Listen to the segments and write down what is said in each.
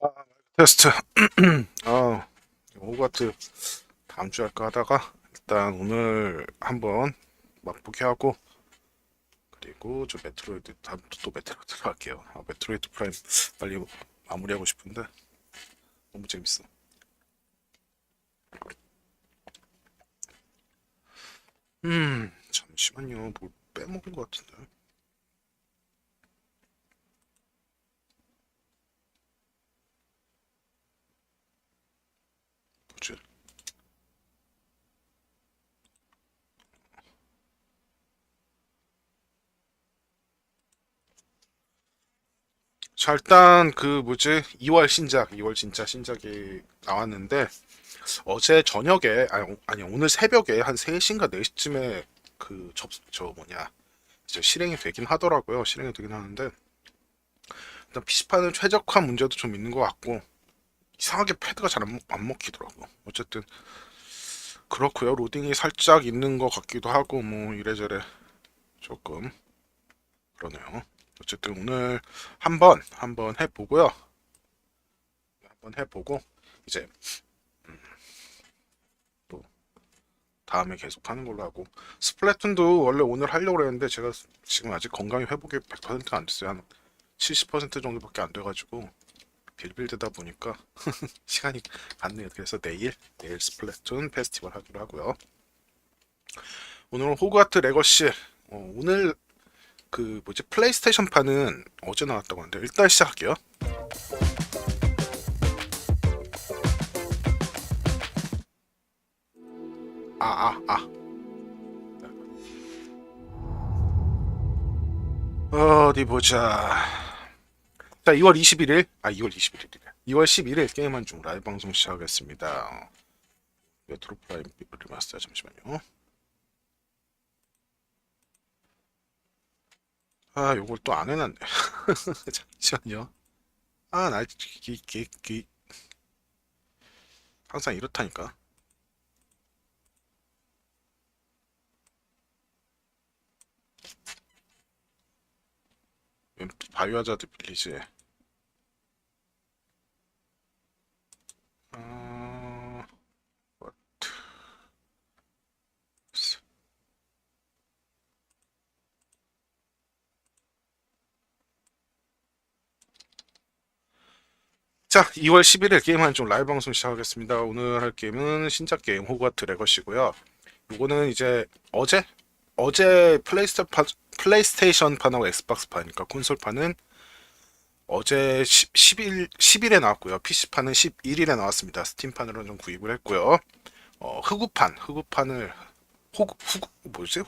아, 테스트. 호그와트 다음 주 할까 하다가 일단 오늘 한번 맛보기 하고 그리고 저 메트로이드 다음 주또 메트로이드로 할게요. 메트로이드 프라임 빨리 마무리하고 싶은데 너무 재밌어. 잠시만요. 뭘 빼먹은 것 같은데. 뭐지? 자, 일단 그 뭐지? 2월 신작, 2월 진짜 신작이 나왔는데 어제 저녁에 아니 오늘 새벽에 한 3시인가 4시쯤에 저 뭐냐 이제 실행이 되긴 하더라고요. 실행이 되긴 하는데 일단 PC판은 최적화 문제도 좀 있는 것 같고 이상하게 패드가 잘 안 먹히더라고. 어쨌든 그렇고요. 로딩이 살짝 있는 것 같기도 하고 뭐 이래저래 조금 그러네요. 어쨌든 오늘 한번 해보고요. 한번 해보고 이제 또 다음에 계속 하는 걸로 하고 스플래툰도 원래 오늘 하려고 했는데 제가 지금 아직 건강이 회복이 100%가 안 됐어요. 한 70% 정도밖에 안 돼가지고 빌빌대다 보니까 시간이 갔네요. 그래서 내일 스플래툰 페스티벌 하기로 하고요. 오늘은 호그와트 레거시. 오늘 그 뭐지 플레이스테이션판은 어제 나왔다고 하는데 일단 시작할게요. 아, 아, 어디 보자. 자, 2월 21일, 2월 21일이래. 2월 11일 게임하는중 라이브 방송 시작하겠습니다. 메트로 프라임 리마스터 잠시만요. 요걸 또 안 해놨네. 잠시만요. 나 항상 이렇다니까. 바이오하자드 빌리지. 어, 자, 2월 11일 게임하는중 라이브 방송 시작하겠습니다. 오늘 할 게임은 신작 게임 호그와트 레거시고요. 요거는 이제 어제 플레이스테이션판하고 엑스박스판이니까 콘솔판은 어제 10일에 나왔고요. PC판은 11일에 나왔습니다. 스팀판으로는 좀 구입을 했고요. 흑우판을 뭐지?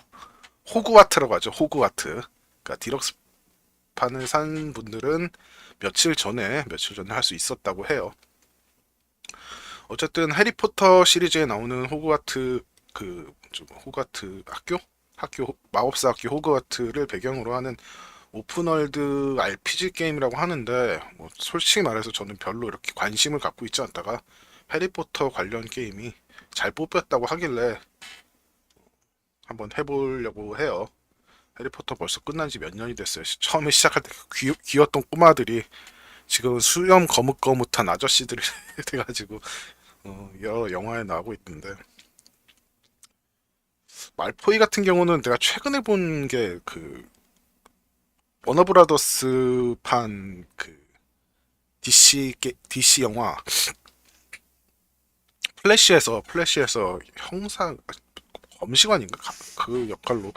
호그와트라고 하죠. 호그와트. 그러니까 디럭스판을 산 분들은 며칠 전에 할 수 있었다고 해요. 어쨌든 해리포터 시리즈에 나오는 호그와트 호그와트 학교 마법사 학교 호그와트를 배경으로 하는 오픈월드 RPG 게임이라고 하는데 뭐 솔직히 말해서 저는 별로 이렇게 관심을 갖고 있지 않다가 해리포터 관련 게임이 잘 뽑혔다고 하길래 한번 해보려고 해요. 해리포터 벌써 끝난 지 몇 년이 됐어요. 처음에 시작할 때 귀였던 꼬마들이 지금 수염 거뭇거뭇한 아저씨들이 돼가지고 여러 영화에 나오고 있던데 말포이 같은 경우는 내가 최근에 본 게 그 워너브라더스 판 DC 영화 플래시에서 형사 검시관인가 그 역할로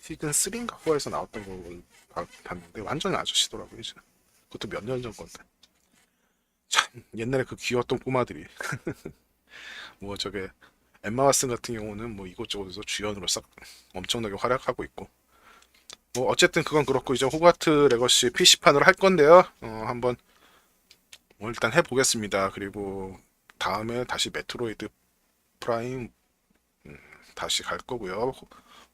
시즌 3인가 4에서 나왔던 걸 봤는데 완전히 아저씨더라고요. 이제 그것도 몇 년 전 건데 참 옛날에 그 귀여웠던 꼬마들이 뭐 저게 엠마 왓슨 같은 경우는 뭐 이곳저곳에서 주연으로 싹 엄청나게 활약하고 있고 뭐 어쨌든 그건 그렇고 이제 호그와트 레거시 PC판으로 할 건데요. 한번 뭐 일단 해보겠습니다. 그리고 다음에 다시 메트로이드 프라임 다시 갈 거고요.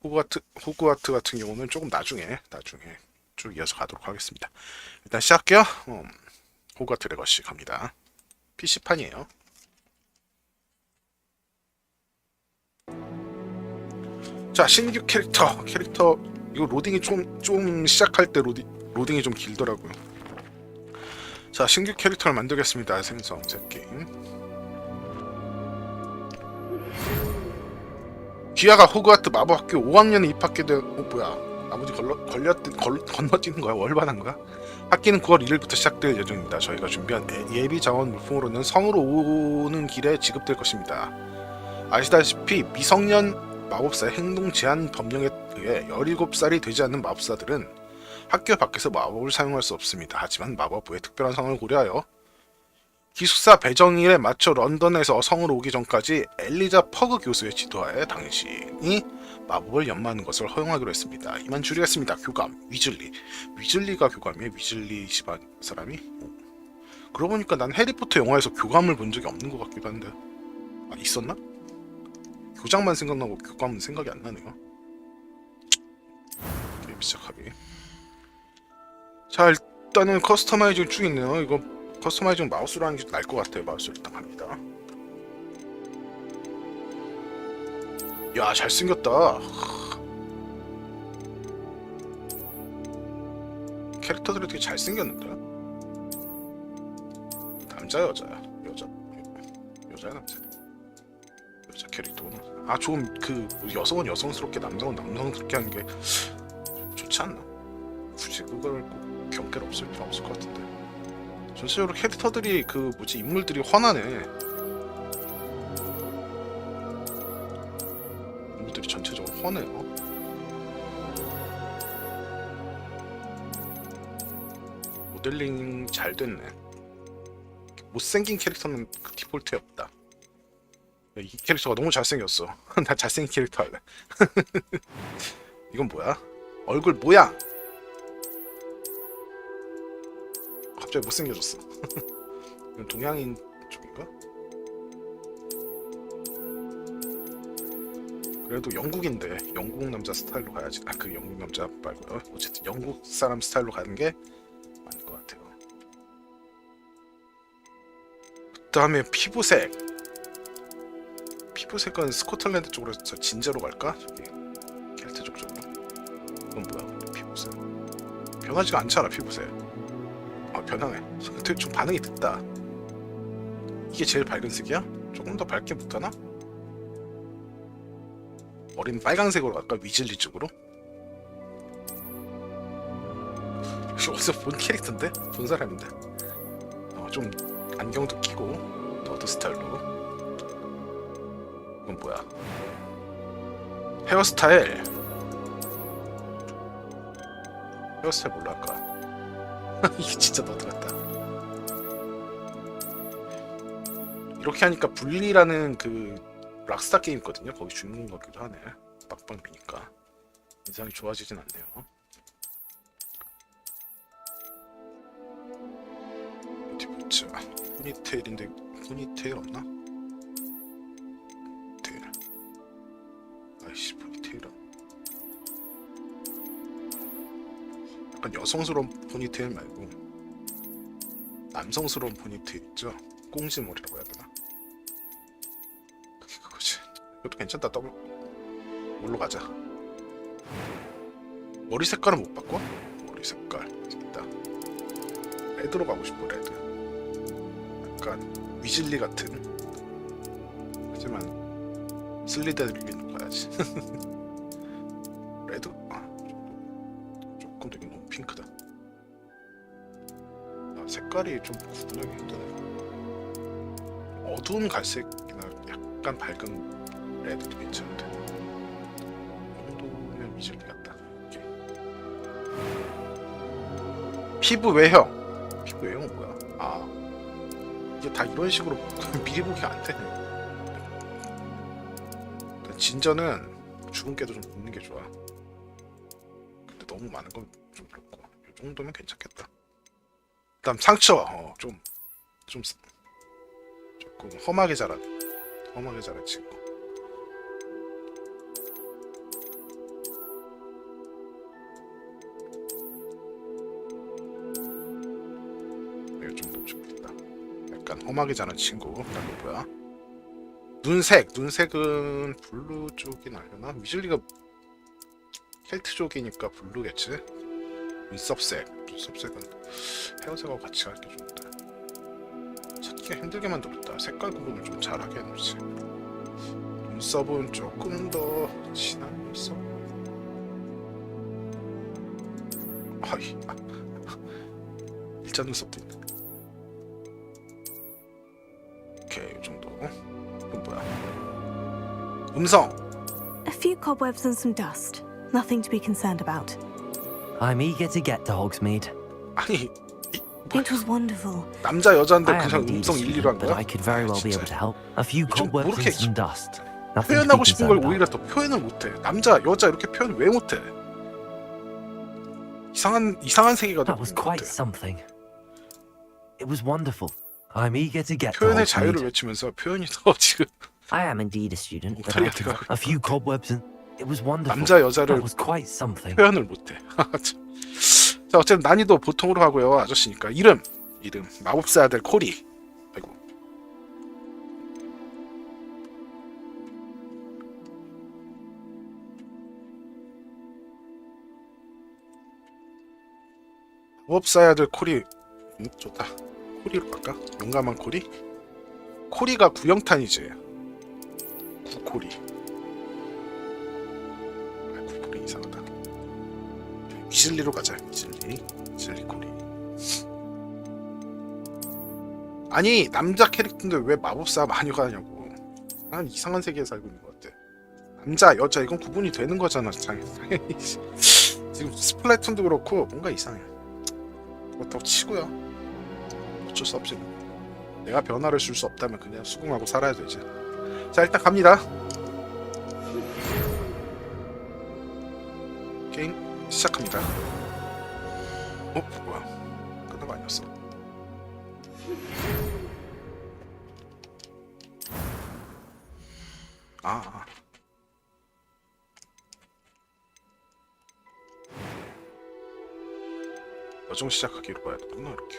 호그와트 같은 경우는 조금 나중에 쭉 이어서 가도록 하겠습니다. 일단 시작할게요. 호그와트 레거시 갑니다. PC판이에요. 자, 신규 캐릭터 이거 로딩이 좀 시작할 때 로딩이 좀 길더라고요. 자, 신규 캐릭터를 만들겠습니다. 생성 제 게임. 귀하가 호그와트 마법학교 5학년에 입학하게 된 뭐야? 아버지 건너뛰는 거야? 월반한 거야? 학기는 9월 1일부터 시작될 예정입니다. 저희가 준비한 예비 자원 물품으로는 성으로 오는 길에 지급될 것입니다. 아시다시피 미성년 마법사의 행동 제한 법령에 의해 17살이 되지 않는 마법사들은 학교 밖에서 마법을 사용할 수 없습니다. 하지만 마법부의 특별한 상황을 고려하여 기숙사 배정일에 맞춰 런던에서 성으로 오기 전까지 엘리자 퍼그 교수의 지도하에 당신이 마법을 연마하는 것을 허용하기로 했습니다. 이만 줄이겠습니다. 교감 위즐리가 교감이에요? 위즐리 집안 사람이? 그러고 보니까 난 해리포터 영화에서 교감을 본 적이 없는 것 같기도 한데 있었나? 교장만 생각나고 교감은 생각이 안 나네요. 게임 시작하기. 자, 일단은 커스터마이징 쭉 있네요. 이거 커스터마이징 마우스로 하는 게 나을 것 같아요. 마우스로 일단 합니다. 야, 잘생겼다. 캐릭터들이 되게 잘생겼는데? 남자야, 여자야? 여자야, 남자? 여자 캐릭터구나. 좀 여성은 여성스럽게 남성은 남성스럽게 하는 게 좋지 않나? 굳이 그걸 꼭 경계를 없을 필요 없을 것 같은데. 전체적으로 캐릭터들이 인물들이 훤하네. 인물들이 전체적으로 훤해요. 모델링 잘 됐네. 못생긴 캐릭터는 디폴트에 없다. 이 캐릭터가 너무 잘생겼어. 나 잘생긴 캐릭터 할래. 이건 뭐야? 얼굴 모양! 갑자기 못생겨졌어. 이건 동양인 쪽인가? 그래도 영국인데 영국 남자 스타일로 가야지. 영국 남자 말고요. 어쨌든 영국 사람 스타일로 가는 게 맞는 것 같아요. 그 다음에 피부색은 스코틀랜드 쪽으로 진제로 갈까? 저기 켈트족 쪽으로. 이건 뭐야? 피부색 변하지가 않잖아. 피부색 변하네. 되게 좀 반응이 늦다. 이게 제일 밝은 색이야? 조금 더 밝게 못하나? 어린 빨강색으로 갈까? 위즐리 쪽으로? 역시 어디서 본 캐릭터인데? 본 사람인데? 좀 안경도 끼고 너드 스타일로. 이건 뭐야? 헤어스타일 뭘로 할까? 이게 진짜 너드 같다. 이렇게 하니까 분리라는 락스타 게임 있거든요. 거기 주인공 같기도 하네. 빡빡 미니까 인상이 좋아지진 않네요. 어디 보자. 포니테일인데 포니테일 없나? 테일. 아이씨, 포니테일은 약간 여성스러운 포니테일 말고 남성스러운 포니테일 있죠? 꽁지머리라고 해야 되나? 그거지. 이것도 괜찮다. 뭘로 가자. 머리 색깔은 못 바꿔? 머리 색깔 있다. 레드로 가고 싶어. 레드. 약간 위즐리 같은. 하지만 슬리데리로 가야지. 레드? 조금 되게 너무 핑크다. 색깔이 좀 구분하기 힘드네. 어두운 갈색이나 약간 밝은 레드도 괜찮은데. 이 정도면 위즐리 같다. 오케이. 피부 외형은 뭐야? 이게 다 이런 식으로 미리 보기 안 되네. 진저는 죽은 깨도 좀 묻는 게 좋아. 근데 너무 많은 건 좀 그렇고 이 정도면 괜찮겠다. 그다음 상처. 조금 험하게 자란 친구. 이 정도 좋겠다. 약간 험하게 자란 친구. 그다음에 뭐야? 눈색은 블루 쪽이 나려나? 위즐리가 켈트 쪽이니까 블루겠지? 눈썹색은 헤어색하고 같이 갈게 좋은데. 이게 힘들게 만들었다. 색깔 구분을 좀 잘하게 해놓지. 눈썹은 조금 더 진한 눈썹. 아이, 일자 눈썹도 있네. 오케이, 이 정도. 이건 뭐야? 음성. A few cobwebs and some dust. Nothing to be concerned about. I'm eager to get to Hogsmeade. 아니, It was wonderful. 남자 여자인데 I am 그냥 indeed a 음성 일리로 한 student, but 거야? I could very well be able to help. A few 좀 cobwebs 모르게 and some dust. Nothing to be 표현하고 싶은 걸 concerned 오히려 about. 더 표현을 못해. 남자, 여자 이렇게 표현 왜 못해? 이상한 세계가 That was 되는 것 quite 같아. something. It was wonderful. I'm eager to get to 표현의 자유를 Hogsmeade. 외치면서 표현이 더 지금 I am indeed a student, but 목소리가 I could 돼가고 a few cobwebs and it was wonderful. 남자 여자를 That was quite something. 표현을 못해. 자, 어쨌든 난이도 보통으로 하고요. 아저씨니까 이름 마법사 아들 코리. 아이고. 마법사 아들 코리. 좋다. 코리로 갈까? 용감한 코리. 코리가 구영탄이지. 구코리. 아, 구코리 이상하다. 위즐리로 가자. 위즐리 코리. 아니 남자 캐릭터인데 왜 마법사 마녀가 하냐고. 난 이상한 세계에 살고 있는 것 같아. 남자 여자 이건 구분이 되는 거잖아. 당연히. 지금 스플래툰도 그렇고 뭔가 이상해. 그렇다고 치고요. 어쩔 수 없지. 내가 변화를 줄 수 없다면 그냥 수긍하고 살아야 되지. 자, 일단 갑니다. 게임 시작합니다. 뭐야? 끝난 거 아니었어? 아. 여정 시작하기로 봐야 되구나, 이렇게.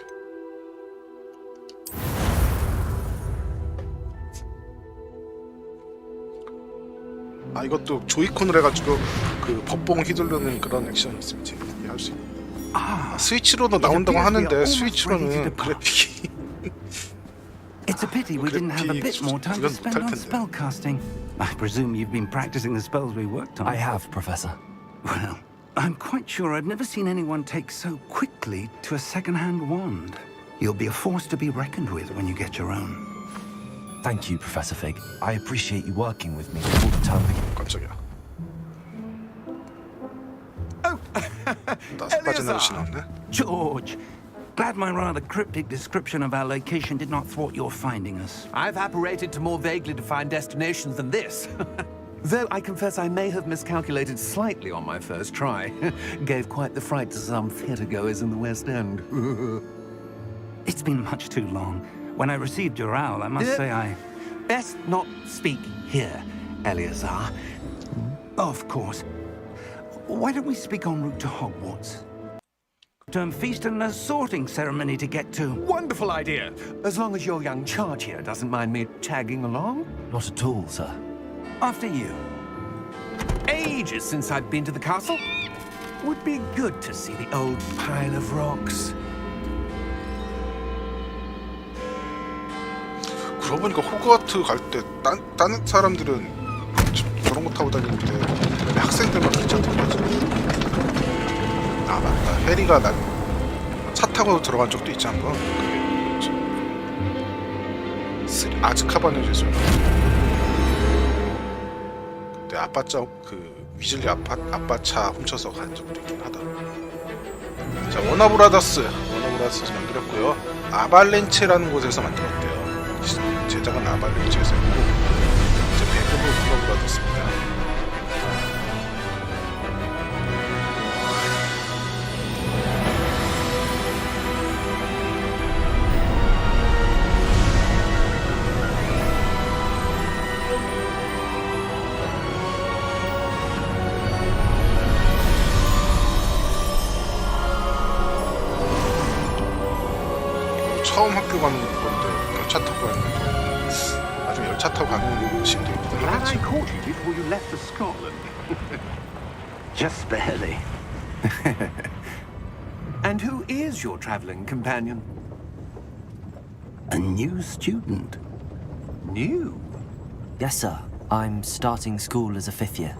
아, 이것도 조이콘을 해가지고 그 법봉 휘두르는 그런 액션이 있으면 재밌게 할 수 있는데. 스위치로도 나온다고 하는데 스위치로는 그래픽이 It's a pity we didn't have a bit more time to spend on spellcasting. I presume you've been practicing the spells we worked on. I have, Professor. Well, I'm quite sure I've never seen anyone take so quickly to a second-hand wand. You'll be a force to be reckoned with when you get your own. Thank you, Professor Fig. I appreciate you working with me all the time. 깜짝이야. 다섯 빠진 아저씨 나왔네. George, glad my rather cryptic description of our location did not thwart your finding us. I've apparated to more vaguely defined destinations than this. Though I confess I may have miscalculated slightly on my first try. Gave quite the fright to some theatre-goers in the West End. It's been much too long. When I received your owl, I must say I... Best not speak here, Eleazar. Of course. Why don't we speak en route to Hogwarts? Term feast and a sorting ceremony to get to. Wonderful idea! As long as your young charge here doesn't mind me tagging along. Not at all, sir. After you. Ages since I've been to the castle. Would be good to see the old pile of rocks. 그러고 보니까 호그와트 갈 때 다른 사람들은 저런 거 타고 다니는데 학생들만 괜찮던 거지. 아 맞다. 해리가 차 타고 들어간 적도 있지 한번. 그게 아즈카반의 죄수. 그때 아빠 위즐리 아빠 차 훔쳐서 간 적도 있긴 하다. 자, 워너브라더스 만들었고요. 아발렌체라는 곳에서 만들었대요. 제작은 아발렌체에서 했고 이제 배급을 워너브라더스입니다. 처음 학교 가는 건데 열차 타고 가는 건데 나중에 열차 타고 가는 것이 되게 Glad I 하겠지. caught you before you left for Scotland. Just barely. And who is your traveling companion? A new student. New? Yes, sir. I'm starting school as a 5th year.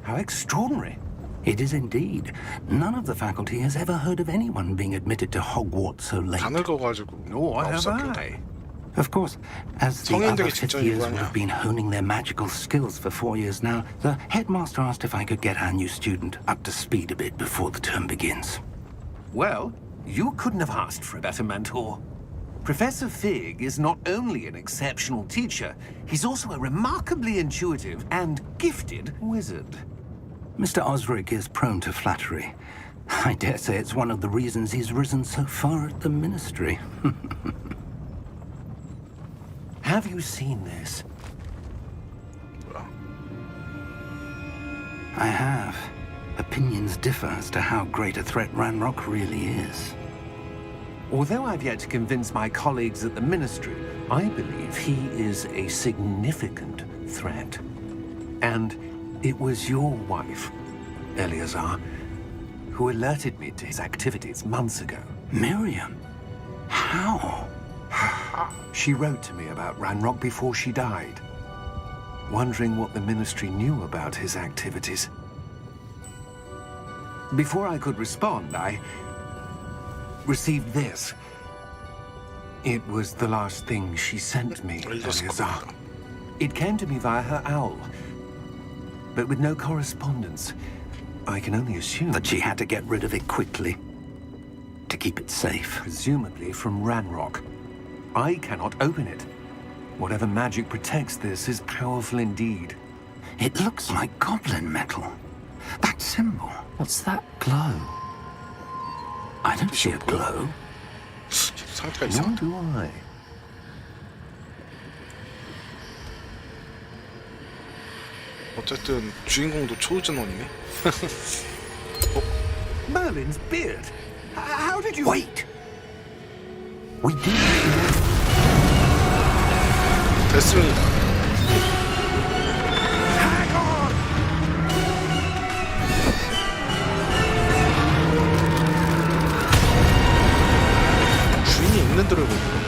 How extraordinary. It is indeed. None of the faculty has ever heard of anyone being admitted to Hogwarts so late. 다 늙어가지고 Nor have 마법사 I. Of course, as the other 성인들이 fifth 진짜 years 이거 would 아니야. have been honing their magical skills for 4 years now, the headmaster asked if I could get our new student up to speed a bit before the term begins. Well, you couldn't have asked for a better mentor. Professor Fig is not only an exceptional teacher, he's also a remarkably intuitive and gifted wizard. Mr. Osric is prone to flattery. I dare say it's one of the reasons he's risen so far at the ministry. Have you seen this? 뭐야? I have. Opinions differ as to how great a threat Ranrock really is. Although I've yet to convince my colleagues at the Ministry, I believe he is a significant threat. And it was your wife, Eleazar, who alerted me to his activities months ago. Miriam? How? She wrote to me about Ranrock before she died, wondering what the Ministry knew about his activities. Before I could respond, I received this. It was the last thing she sent me, Eleazar. It came to me via her owl, but with no correspondence. I can only assume That she had to get rid of it quickly to keep it safe. presumably from Ranrock. I cannot open it. Whatever magic protects this is powerful indeed. It looks like goblin metal. That symbol. What's that glow? I don't see a glow. 상태가 Nor 이상하다. do I. 어쨌든 주인공도 초우전원이네. Merlin's beard. How did you... Wait! We did. 데스윙이다. 주인이 있는 데를 보고.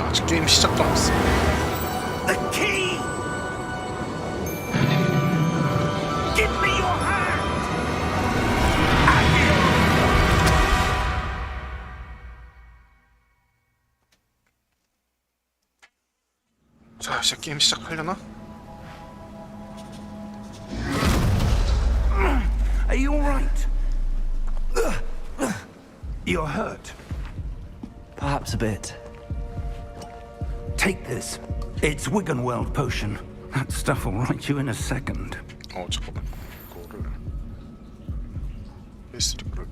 아직 게임 시작도 안 했어. The key! Give me your hand! 자, 이제 게임 시작하려나? Are you alright? You're hurt. Perhaps a bit. Take this. It's Wiggenweld potion. That stuff will right you in a second. 잠깐만. 이거를 S3를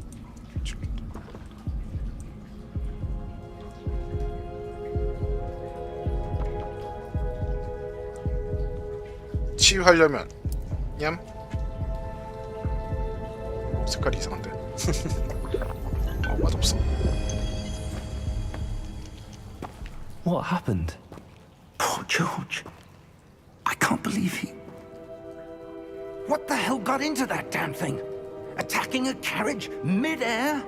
치유하려면 냠 색깔이 이상한데. 맛없어. What happened? Poor George. I can't believe he... What the hell got into that damn thing? Attacking a carriage mid-air?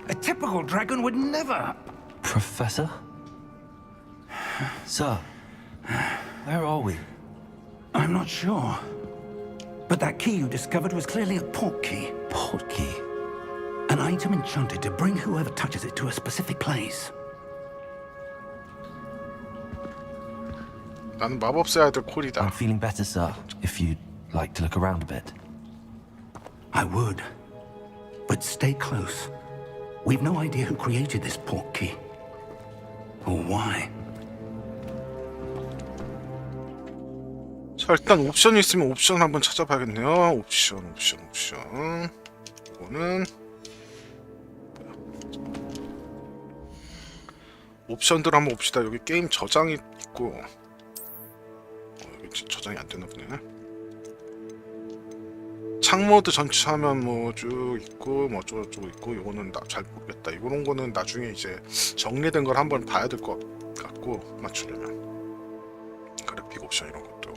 A typical dragon would never... Professor? Sir, where are we? I'm not sure. But that key you discovered was clearly a port key. Port key. An item enchanted to bring whoever touches it to a specific place. 나는 마법사 아들 콜이다. I'm feeling better, sir. If you'd like to look around a bit. I would. But stay close. We've no idea who created this port key. Or why. 자, 일단 옵션이 있으면 옵션 한번 찾아봐야겠네요. 옵션. 이거는 옵션들 한번 봅시다. 여기 게임 저장이 있고 여기 저장이 안 되나 보네. 상모드 전투하면 뭐 쭉 있고 뭐 어쩌고저쩌고 있고 요거는 잘 모르겠다. 이런 거는 나중에 이제 정리된 걸 한번 봐야 될 것 같고 맞추려면 그래픽 옵션 이런 것도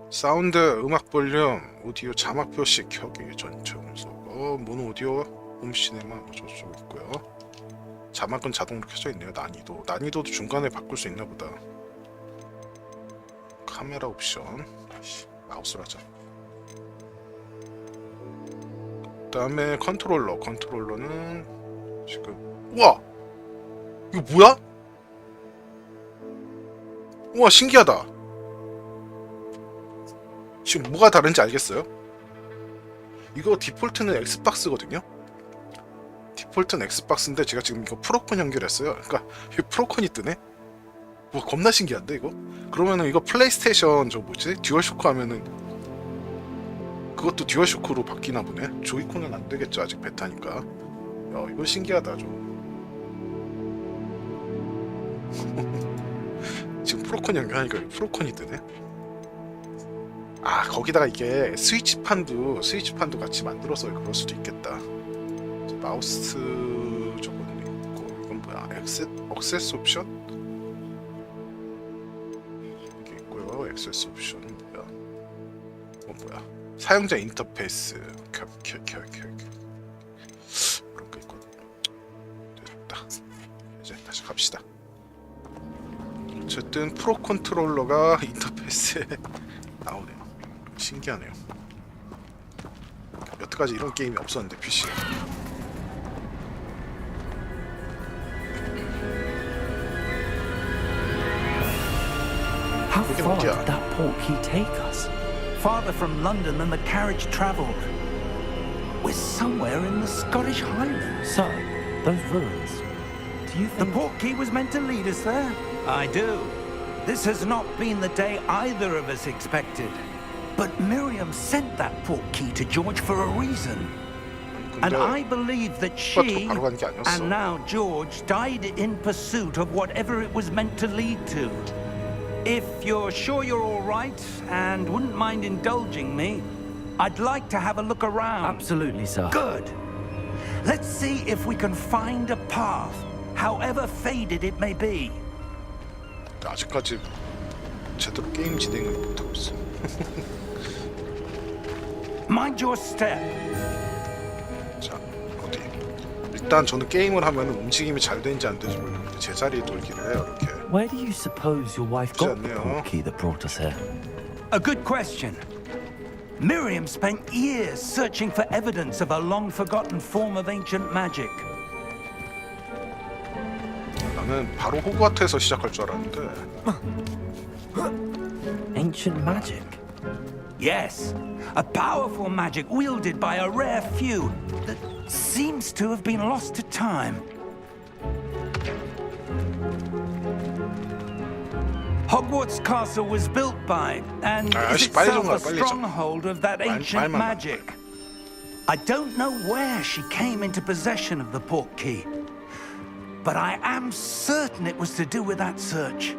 사운드 음악 볼륨 오디오 자막 표시 켜기 전체 음성 모노 오디오 홈 시네마 뭐 저쩌고 있고요. 자막은 자동으로 켜져 있네요. 난이도도 중간에 바꿀 수 있나 보다. 카메라 옵션 마우스로 하자. 그 다음에 컨트롤러는 지금 우와 이거 뭐야? 우와 신기하다. 지금 뭐가 다른지 알겠어요? 이거 디폴트는 엑스박스거든요. 디폴트는 엑스박스인데 제가 지금 이거 프로콘 연결했어요. 그러니까 이 프로콘이 뜨네. 와 겁나 신기한데 이거? 그러면은 이거 플레이스테이션 저 뭐지? 듀얼쇼크 하면은 그것도 듀얼쇼크로 바뀌나 보네. 조이콘은 안 되겠죠 아직 베타니까. 야 이거 신기하다 좀. 지금 프로콘 연결하니까 프로콘이 뜨네. 아 거기다가 이게 스위치판도 같이 만들어서 그럴 수도 있겠다. 마우스 저거는 있고 이건 뭐야? 액세스 옵션? 이게 있고요. 액세스 옵션은 뭐야? 이건 뭐야? 사용자 인터페이스 그런 거 있거든요. 됐다. 이제 다시 갑시다. 어쨌든 프로 컨트롤러가 인터페이스에 나오네요. 신기하네요. 여태까지 이런 게임이 없었는데 PC에. How Look at far India. did that portkey take us? Farther from London than the carriage travelled. We're somewhere in the Scottish Highlands. Sir, those ruins. Do you The think... portkey was meant to lead us there? I do. This has not been the day either of us expected. But Miriam sent that portkey to George for a reason. And I believe that she, 바로 가는 게 아니었어. and now George, died in pursuit of whatever it was meant to lead to. If you're sure you're all right and wouldn't mind indulging me, I'd like to have a look around. Absolutely, sir. Good. Let's see if we can find a path, however faded it may be. 아직까지 제대로 게임 진행을 못하고 있어. Mind your step. 자 어디? 일단 저는 게임을 하면 움직임이 잘 되는지 안 되는지 모르는데 제자리에 돌기를 해요 이렇게. Where do you suppose your wife got the 않네요. portkey that brought us here? A good question. Miriam spent years searching for evidence of a long-forgotten form of ancient magic. 나는 바로 호그와트에서 시작할 줄 알았는데 Ancient magic? Yes, a powerful magic wielded by a rare few that seems to have been lost to time. Hogwarts Castle was built by and is 빨리 좀 itself 가, a 빨리 좀. stronghold of that ancient 말만. magic. I don't know where she came into possession of the portkey, but I am certain it was to do with that search.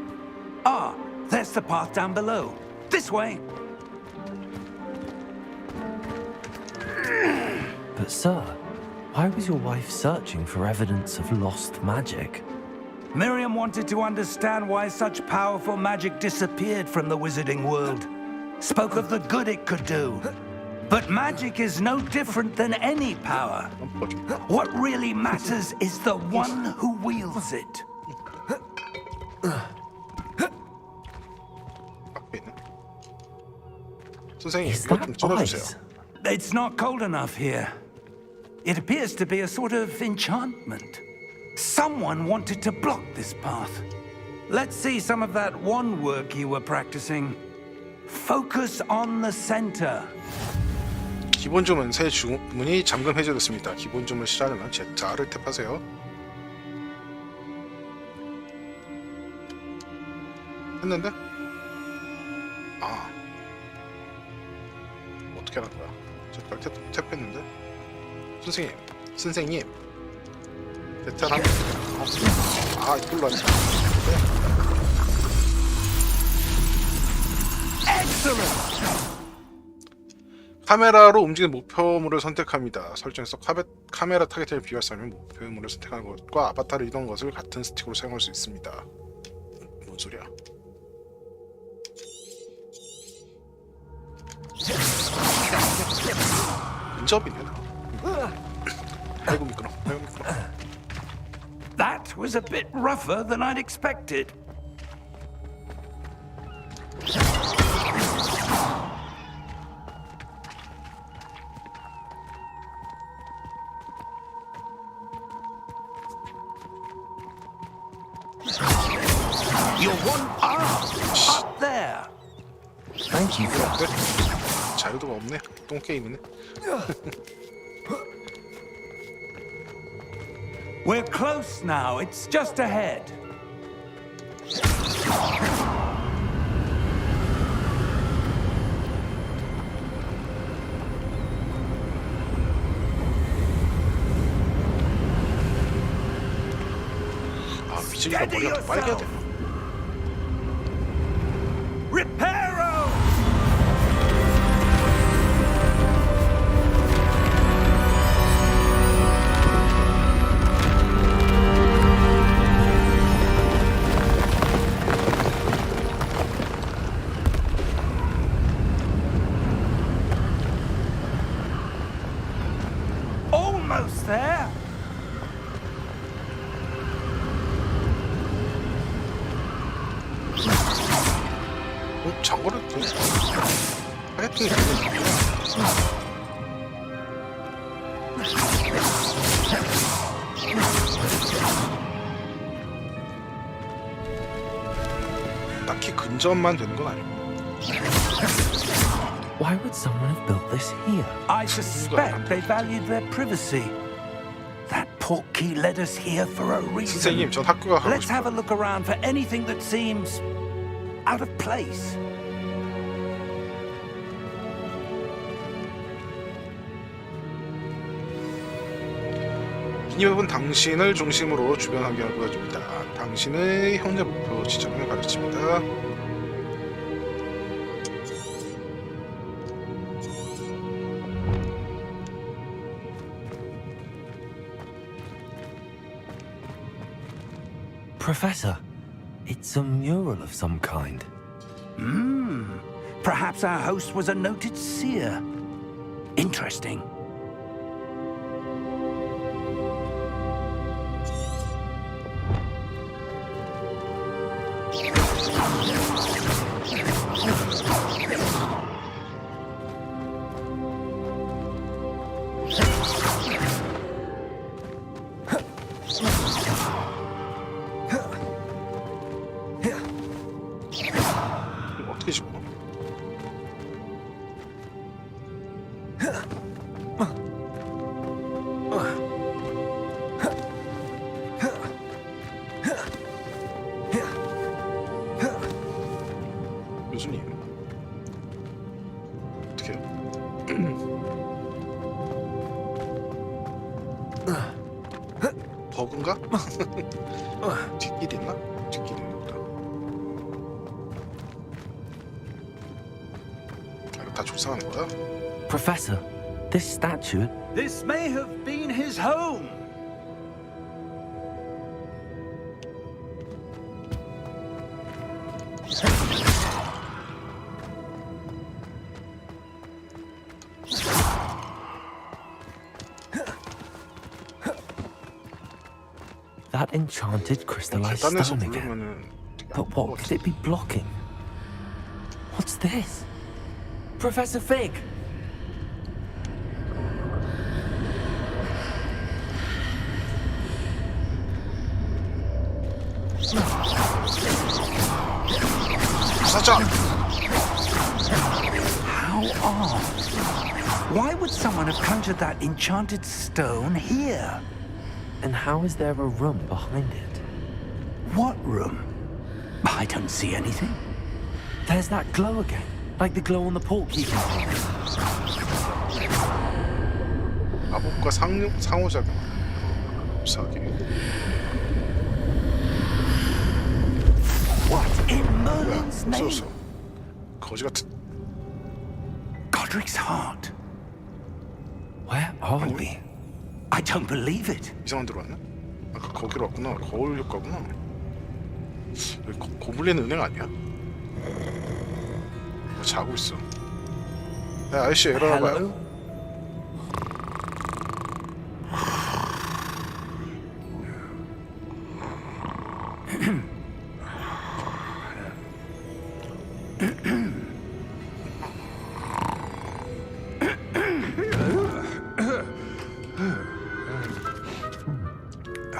Ah, there's the path down below. This way. But sir, why was your wife searching for evidence of lost magic? Miriam wanted to understand why such powerful magic disappeared from the wizarding world. Spoke of the good it could do. But magic is no different than any power. What really matters is the one who wields it. 앞에 있네. 선생님 Is 이거 that 좀 줄여주세요. ice? It's not cold enough here. It appears to be a sort of enchantment. Someone wanted to block this path. Let's see some of that wand work you were practicing. Focus on the center. 기본 주문 새 주문이 잠금 해제됐습니다. 기본 주문 시작하려면 Z를 탭하세요. 했는데? 아 어떻게 하는 거야? Z를 탭했는데? 선생님 Z를 하면 아 이걸로 하지. Excellent! 카메라로 움직이는 목표물을 선택합니다. 설정에서 카메라 타겟을 비교하면 목표물을 선택하는 것과 아바타를 이동한 것을 같은 스틱으로 사용할 수 있습니다. 뭔 소리야? 근접이네. 아이고 미끄러. 아이고 미끄러. That was a bit rougher than I'd expected. You're one up there. Thank you for 네? 자유도가 없네. 똥 게임이네. We're close now. It's just ahead. 아 미치기가 머리가 더 빨개야 돼. Reparo! Almost there. 저거를 하여튼 딱히 근접만 되는 건 아니고. Why would someone have built this here? I suspect they valued their privacy. That portkey led us here for a reason. 선생님, 전 학교가 가고 Let's have a 싶어요. look around for anything that seems out of place. 미니맵은 당신을 중심으로 주변 환경을 보여줍니다. 당신의 현재 목표 지점을 가르칩니다. Professor, it's a mural of some kind. Perhaps our host was a noted seer. Interesting. 이거 어떻게 집어? 교수님 어떻게 해요? 버그인가? 뒷길 있나? 뒷길 있나 보다. 아, 이거 다 조사하는 거야? Professor, this statue. This may have been his home. That enchanted crystallized 계단에서 stone again. 누르면은 되게 안 But what could it be blocking? What's this? Professor Fig! 사장! How odd. Why would someone have conjured that enchanted stone here? And how is there a room behind it? What room? I don't see anything. There's that glow again, like the glow on the portkey container. 마법과 상호작용 사기 What in 뭐야 Merlin's name? 없어졌어 거지 같은 God Cedric's heart. Where are we? I don't believe it. 이상한 데로 왔나? 아까 거기로 왔구나. 거울 효과구나. 여기 고블린 은행 아니야? 자고 있어. 야, 아저씨 일어나봐요. Hello?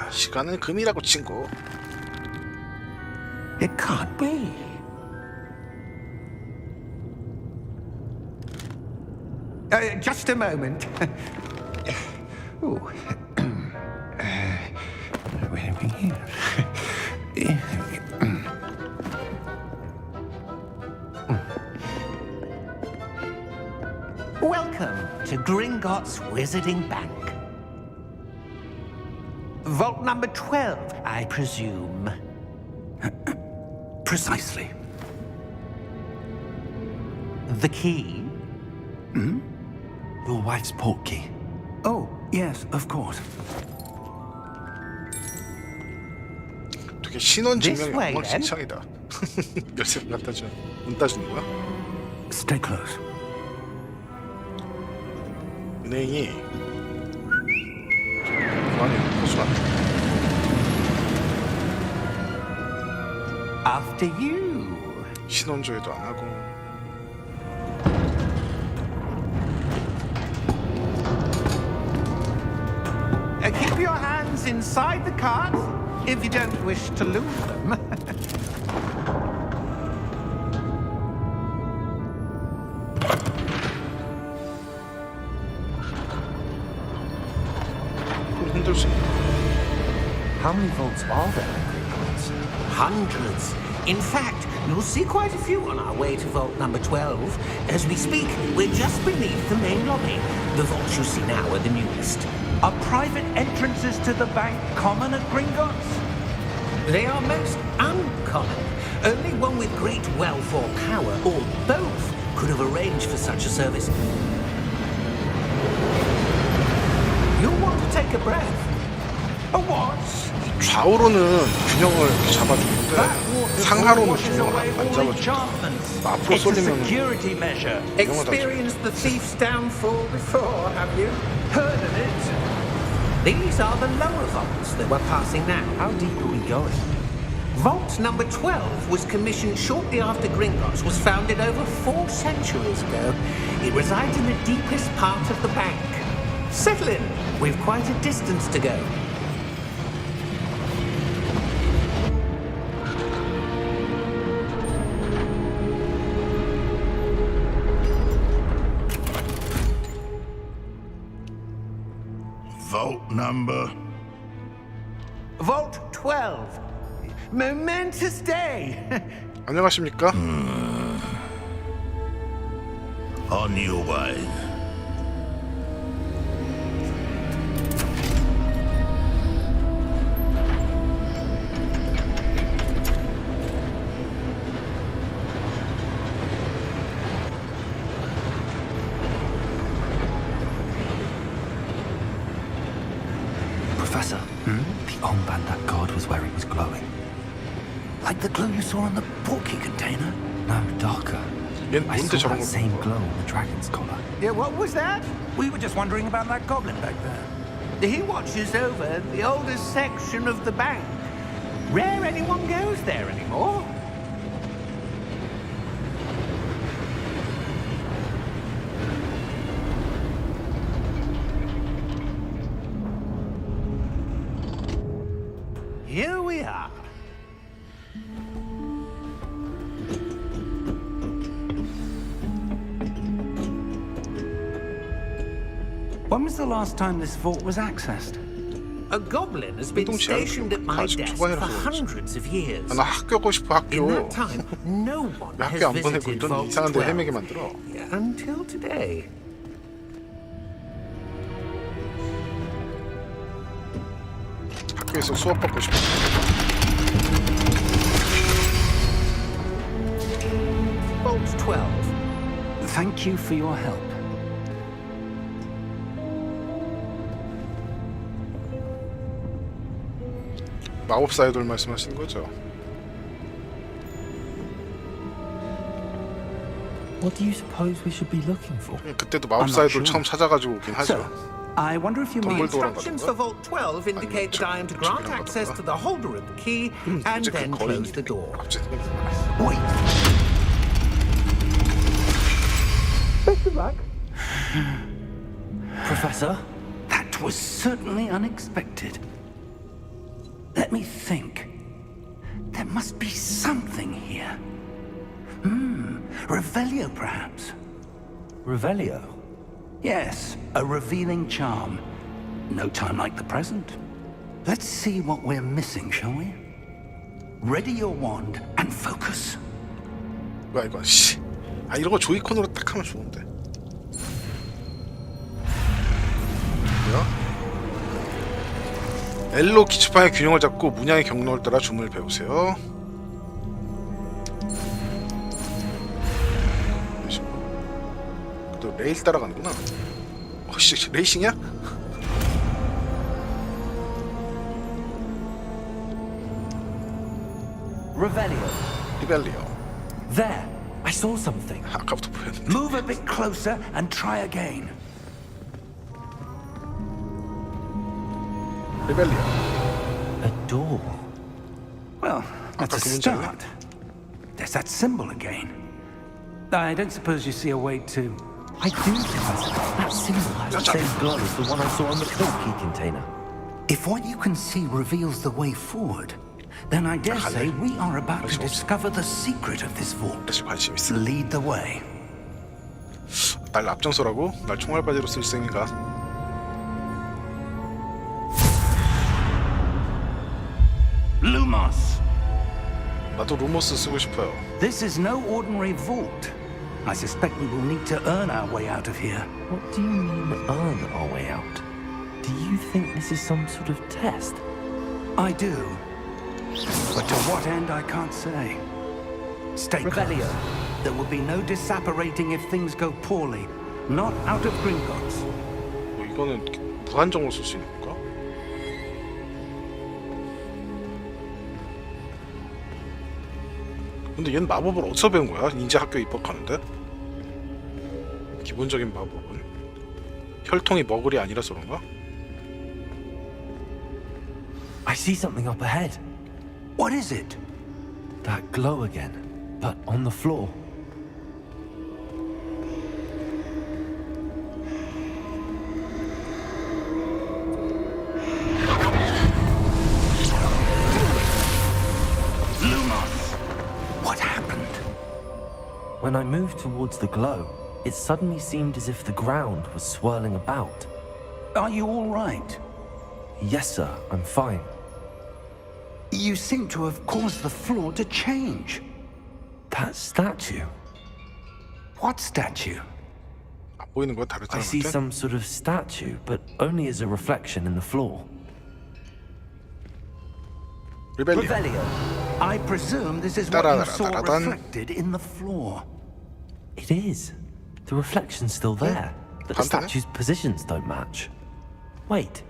시간은 금이라고 친구. It can't be. Just a moment. Oh. Where are we here? Welcome to Gringotts Wizarding Bank. Vault number 12, I presume. Precisely. The key? Your wife's portkey. Oh, yes, of course. 되게 신원 증명이 This way, 엉망진창이다. 열쇠를 갖다 줘. 문 따주는 거야? Stay close. 은행이 안에 호수가 After you. 신원조회도 안 하고. Keep your hands inside the cart if you don't wish to lose them. 흔들 수 있는. How many vaults are there in Gringotts? Hundreds. In fact, you'll see quite a few on our way to vault number 12. As we speak, we're just beneath the main lobby. The vaults you see now are the newest. Are private entrances to the bank common at Gringotts? They are most uncommon. Only one with great wealth or power, or both, could have arranged for such a service. You'll want to take a breath. A what? 좌우로는 균형을 잡아주는데 상하로는 균형을 안 잡아줘. 앞으로 It's a 쏠리면 security measure. Experienced the thief's downfall before, have you? Heard of it? These are the lower vaults that we're passing now. How deep are we going? Vault number 12 was commissioned shortly after Gringotts was founded over 4 centuries ago. It resides in the deepest part of the bank. Settle in. We've quite a distance to go. Vault number. Vault 12. Momentous day. 안녕하십니까? On your way. Professor, the armband that guard was wearing was glowing. Like the glue you saw on the porky container? No, darker. 얘는 I 뭔데 saw 저런 that 걸 same glow on the dragon's collar. Yeah, what was that? We were just wondering about that goblin back there. He watches over the oldest section of the bank. Rare anyone goes there anymore. Here we are. When was the last time this vault was accessed? A goblin has been 운동시 stationed at my 아직 desk for 초반이라서 그렇지. hundreds of years. 나 학교 가고 싶어 In 학교. that time, no one 왜 has 학교 안 보내고 visited 이런 Vault 이상한 데 12 헤매게 만들어? until today. 학교에서 수업 받고 싶어. Vault 12. Thank you for your help. 마법사의 돌 말씀하시는 거죠? What do you suppose we should be looking for? 그때도 마법사의 돌 sure. 처음 찾아가지고 오긴 하죠. So, I wonder if you The might... door. Instructions for Vault 12 indicate that I am to grant access to the holder of the key and 이제 그 then 거리 close the door. 갑자기 Wait. Professor? That was certainly unexpected. Let me think. There must be something here. Revelio, perhaps. Revelio? Yes, a revealing charm. No time like the present. Let's see what we're missing, shall we? Ready your wand and focus. 뭐야 이거 씨. 아 이런 거 조이콘으로 딱 하면 좋은데. 뭐야? L로 기초판의 균형을 잡고 문양의 경로를 따라 주문을 배우세요. 또 레일 따라가는구나. 어씨 레이싱이야? Revelio. 리벨리오. There! I saw something. 아까부터 보였는데. Move a bit closer and try again. 리벨리오. A door. Well, that's a 그 문제네. start. There's that symbol again. I don't suppose you see a way to... I do, Professor. That symbol has the same glow as the one I saw on the pill key container. If what you can see reveals the way forward, then I dare say we are about to discover the secret of this vault. 사실 관심 있어. Lead the way. 날 앞장서라고? 날 총알바지로 쓸 생인가? Lumos! 나도 루모스 쓰고 싶어요. This is no ordinary vault. I suspect we will need to earn our way out of here. What do you mean, earn our way out? Do you think this is some sort of test? I do. But to what end, I can't say. Stay Revelio. close. There will be no disapparating if things go poorly. Not out of Gringotts. 뭐 이거는 무한정으로 쓸 수 있는 건가? 근데 얘는 마법을 어디서 배운 거야? 인제 학교에 입학하는데? 기본적인 마법은 혈통이 머글이 아니라서 그런가? I see something up ahead. What is it? That glow again, but on the floor. Lumos! What happened? When I moved towards the glow, it suddenly seemed as if the ground was swirling about. Are you all right? Yes, sir, I'm fine. You seem to have caused the floor to change. That statue. What statue? 안 보이는 거야 다른 I see 사람한테? some sort of statue, but only as a reflection in the floor. 리벨리오. Revelio. I presume this is what you saw 따라따라따라단. reflected in the floor. It is. The reflection's still there, but the 반대네? statue's positions don't match. Wait.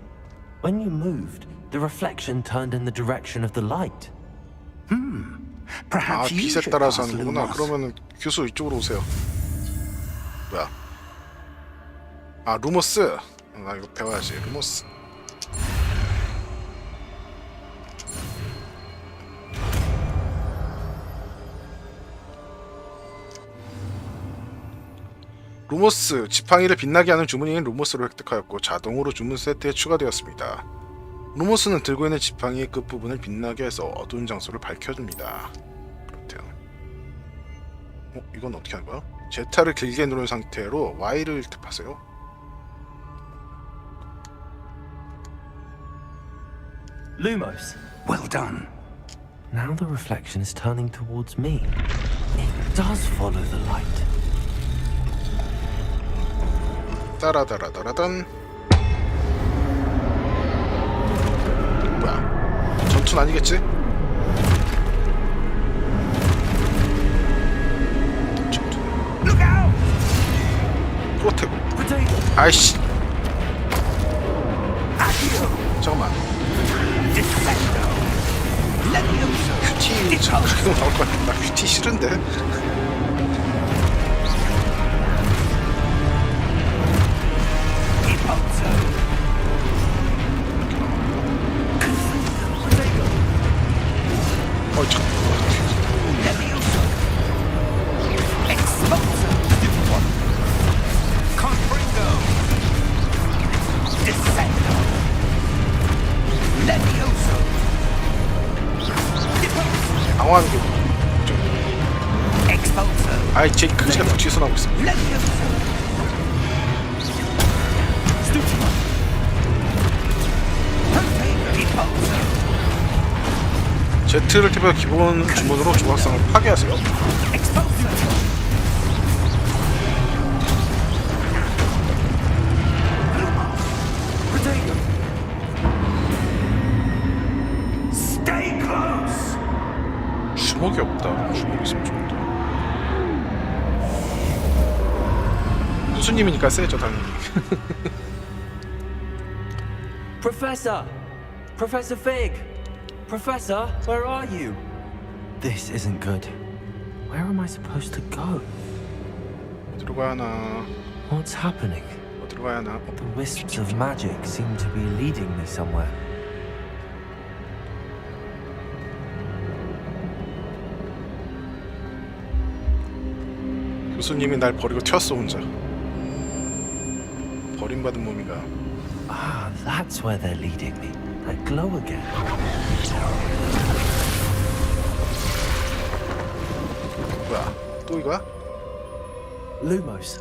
When you moved, the reflection turned in the direction of the light. 아 Perhaps you 빛에 should 따라서 pass, 하는구나. Lumos. 그러면은 교수 이쪽으로 오세요. 뭐야? 아 루모스. 나 이거 배워야지. 루모스. 루모스 지팡이를 빛나게 하는 주문인 루모스를 획득하였고 자동으로 주문 세트에 추가되었습니다. 루모스는 들고 있는 지팡이의 끝부분을 빛나게 해서 어두운 장소를 밝혀줍니다. 그렇대요. 이건 어떻게 하는 거야? Z를 길게 누른 상태로 Y를 탭하세요. Lumos. Well done. Now the reflection is turning towards me. It does follow the light. 따라다라다라단. 뭐야? 전투는 아니겠지? 전투. Look out! 프로테고. 아이씨. 잠깐만. 큐티 자 가끔 나올 것 같아. 나 큐티 싫은데. 방어하는 게 좀. 아이 제 그지가 더 뒤에서 나오고 있어. Z를 탭에서 기본 주문으로 조각상을 파괴하세요. 주먹이 없다. 주먹 있으면 좋은데. 교수님이니까 세죠 당연히. Professor! Professor Fig! Professor, where are you? This isn't good. Where am I supposed to go? 어디로 가야 하나? What's happening? 어디로 가야 하나? The wisps of magic seem to be leading me somewhere. 교수님이 날 버리고 튀었어 혼자. 버림받은 몸이가. Ah, that's where they're leading me. That glow again. 뭐야? 또 이거야? Lumos.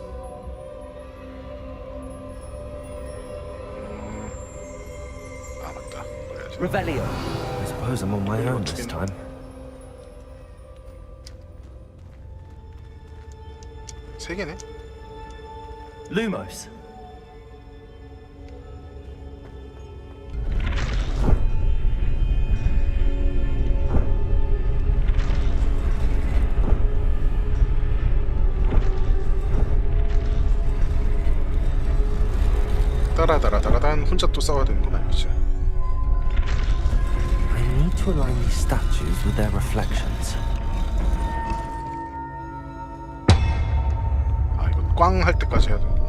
아 맞다. 버려야지. Revelio. I suppose I'm on my own this time. 세 개네. Lumos. 따라다라다라단 혼자 또 싸워야 되는구나 그치? I need to align these statues with their reflections. 아 이거 꽝 할 때까지 해야 되는구나.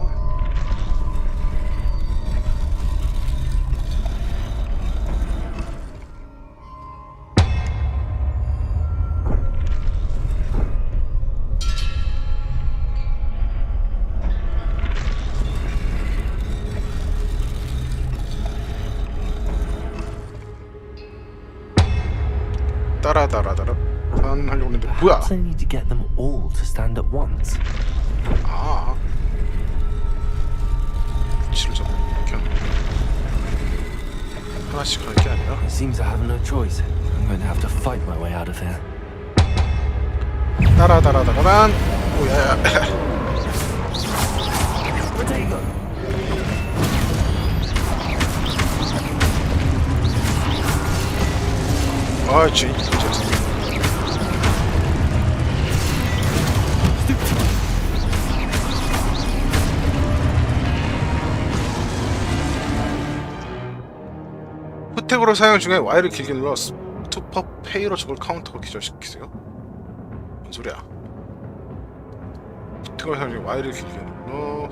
따라다라다라 안 하려고 했는데 뭐야? Perhaps I need to get them all to stand at once. 아 위치를 잡고 이렇게 하나씩 갈 게 아니라 It seems I have no choice. I'm going to have to fight my way out of here. 따라다라다란 오야야 아 진짜 후택으로 사용 중에 Y를 길게 눌러 스투퍼 페이로 적을 카운터로 기절시키세요. 뭔 소리야? 후택으로 사용 중에 Y를 길게 눌러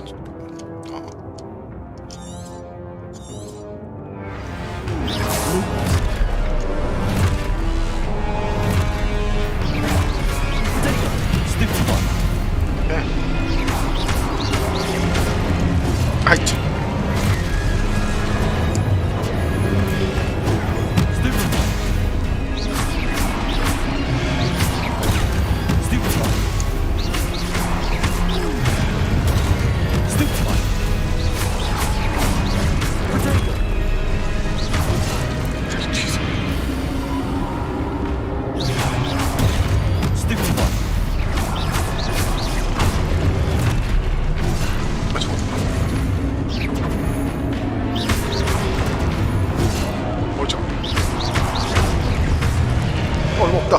아이치 얼마 없다.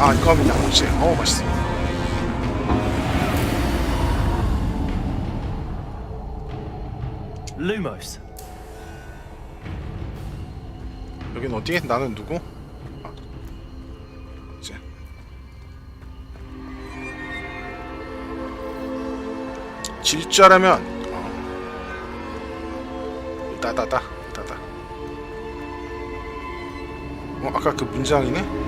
아 이거 하면 양꼬치. 맛있어. Lumos. 여긴 어디? 나는 누구? 아, 이제 질 줄 알면 따다다. 아까 그 문장이네?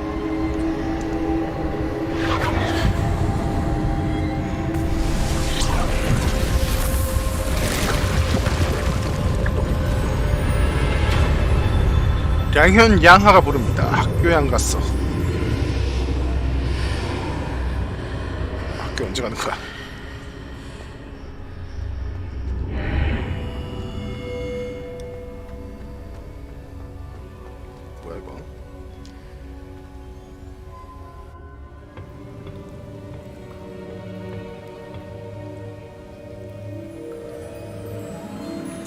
양현 양하가 부릅니다. 학교에 안 갔어. 학교 언제 가는 거야? 뭐야 이거?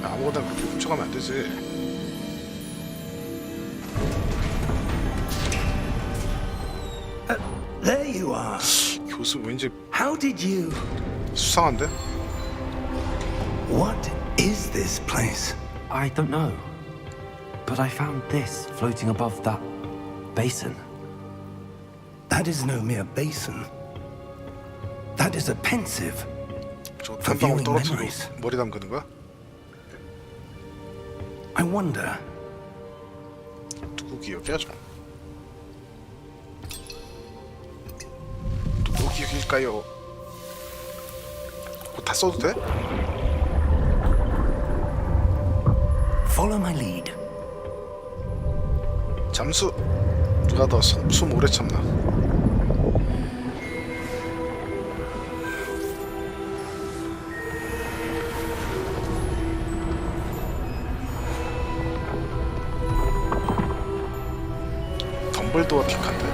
아무거나 그렇게 훔쳐가면 안 되지. There you are. 교수 왠지 How did you... 수상한데? What is this place? I don't know. But I found this floating above that basin. That is no mere basin. That is a pensive. 저 For 단방울 viewing 떨어뜨리고 memories. 머리 담그는 거야? I wonder. 누구 기억이야죠? 누구 기억일까요? 그거 다 써도 돼? Follow my lead. 잠수 누가 더 숨 오래 참나? 덤블도어 픽한데?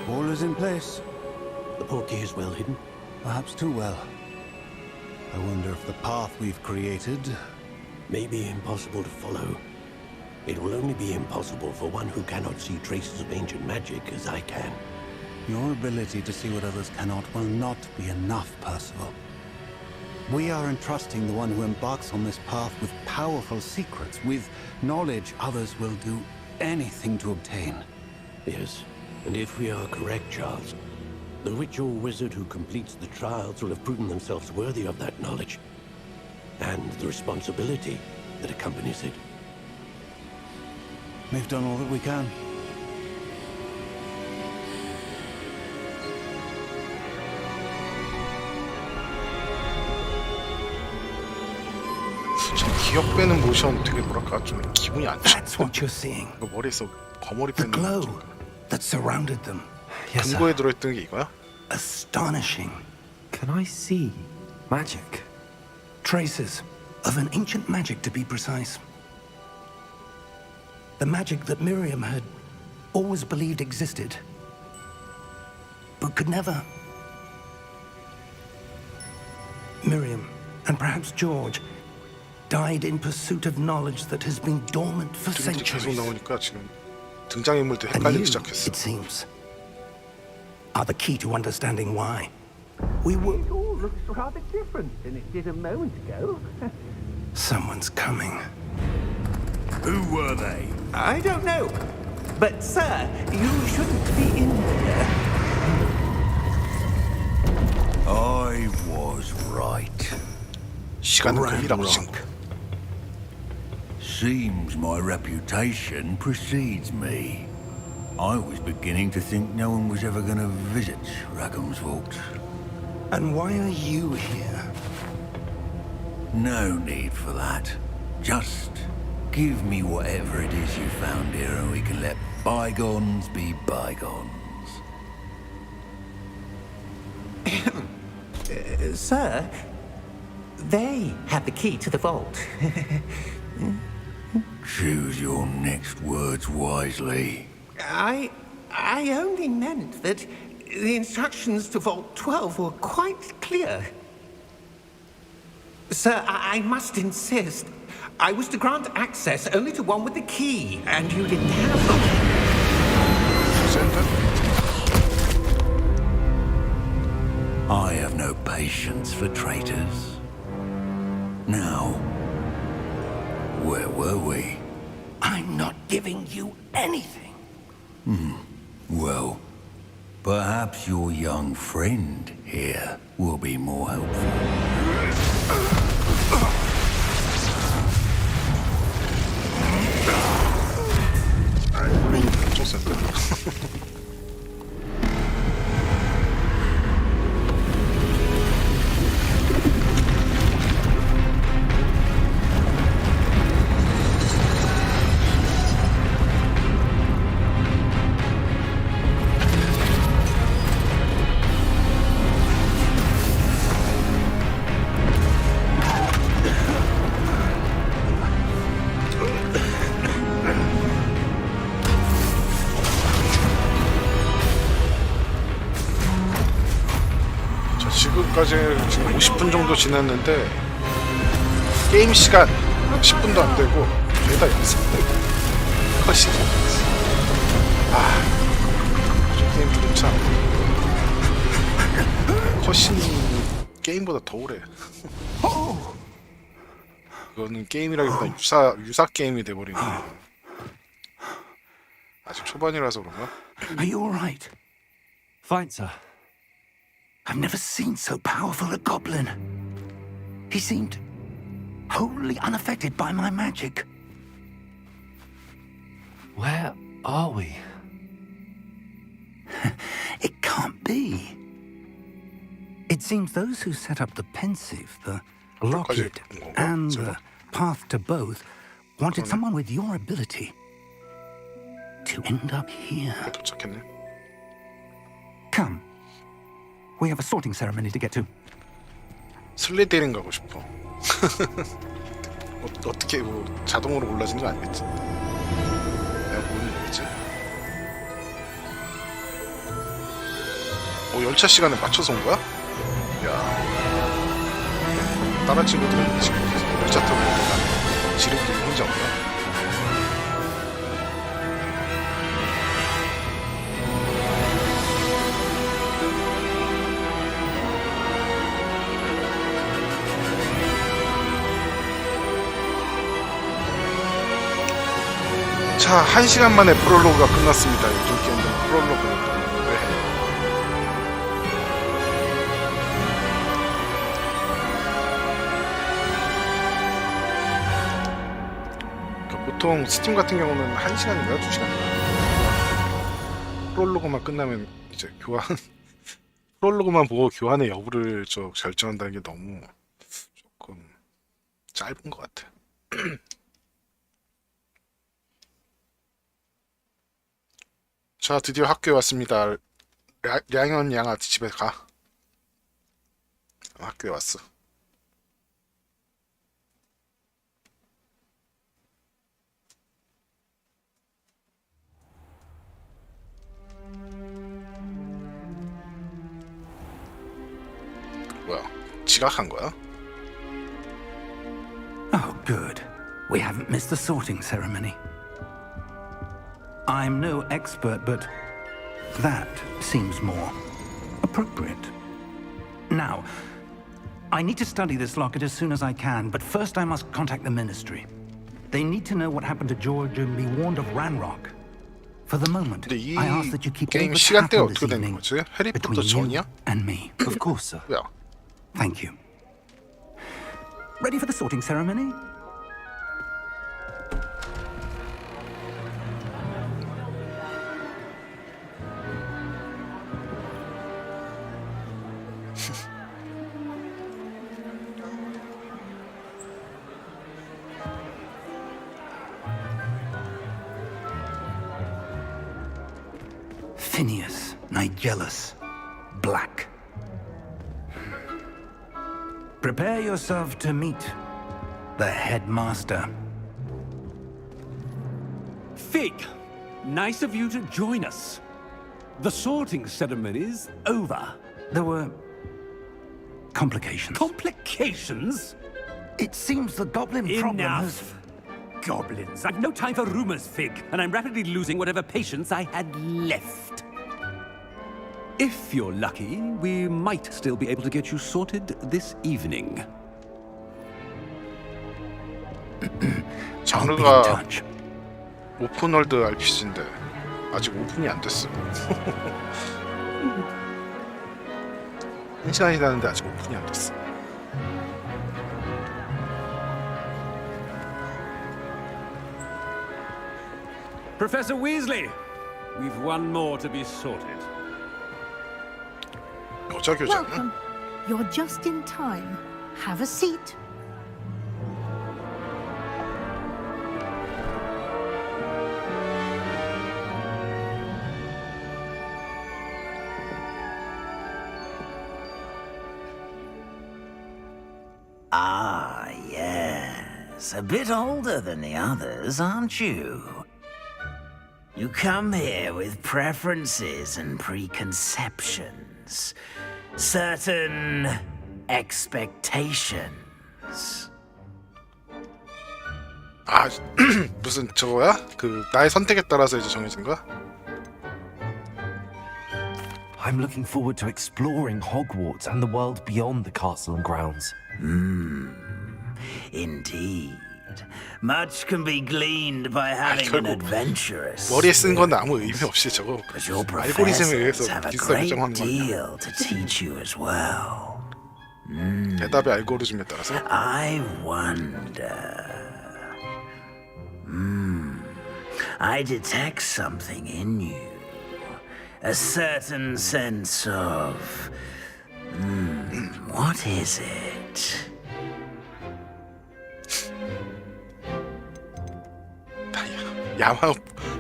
All is in place. The portkey is well hidden. Perhaps too well. I wonder if the path we've created... May be impossible to follow. It will only be impossible for one who cannot see traces of ancient magic as I can. Your ability to see what others cannot will not be enough, Percival. We are entrusting the one who embarks on this path with powerful secrets, with knowledge others will do anything to obtain. Yes, and if we are correct, Charles, the witch or wizard who completes the trials will have proven themselves worthy of that knowledge, and the responsibility that accompanies it. We've done all that we can. 저 기억 빼는 모션 되게 뭐랄까 좀 기분이 안 좋아. That's what you're seeing. 그 머리에서 거머리 The 빼는 glow 느낌. that surrounded them. Yes, sir. 금고에 들어있던 게 이거야? Astonishing. Can I see magic? Traces of an ancient magic, to be precise. The magic that Miriam had always believed existed, but could never. Miriam, and perhaps George, died in pursuit of knowledge that has been dormant for 드림이 계속 centuries. 나오니까 지금 등장인물도 And 헷갈리기 you, 시작했어. it seems, are the key to understanding why. We were... It all looks rather different than it did a moment ago. Someone's coming. Who were they? I don't know. But, sir, you shouldn't be in here. I was right. 시간은 금이라고 친구. Seems my reputation precedes me. I was beginning to think no one was ever going to visit Rackham's Vault. And why are you here? No need for that. Just give me whatever it is you found here and we can let bygones be bygones. Sir, they have the key to the vault. Choose your next words wisely. I only meant that the instructions to Vault 12 were quite clear. Sir, I must insist. I was to grant access only to one with the key, and you didn't have them. I have no patience for traitors. Now, where were we? I'm not giving you anything. Well, perhaps your young friend here will be more helpful. 지금까지 지금 50분 정도 지났는데 게임 시간 10분도 안 되고 죄다 연습 컷이 저 게임들은 참 컷이 게임보다 더 오래. 이거는 게임이라기보다 유사 게임이 돼버리네. 아직 초반이라서 그런가? Are you all right? Fine, sir. I've never seen so powerful a goblin. He seemed wholly unaffected by my magic. Where are we? It can't be. It seems those who set up the pensive, the locket, and the path to both wanted someone with your ability to end up here. 도착했네. Come. We have a sorting ceremony to get to. 슬리데린 가고 싶어. 어떻게 뭐 자동으로 골라진 거 아니겠지? 내가 모르는 거겠지? 열차 시간에 맞춰서 온 거야? 야, 다른 친구들은 지금 열차 타고 오다가 지름길을 혼자 온 거야? 자, 1시간 만에 프롤로그가 끝났습니다. 요즘 게임들 프롤로그는 왜 해? 그러니까 보통 스팀 같은 경우는 1시간인가요? 2시간인가요? 프롤로그만 끝나면 이제 교환 프롤로그만 보고 교환의 여부를 결정한다는 게 너무 조금 짧은 것 같아. 자, 드디어 학교에 왔습니다. 양현 양아 집에 가. 학교에 왔어. 뭐야? 지각한 거야? Oh, good. We haven't missed the sorting ceremony. I'm no expert, but that seems more appropriate. Now, I need to study this locket as soon as I can, but first I must contact the Ministry. They need to know what happened to George and be warned of Ranrock. For the moment, I ask that you keep all 게임 that's 시간대가 happened this 어떻게 되는 evening 거지? 해리포터 between you 전이야? and me. Of course, sir. 뭐야? Thank you. Ready for the sorting ceremony? Phineas, Nigellus, Black. Prepare yourself to meet the headmaster. Fig, nice of you to join us. The sorting ceremony's over. There were complications. Complications? It seems the goblin problem has... Enough! Goblins. I've no time for rumors, Fig, and I'm rapidly losing whatever patience I had left. If you're lucky, we might still be able to get you sorted this evening. 장르가 오픈월드 RPG인데 아직 오픈이 안 됐어. 1시간이 다는데 아직 오픈이 안 됐어. Professor Weasley, we've one more to be sorted. 여자 교장은? Welcome. You're just in time. Have a seat. Ah, yes. A bit older than the others, aren't you? You come here with preferences and preconceptions. Certain expectations. 아, 무슨 저거야? 그 나의 선택에 따라서 이제 정해진 거야? I'm looking forward to exploring Hogwarts and the world beyond the castle and grounds. Indeed. Much can be gleaned by having an adventurous 머리에 쓴 건 아무 의미 없이 저거 but your 알고리즘에 의해서 professors have a 기숙사 great 배정하는 거야. deal to teach you as well. 대답의 알고리즘에 따라서. I wonder. I detect something in you. A certain sense of. What is it?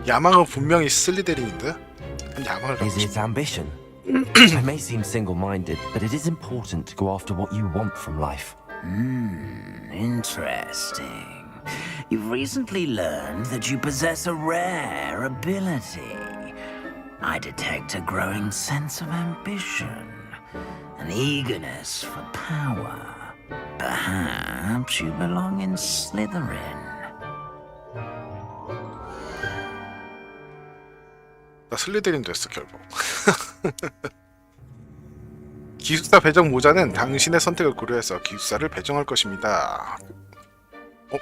야망은 분명히 슬리데린인데? 야망을 갖고 Is it 싶어. ambition? I may seem single-minded, but it is important to go after what you want from life. Interesting. You've recently learned that you possess a rare ability. I detect a growing sense of ambition, an eagerness for power. Perhaps you belong in Slytherin. 나 슬리데린 됐어 결국. 기숙사 배정 모자는 당신의 선택을 고려해서 기숙사를 배정할 것입니다.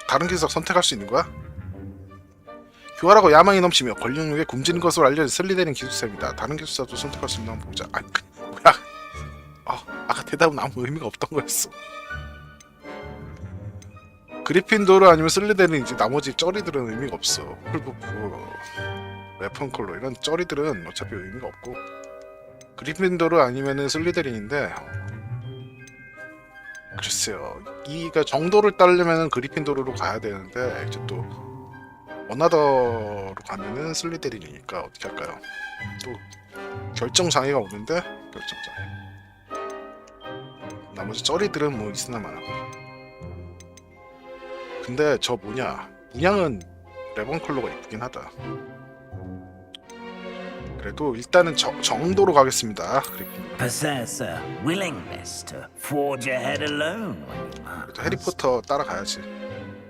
다른 기숙사 선택할 수 있는 거야? 교활하고 야망이 넘치며 권력욕에 굶주린 것으로 알려진 슬리데린 기숙사입니다. 다른 기숙사도 선택할 수 있나 한번 보자. 뭐야? 아까 대답은 아무 의미가 없던 거였어. 그리핀도르 아니면 슬리데린이지 나머지 쩌리들은 의미가 없어. 훌부프, 웨펀컬러 이런 쩌리들은 어차피 의미가 없고 그리핀도르 아니면은 슬리데린인데 글쎄요. 이가 정도를 따르려면은 그리핀도르로 가야 되는데 이제 또 어나더로 가면은 슬리데린이니까 어떻게 할까요? 또 결정 장애가 오는데 결정 장애. 나머지 쩌리들은 뭐 있으나 마나. 근데 저 뭐냐 문양은 레번컬러가 이쁘긴 하다. 그래도 일단은 정도로 가겠습니다. Possess a willingness to forge ahead alone when you must. 그래도 해리포터 따라가야지.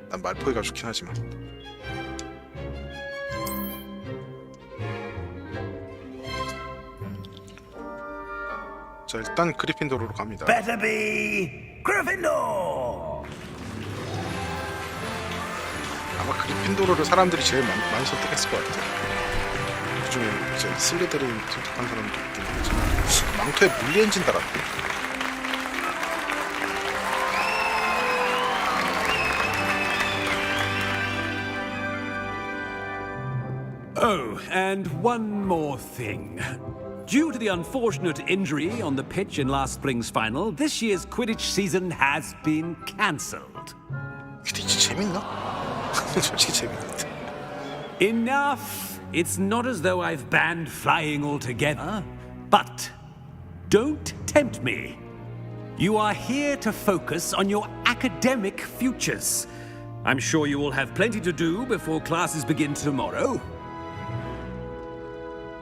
난 말포이가 좋긴 하지만. 자 일단 그리핀도르로 갑니다. Better be Gryffindor. 아마 그리핀도르를 사람들이 제일 많이 선택했을 것 같아. 그중에 이제 슬리데린 선택한 사람도 있긴 하지만 망토에 물리 엔진 달았대. Oh, and one more thing. Due to the unfortunate injury on the pitch in last spring's final, this year's Quidditch season has been cancelled. 퀴디치 재밌나? 솔직히 재밌는데. Enough! It's not as though I've banned flying altogether, but don't tempt me. You are here to focus on your academic futures. I'm sure you will have plenty to do before classes begin tomorrow.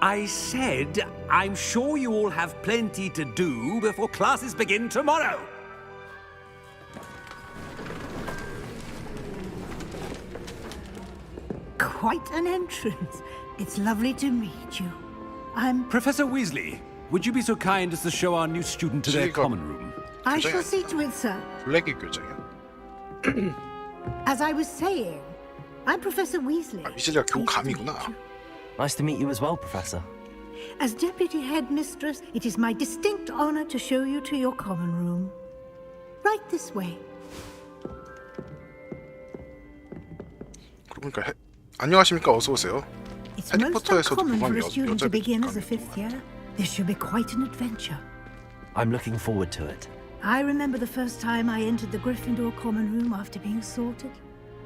I said, I'm sure you all have plenty to do before classes begin tomorrow. quite an entrance. It's lovely to meet you. I'm... Professor Weasley, would you be so kind as to show our new student to their 지금 common room? I shall see to it, sir. 블랙이 교장이야. As I was saying, I'm Professor Weasley. 위즐리가 교감이구나. Nice to meet you as well, Professor. As Deputy Headmistress, it is my distinct honor to show you to your common room. Right this way. 그러니까 안녕하십니까, 어서 오세요. It's most 해리포터에서도 uncommon for 교감이 a student to 여자 begin as a 교감이구나. fifth year. This should be quite an adventure. I'm looking forward to it. I remember the first time I entered the Gryffindor common room after being sorted.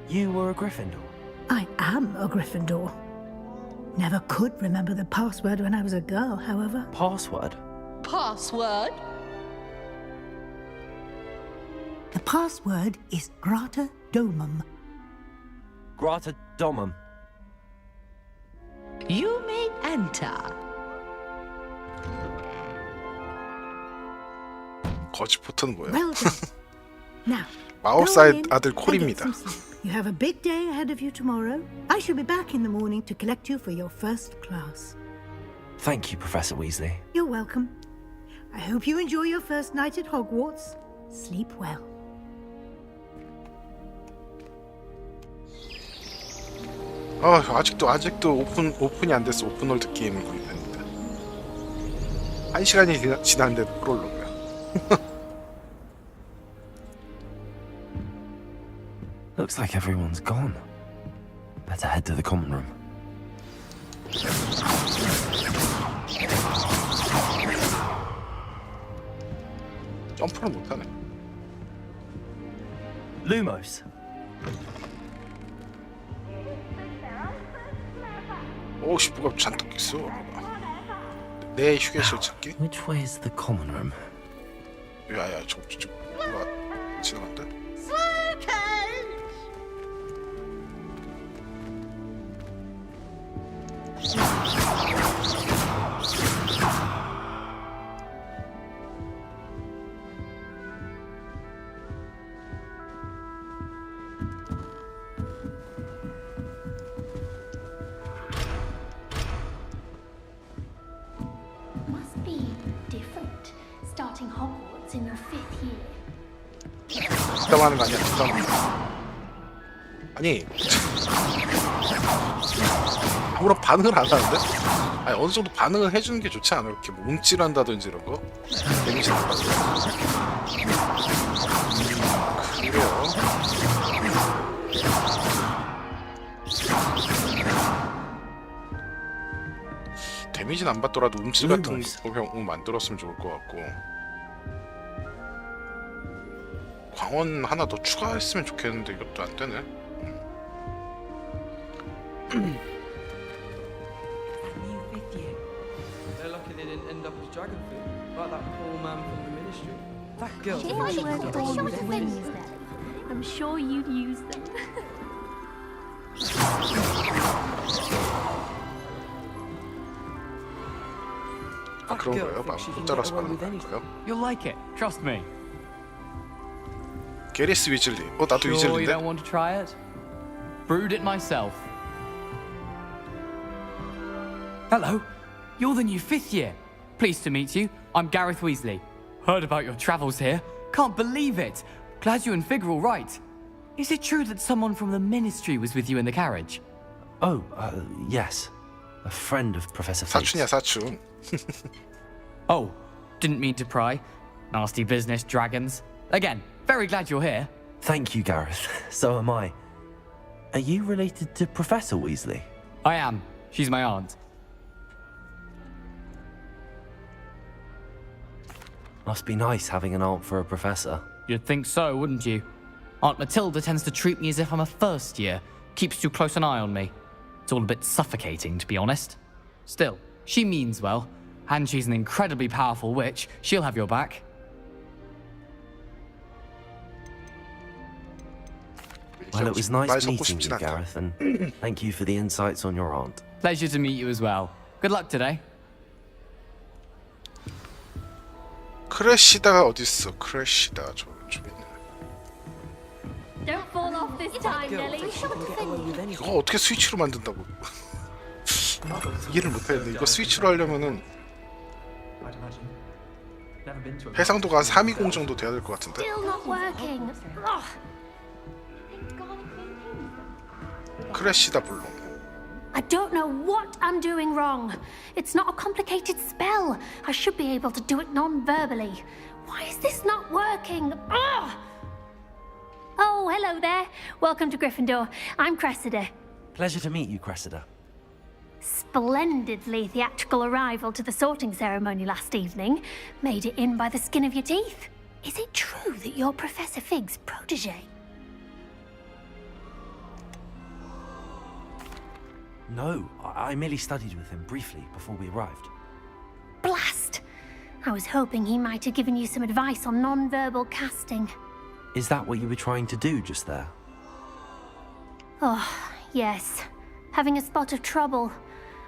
You were a Gryffindor. I am a Gryffindor. Never could remember the password when I was a girl, however. Password? Password? The password is Grata Domum. Grata Domum. You may enter. 거지 포터는 뭐야? Well done. Now, 마법사의 go in 아들 and get 콜입니다. some sleep. You have a big day ahead of you tomorrow. I shall be back in the morning to collect you for your first class. Thank you, Professor Weasley. You're welcome. I hope you enjoy your first night at Hogwarts. Sleep well. 아직도 오픈이 안 됐어. 오픈월드 게임을 구입했는데 1시간이 지났는데도 프롤로그야. Looks like everyone's gone. Better head to the common room. 점프를 못하네. Lumos. 오씨, 뭐가 잔뜩 있어. 내 휴게실 찾기? Which way is the common room? 야야, 저 뭐가 지나간다? Must be different starting Hogwarts in your 5th year. 부담하는 거 아니야, 부담. 아니 아무런 반응을 안 하는데? 아니 어느 정도 반응을 해주는 게 좋지 않아? 이렇게 뭐 움찔한다든지 이런 거? 데미지 나가고. 그래요. 데미지는 안 받더라도 움찔 같은 거 만들었으면 좋을 것 같고. 광원 하나 더 추가했으면 좋겠는데 이것도 안 되네. They're lucky they didn't end up as dragon food, like that poor man from the ministry. That girl. If I were born with wings, then I'm sure you'd use them. 그런 거예요? 막 혼자라서 받는 거예요? You'll like it. Trust me. 게리스 위즐리. 나도 Sure you 위즐리인데? don't want to try it? Brewed it myself. Hello. You're the new 5th year. Pleased to meet you. I'm Gareth Weasley. Heard about your travels here. Can't believe it. Glad you and Fig are all right. Is it true that someone from the ministry was with you in the carriage? Oh, yes. A friend of Professor Fig's. 사춘이야, 사춘. Oh, didn't mean to pry. Nasty business, dragons. Again, very glad you're here. Thank you, Gareth. So am I. Are you related to Professor Weasley? I am. She's my aunt. Must be nice having an aunt for a professor. You'd think so, wouldn't you? Aunt Matilda tends to treat me as if I'm a first year. Keeps too close an eye on me. It's all a bit suffocating, to be honest. Still, she means well. And she's an incredibly powerful witch. She'll have your back. Well, it was nice meeting you, Gareth, and thank you for the insights on your aunt. Pleasure to meet you as well. Good luck today. 크래시다가 어딨어? 크래시다 저 있네. Don't fall off this this time, Nelly. 이거 어떻게 스위치로 만든다고? 이해를 못하겠네. 이거 스위치로 하려면은 해상도가 320 정도 돼야 될 것 같은데. Still not working. Ugh. 크래시다 물론. I don't know what I'm doing wrong. It's not a complicated spell. I should be able to do it non-verbally. Why is this not working? Ugh! Oh, hello there. Welcome to Gryffindor. I'm Cressida. Pleasure to meet you, Cressida. Splendidly theatrical arrival to the sorting ceremony last evening. Made it in by the skin of your teeth. Is it true that you're Professor Fig's protege? No, I merely studied with him briefly before we arrived. Blast! I was hoping he might have given you some advice on non-verbal casting. Is that what you were trying to do just there? Oh, yes. Having a spot of trouble.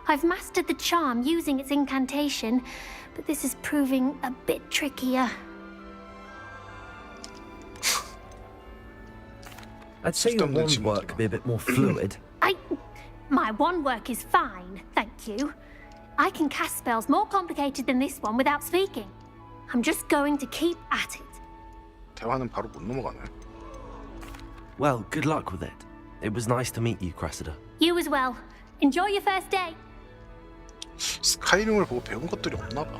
I've mastered the charm using its incantation, but this is proving a bit trickier. I'd say your wand work could be a bit more fluid. My wand work is fine, thank you. I can cast spells more complicated than this one without speaking. I'm just going to keep at it. 대화는 바로 못 넘어가네. Well, good luck with it. It was nice to meet you, Cressida. You as well. Enjoy your first day. 스카이림을 보고 배운 것들이 없나 봐.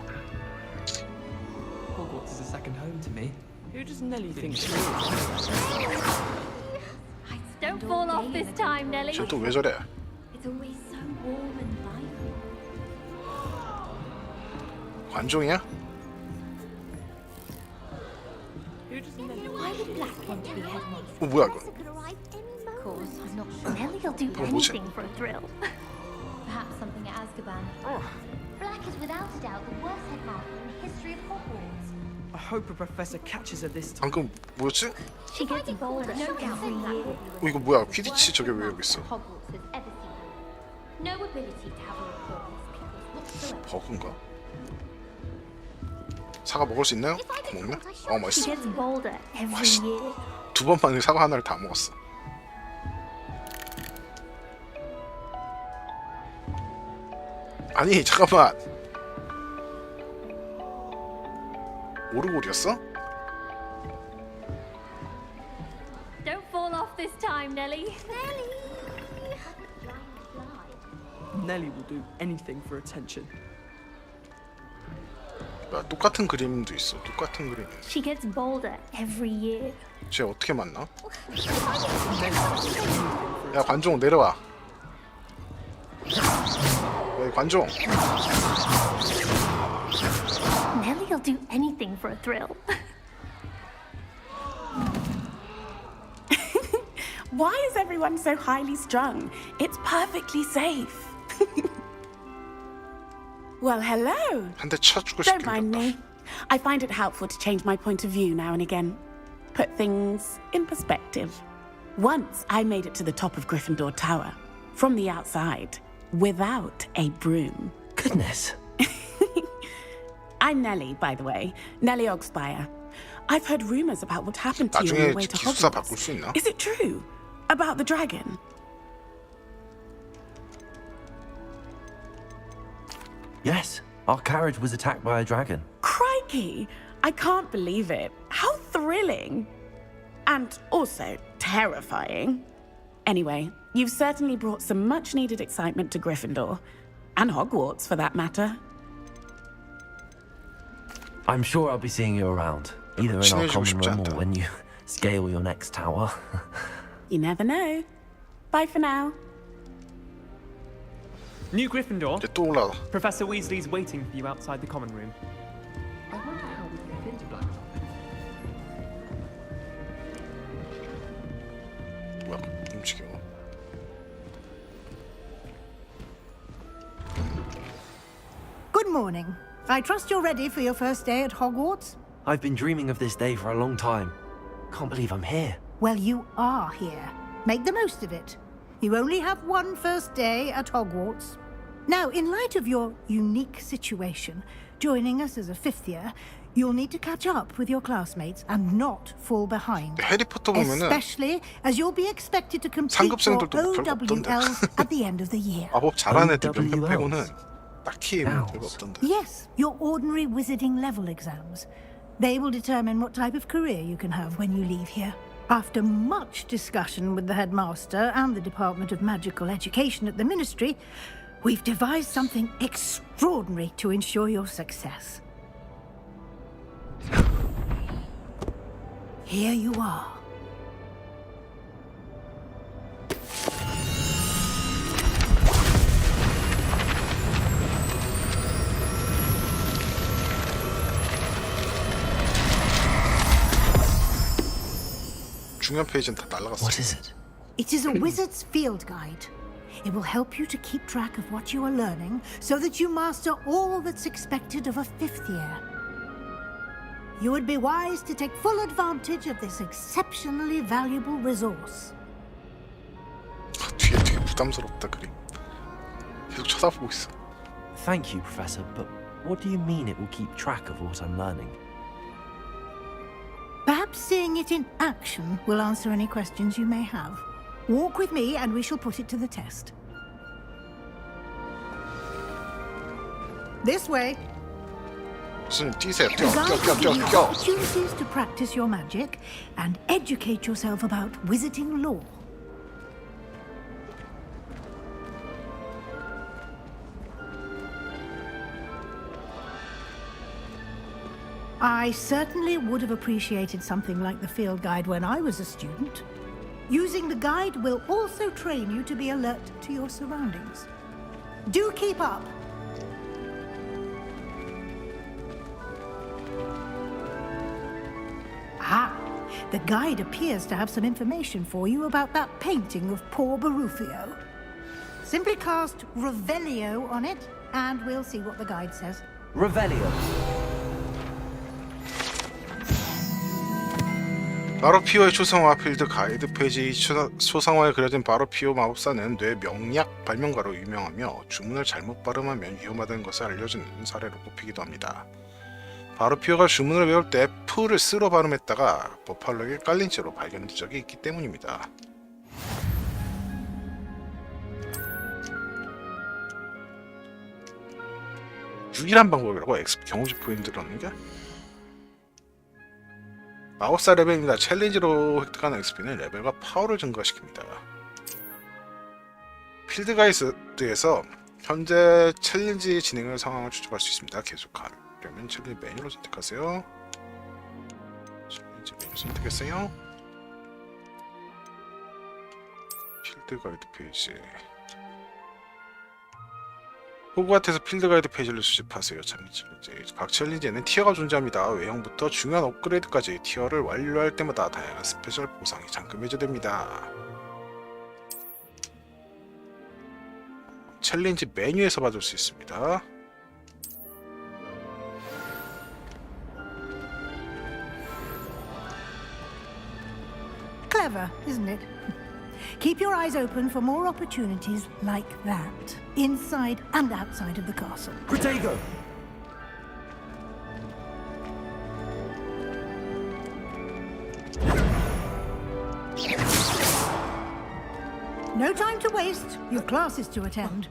Hogwarts is a second home to me. Who does Nelly think she is? Don't fall off this time, Nelly. 쟤 또 왜 저래? It's always so warm and lively. 관종이야? Why would Black want to be headmaster? 뭐야 이거? Of course, I'm not sure. Nelly'll do 뭐지? anything for a thrill. Perhaps something at Azkaban. Black is without a doubt the worst headmaster in the history of Hogwarts. I hope a professor catches her this time. 방금 뭐였지? She gets bolder every year. 이거 뭐야? 퀴디치 저게 왜 여기 있어? Hogwarts has ever seen. No ability to have a report whatsoever. 버그인가? 사과 먹을 수 있나요? 먹네? 어 She 맛있어. gets bolder every 맛있- year. 두 번 만에 사과 하나를 다 먹었어. 아니 잠깐만. 오르골이었어? Don't fall off this time, Nelly. Nelly will do anything for attention. 야, 똑같은 그림도 있어. 똑같은 그림. She gets bolder every year. 쟤 어떻게 만나? 야 관종 내려와. 야 관종. Nelly'll do anything for a thrill. Why is everyone so highly strung? It's perfectly safe. Well, hello. 한 대 쳐 죽을 Don't 시키는 mind me. I find it helpful to change my point of view now and again. Put things in perspective. Once I made it to the top of Gryffindor Tower, from the outside, without a broom. Goodness. I'm Nelly, by the way. Nelly Ogspire. I've heard rumors about what happened to you on 나중에 your way to 기숙사 Hogwarts. 바꿀 수 있나? Is it true? About the dragon? Yes, our carriage was attacked by a dragon. Crikey! I can't believe it. How thrilling! And also terrifying. Anyway, you've certainly brought some much-needed excitement to Gryffindor. And Hogwarts, for that matter. I'm sure I'll be seeing you around, either in our common room or when you scale your next tower. You never know. Bye for now. New Gryffindor. 또 올라와. Professor Weasley's waiting for you outside the common room. I wonder how we can get into Blackrock. 뭐야? 움직여. Good morning. I trust you're ready for your first day at Hogwarts? I've been dreaming of this day for a long time. Can't believe I'm here. Well, you are here. Make the most of it. You only have one first day at Hogwarts. Now, in light of your unique situation, joining us as a fifth year, You'll need to catch up with your classmates and not fall behind. 해리포터 보면은 Especially as you'll be expected to complete your 상급생들도 별거 없던데. OWLs at the end of the year. 마법 잘하는 애들 몇명 빼고는 딱히 뭐 별거 없던데. Yes, your ordinary wizarding level exams. They will determine what type of career you can have when you leave here. After much discussion with the headmaster and the Department of Magical Education at the Ministry, we've devised something extraordinary to ensure your success. Here you are. 중요한 페이지는 다 날라갔어. What is it? It is a wizard's field guide. It will help you to keep track of what you are learning so that you master all that's expected of a fifth year. You would be wise to take full advantage of this exceptionally valuable resource. 뒤에 되게 부담스럽다 그림. 계속 쳐다보고 있어. Thank you, Professor, but what do you mean it will keep track of what I'm learning? Perhaps seeing it in action will answer any questions you may have. Walk with me and we shall put it to the test. This way. 무슨 뛰세요. Designed to give you 뛰어. opportunities to practice your magic and educate yourself about wizarding lore. I certainly would have appreciated something like the field guide when I was a student. Using the guide will also train you to be alert to your surroundings. Do keep up! Ah, the guide appears to have some information for you about that painting of poor Barufio. Simply cast Revelio on it, and we'll see what the guide says. Revelio. 바로피오의 초상화 필드 가이드 페이지. 초상화에 그려진 바로피오 마법사는 뇌 명약 발명가로 유명하며 주문을 잘못 발음하면 위험하다는 것을 알려주는 사례로 꼽히기도 합니다. 바로피오가 주문을 외울 때 풀을 쓰러 발음했다가 버팔로에게 깔린 채로 발견된 적이 있기 때문입니다. 유일한 방법이라고 경험치 포인트를 얻는 게? 마법사 레벨입니다. 챌린지로 획득하는 XP는 레벨과 파워를 증가시킵니다. 필드 가이드에서 현재 챌린지 진행 상황을 추적할 수 있습니다. 계속하려면 챌린지 메뉴를 선택하세요. 챌린지 메뉴 선택했어요. 필드 가이드 페이지. 호그와트에서 필드 가이드 페이지를 수집하세요. 챌린지. 각 챌린지에는 티어가 존재합니다. 외형부터 중요한 업그레이드까지 티어를 완료할 때마다 다양한 스페셜 보상이 잠금 해제됩니다. 챌린지 메뉴에서 받을 수 있습니다. Clever, isn't it? Keep your eyes open for more opportunities like that, inside and outside of the castle. Protego! No time to waste. You've classes to attend.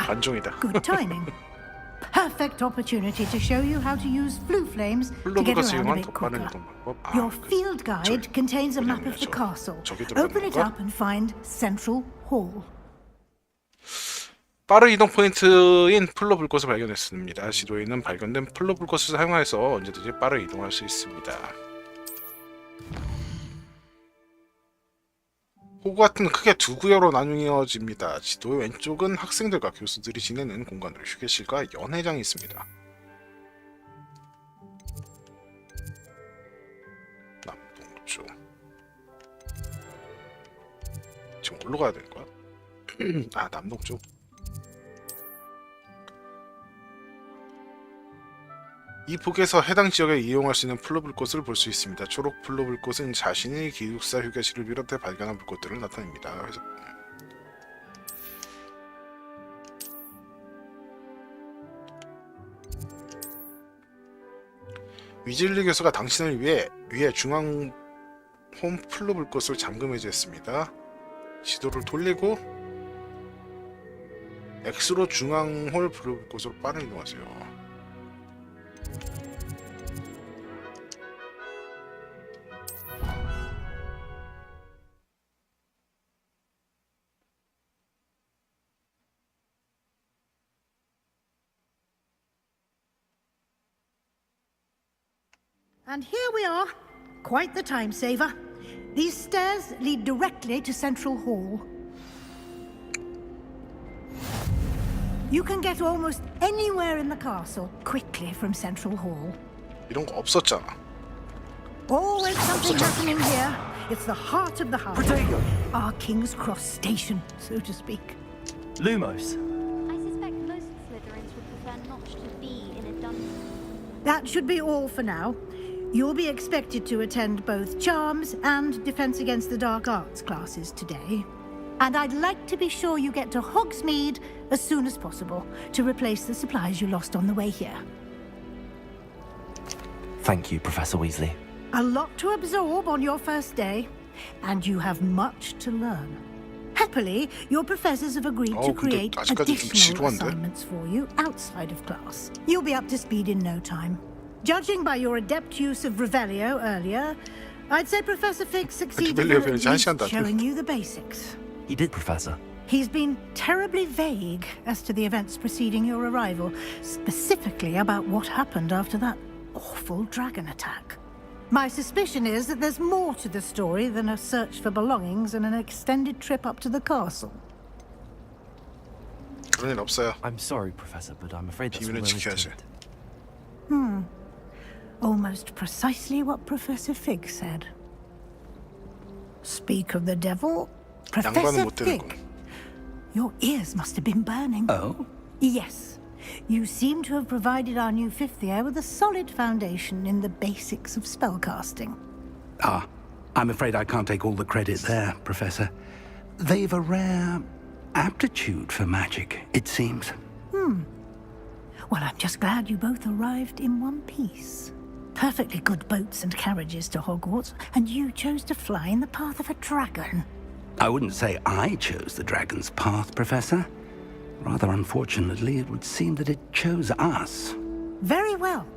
안종이다. Good timing. Perfect opportunity to show you how to use flue flames to get around a bit quicker. Your field guide contains a map of the castle. Open it up and find Central Hall. 빠른 이동 포인트인 플로 불꽃을 발견했습니다. 지도에는 발견된 플로 불꽃을 사용해서 언제든지 빠르게 이동할 수 있습니다. 호그와트는 크게 두 구역으로 나뉘어집니다. 지도의 왼쪽은 학생들과 교수들이 지내는 공간으로 휴게실과 연회장이 있습니다. 남동쪽. 지금 어디로 가야 되는 거야? 아, 남동쪽. 이 북에서 해당 지역에 이용할 수 있는 플로불꽃을 볼 수 있습니다. 초록 플로불꽃은 자신의 기숙사 휴게실을 비롯해 발견한 불꽃들을 나타냅니다. 그래서 위즐리 교수가 당신을 위해 중앙 홈 플로불꽃을 잠금 해제했습니다. 지도를 돌리고 X로 중앙홀 플로불꽃으로 빠른 이동하세요. And here we are. Quite the time saver. These stairs lead directly to Central Hall. You can get almost anywhere in the castle quickly from Central Hall. 이런 거 없었잖아. Always something happening here. It's the heart of the house. Protego! Our King's Cross station, so to speak. Lumos. I suspect most Slytherins would prefer not to be in a dungeon. That should be all for now. You'll be expected to attend both Charms and Defense Against the Dark Arts classes today. And I'd like to be sure you get to Hogsmeade as soon as possible to replace the supplies you lost on the way here. Thank you, Professor Weasley. A lot to absorb on your first day, and you have much to learn. Happily, your professors have agreed to create additional assignments for you outside of class. You'll be up to speed in no time. Judging by your adept use of Revelio earlier, I'd say Professor Fig succeeded in at least showing you the basics. He did, Professor. He's been terribly vague as to the events preceding your arrival, specifically about what happened after that awful dragon attack. My suspicion is that there's more to the story than a search for belongings and an extended trip up to the castle. 그런 일 없어요. I'm sorry, Professor, but I'm afraid that's 비밀은 where it's 지켜야지. Almost precisely what Professor Fig said. Speak of the devil, Professor Fig. Your ears must have been burning. Oh? Yes. You seem to have provided our new fifth year with a solid foundation in the basics of spellcasting. Ah, I'm afraid I can't take all the credit there, Professor. They've a rare aptitude for magic, it seems. Well, I'm just glad you both arrived in one piece. Perfectly good boats and carriages to Hogwarts, and you chose to fly in the path of a dragon. I wouldn't say I chose the dragon's path, Professor. Rather unfortunately, it would seem that it chose us. Very well.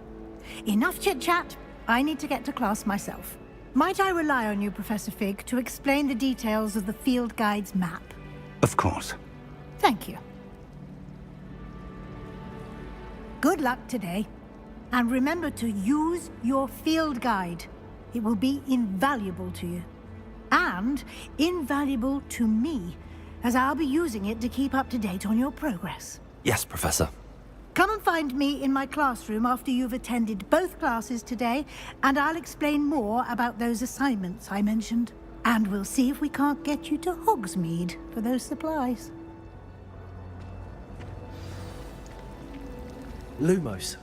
Enough chit-chat. I need to get to class myself. Might I rely on you, Professor Fig, to explain the details of the field guide's map? Of course. Thank you. Good luck today. And remember to use your field guide. It will be invaluable to you. And invaluable to me, as I'll be using it to keep up to date on your progress. Yes, Professor. Come and find me in my classroom after you've attended both classes today, and I'll explain more about those assignments I mentioned. And we'll see if we can't get you to Hogsmeade for those supplies. Lumos.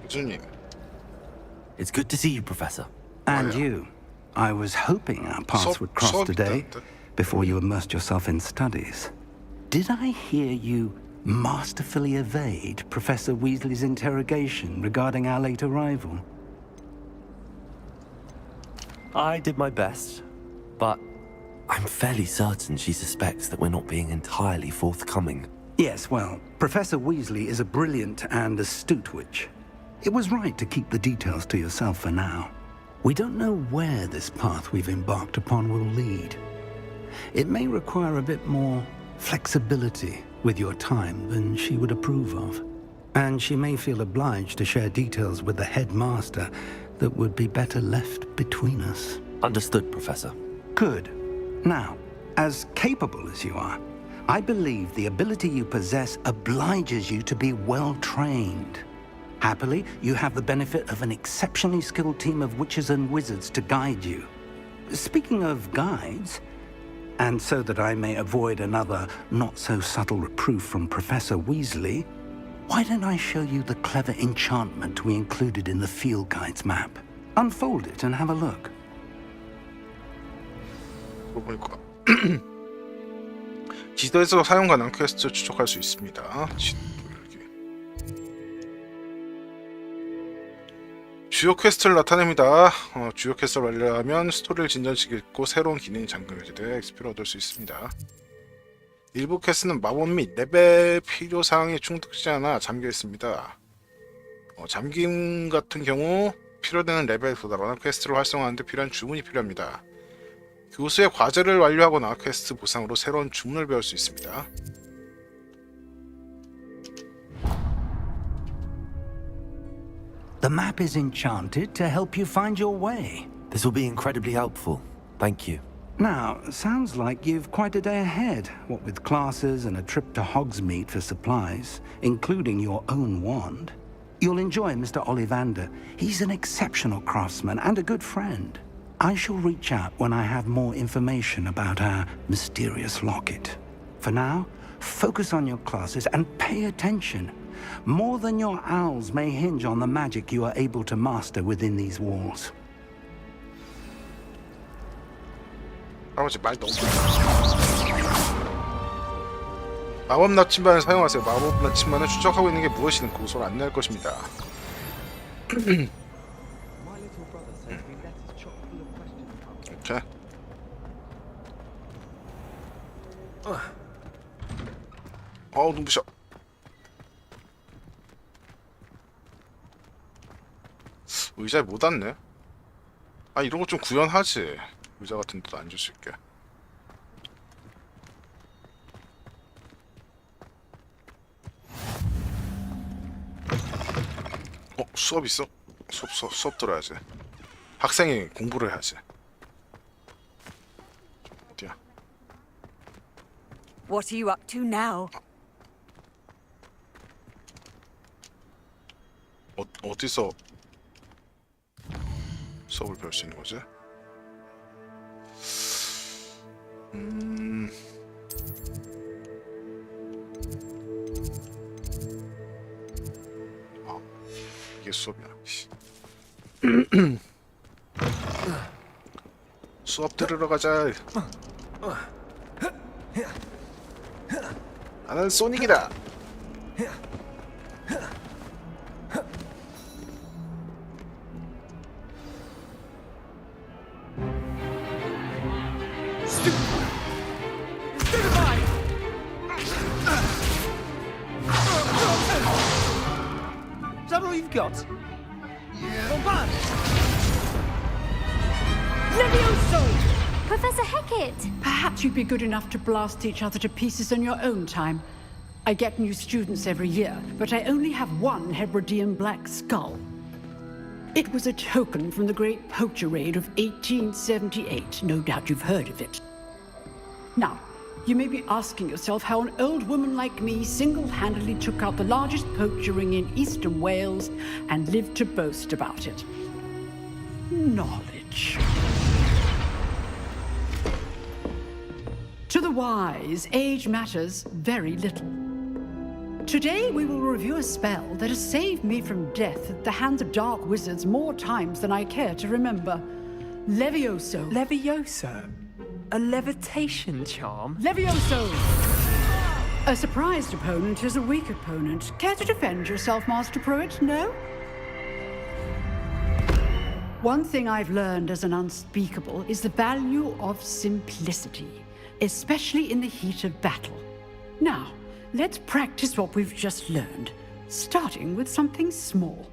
교수님. It's good to see you, Professor. And you. I was hoping our paths would cross today, before you immersed yourself in studies. Did I hear you masterfully evade Professor Weasley's interrogation regarding our late arrival? I did my best, but I'm fairly certain she suspects that we're not being entirely forthcoming. Yes, well, Professor Weasley is a brilliant and astute witch. It was right to keep the details to yourself for now. We don't know where this path we've embarked upon will lead. It may require a bit more flexibility with your time than she would approve of. And she may feel obliged to share details with the headmaster that would be better left between us. Understood, Professor. Good. Now, as capable as you are, I believe the ability you possess obliges you to be well-trained. Happily, you have the benefit of an exceptionally skilled team of witches and wizards to guide you. Speaking of guides, and so that I may avoid another not-so-subtle reproof from Professor Weasley, Why don't I show you the clever enchantment we included in the field guide's map? Unfold it and have a look. 보니까 지도에서 사용 가능한 퀘스트를 추적할 수 있습니다. 지도 열기. 주요 퀘스트를 나타냅니다. 주요 퀘스트를 완료하면 스토리를 진전시키고 새로운 기능이 잠금해지되 XP를 얻을 수 있습니다. 일부 퀘스트는 마법 및 레벨 필요사항에 충족되지 않아 잠겨 있습니다. 잠김 같은 경우 필요되는 레벨에 도달하는 퀘스트를 활성화하는 데 필요한 주문이 필요합니다. 교수의 과제를 완료하거나 퀘스트 보상으로 새로운 주문을 배울 수 있습니다. The map is enchanted to help you find your way. This will be incredibly helpful. Thank you. Now, sounds like you've quite a day ahead, what with classes and a trip to Hogsmeade for supplies, including your own wand. You'll enjoy Mr. Ollivander. He's an exceptional craftsman and a good friend. I shall reach out when I have more information about our mysterious locket. For now, focus on your classes and pay attention. More than your owls may hinge on the magic you are able to master within these walls. 아버지 말 너무 마법 나침반을 사용하세요. 마법 나침반을 추적하고 있는 게 무엇이든 그곳으로 안내할 것입니다. 오케이. 눈부셔. 의자에 못 앉네. 아, 이런 거 좀 구현하지. 의자 같은 데도 앉을 수 있게. 수업 있어? 수업 들어야지. 학생이 공부를 해야지. 어디야? What are you up to now? 어디서 수업을 배울 수 있는 거지? 이게 수업이야. 수업 들으러 가자. 나는 소닉이다. Is that all you've got? Levioso! Professor Hecat! Perhaps you'd be good enough to blast each other to pieces in your own time. I get new students every year, but I only have one Hebridean black skull. It was a token from the Great Poacher Raid of 1878. No doubt you've heard of it. Now, you may be asking yourself how an old woman like me single-handedly took out the largest poacher ring in eastern Wales and lived to boast about it. Knowledge. To the wise, age matters very little. Today we will review a spell that has saved me from death at the hands of dark wizards more times than I care to remember. Levioso. Levioso? A levitation charm? Levioso! A surprised opponent is a weak opponent. Care to defend yourself, Master Pruitt? No? One thing I've learned as an unspeakable is the value of simplicity, especially in the heat of battle. Now, let's practice what we've just learned, starting with something small.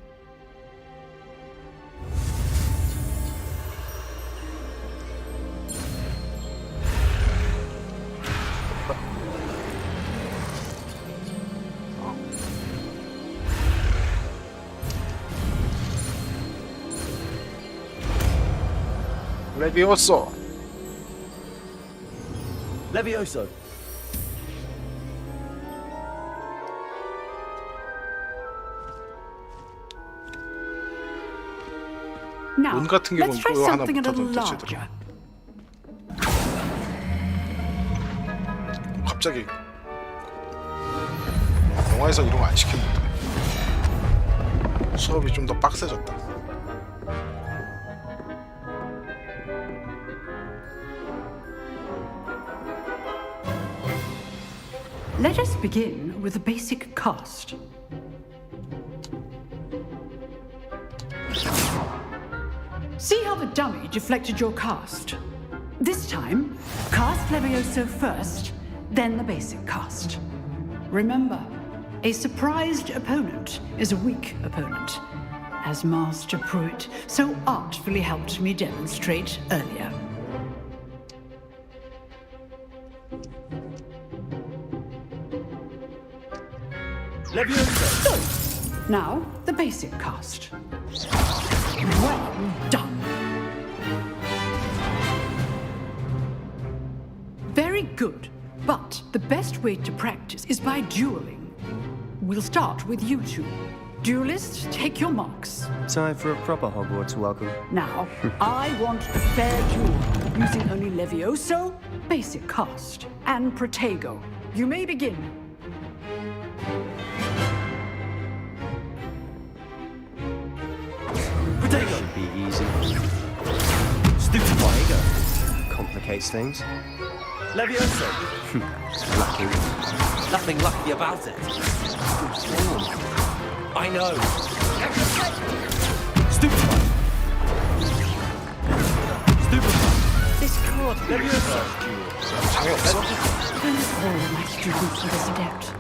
레비오소. Levioso. Now, 문 같은 let's 경우는 try 또 하나 something a little 붙어도 larger. 갑자기 영화에서 이런 거 안 시키는데. 수업이 좀 더 빡세졌다. Let us begin with the basic cast. See how the dummy deflected your cast? This time, cast Levioso first, then the basic cast. Remember, a surprised opponent is a weak opponent, as Master Pruitt so artfully helped me demonstrate earlier. Levioso! Now, the basic cast. Well done. Very good, but the best way to practice is by dueling. We'll start with you two. Duelists, take your marks. Time for a proper Hogwarts welcome. Now, I want a fair duel, using only Levioso, basic cast, and Protego. You may begin. Protego should be easy. Stupid Protego complicates things. Levioso. Lucky. Nothing lucky about it. I know. Stupid one. Stupid one. This card, Levioso. All of my students are this adept.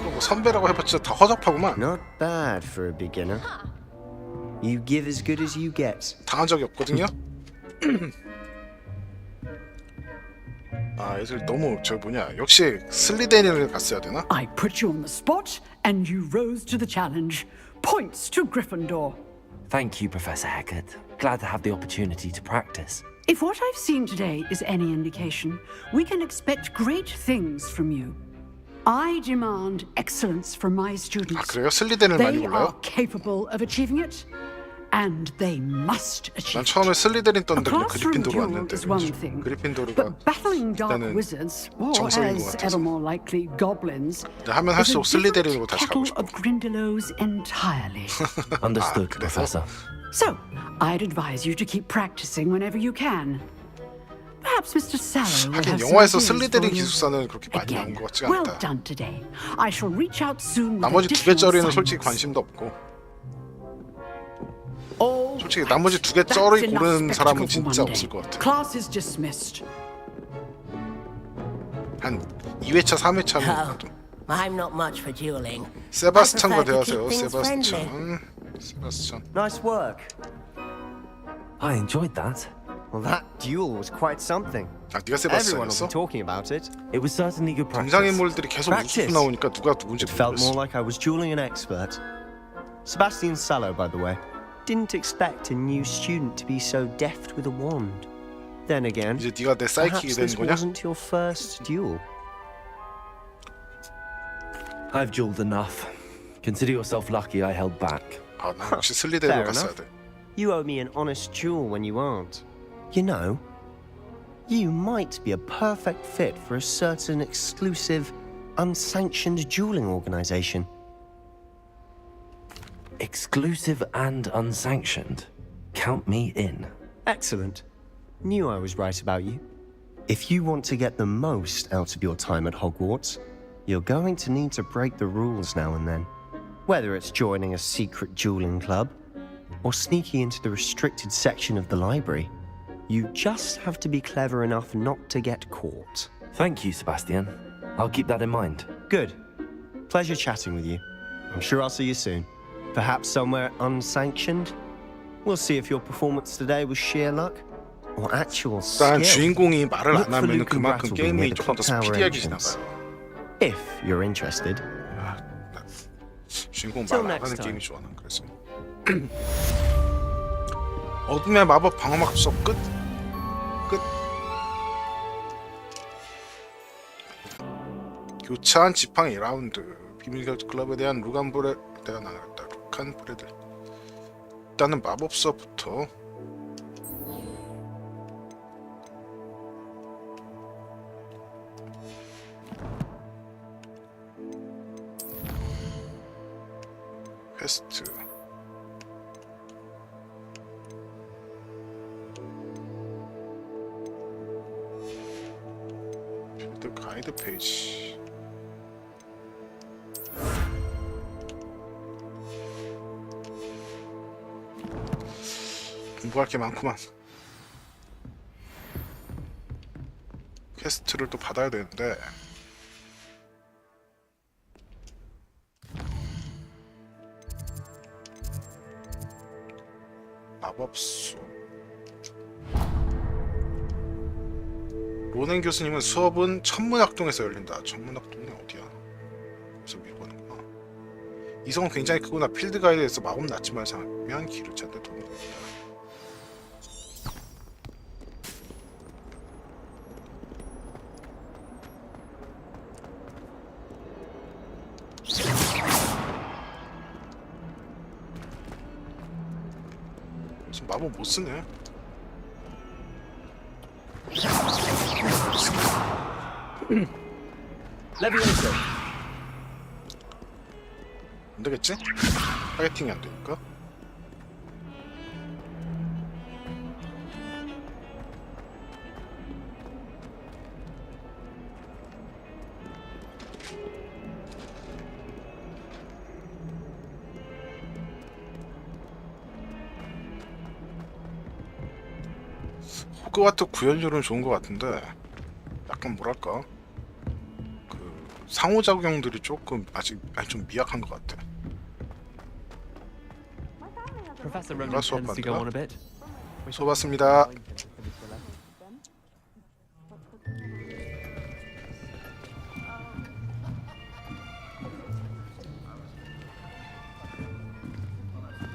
이거 뭐 선배라고 해봤자 다 허접하구만. Not bad for a beginner. You give as good as you get. 당한 적이 없거든요. 아, 애들 너무 저 뭐냐. 역시 슬리데린을 갔어야 되나? I put you on the spot, and you rose to the challenge. Points to Gryffindor. Thank you, Professor Haggard. Glad to have the opportunity to practice. If what I've seen today is any indication, we can expect great things from you. I demand excellence from my students. 아, 그래요? 슬리데린을 많이 They 골라요? are capable of achieving it, and they must achieve 난 처음에 슬리데린 떴는데 그냥 classroom 그리핀도로 duel 왔는데 is one thing, 그리핀도르가 but battling dark 일단은 wizards, or 정석인 것 as 같아서. ever more likely, goblins, 하면 is a 할수록 슬리데린으로 different 다시 kettle 가고 싶어. of Grindylows entirely. Understood, Professor. So, I'd advise you to keep practicing whenever you can. Perhaps Mr. Sallow will 하긴 have some 영화에서 ideas 슬리데린 for you. 기숙사는 그렇게 많이 나온 것 같지가 Well 않다. done today. I shall reach out soon with 나머지 두 additional 개짜리는 솔직히 assignments. 관심도 없고. 솔직히 나머지 두 개짜리 That's 고르는 enough 사람은 spectacle 진짜 for 없을 것 Monday. 같아. Class is dismissed. 한 2회차, 3회차는 가도. I'm not much for dueling. 세바스찬과 I prefer to 대하세요. keep things friendly. 세바스찬. Nice work. I enjoyed that. Well, that duel was quite something. 아, 네가 Everyone will 세바스찬이었어? be talking about it. It was certainly good practice. 등장인물들이 계속 우습게 나오니까 누가 누군지 It felt more 모르겠어. like I was dueling an expert. Sebastian Sallow, by the way, didn't expect a new student to be so deft with a wand. Then again, 이제 네가 내 사이킥이 perhaps 되는 this 거냐? wasn't your first duel. I've dueled enough. Consider yourself lucky I held back. 아, 나 역시 슬리데린으로 Fair 갔어야 enough. 돼. You owe me an honest duel when you aren't. You know, you might be a perfect fit for a certain exclusive, unsanctioned dueling organization. Exclusive and unsanctioned. Count me in. Excellent. Knew I was right about you. If you want to get the most out of your time at Hogwarts, you're going to need to break the rules now and then. Whether it's joining a secret dueling club or sneaking into the restricted section of the library, you just have to be clever enough not to get caught. Thank you, Sebastian. I'll keep that in mind. Good. Pleasure chatting with you. I'm sure I'll see you soon. Perhaps somewhere unsanctioned? We'll see if your performance today was sheer luck or actual skill. 일단 주인공이 말을 Look 안 for 하면은 Luke and 그만큼 Brattleby near 게임이 the 조금 더 clock tower 스피디하게 entrance. 지나가요. If you're interested. 주인공 Till 말 안 next 하는 time. 게임이 좋아 난 그래서. 어둠의 마법 방어막 수업 끝. 교차한 지팡이 2라운드. 비밀 클럽에 대한 루간브레 내가 나갔다. 루칸 브레드. 일단은 마법 수업부터. 퀘스트. 필드 가이드 페이지. 공부할 게 많구만. 퀘스트를 또 받아야 되는데 마법수. 로넨 교수님은 수업은 천문학동에서 열린다. 천문학동이 어디야? 그래서 밀고 가는구나. 이성은 굉장히 크구나. 필드 가이드에서 마법 나치만 사면 길을 찾는 도움이 됩니다. 지금 마법 못 쓰네. 안 되겠지? 타겟팅이 안 되니까. 호그와트 구현율은 좋은 것 같은데 약간 뭐랄까 그 상호작용들이 조금 아직 좀 미약한 것 같아. Professor 내가 Ronan tends to go on a 수업한다. bit. 수고하셨습니다.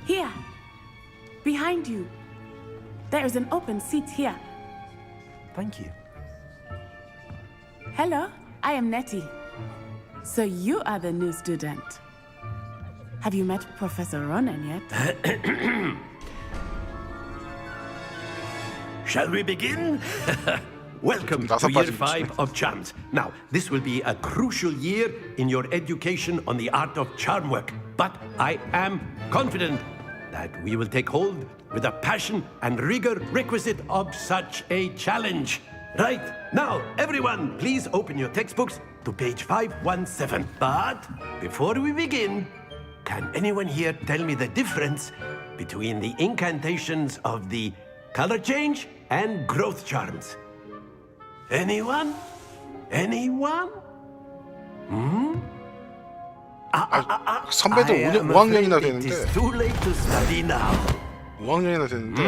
Here. Behind you. There is an open seat here. Thank you. Hello, I am Nettie. So you are the new student. Have you met Professor Ronan yet? Shall we begin? Welcome to year 5 of charms. Now, this will be a crucial year in your education on the art of charm work. But I am confident that we will take hold with the passion and rigor requisite of such a challenge. Right, now, everyone, please open your textbooks to page 517. But before we begin, can anyone here tell me the difference between the incantations of the color change and growth charms? Anyone? Anyone? 선배도 I am 5학년이나 afraid it 되는데 is too late to study now. 5학년이나 되는데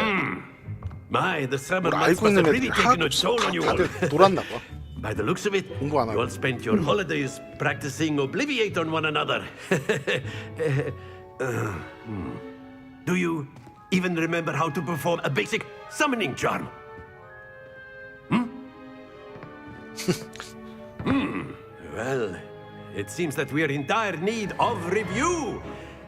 My, the summer 뭘 months 알고 must 있는 have 애들이 really taken a 하나도 toll on you all. 다들 놀았나 봐. By the looks of it, you 공부 안 하고. all spent your holidays practicing Obliviate on one another. Do you even remember how to perform a basic summoning charm? Well, it seems that we are in dire need of review.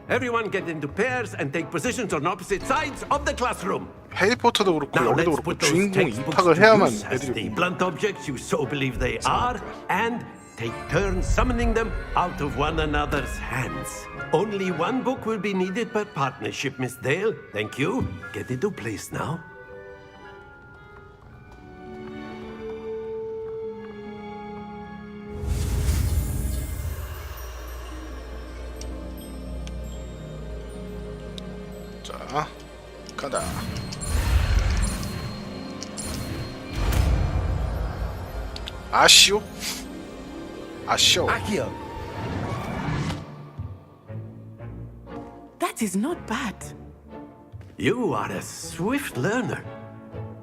Everyone get into pairs and take positions on opposite sides of the classroom. 해리포터도 그렇고 Now 여기도 let's 그렇고 put those 주인공 textbooks 입학을 to 해야만 use as 애들이 the 공부. blunt objects you so believe they are, and take turns summoning them out of one another's hands. Only one book will be needed per partnership, Miss Dale. Thank you. Get into place now. 자, 가다. 아시오? 아시오. That is not bad. You are a swift learner.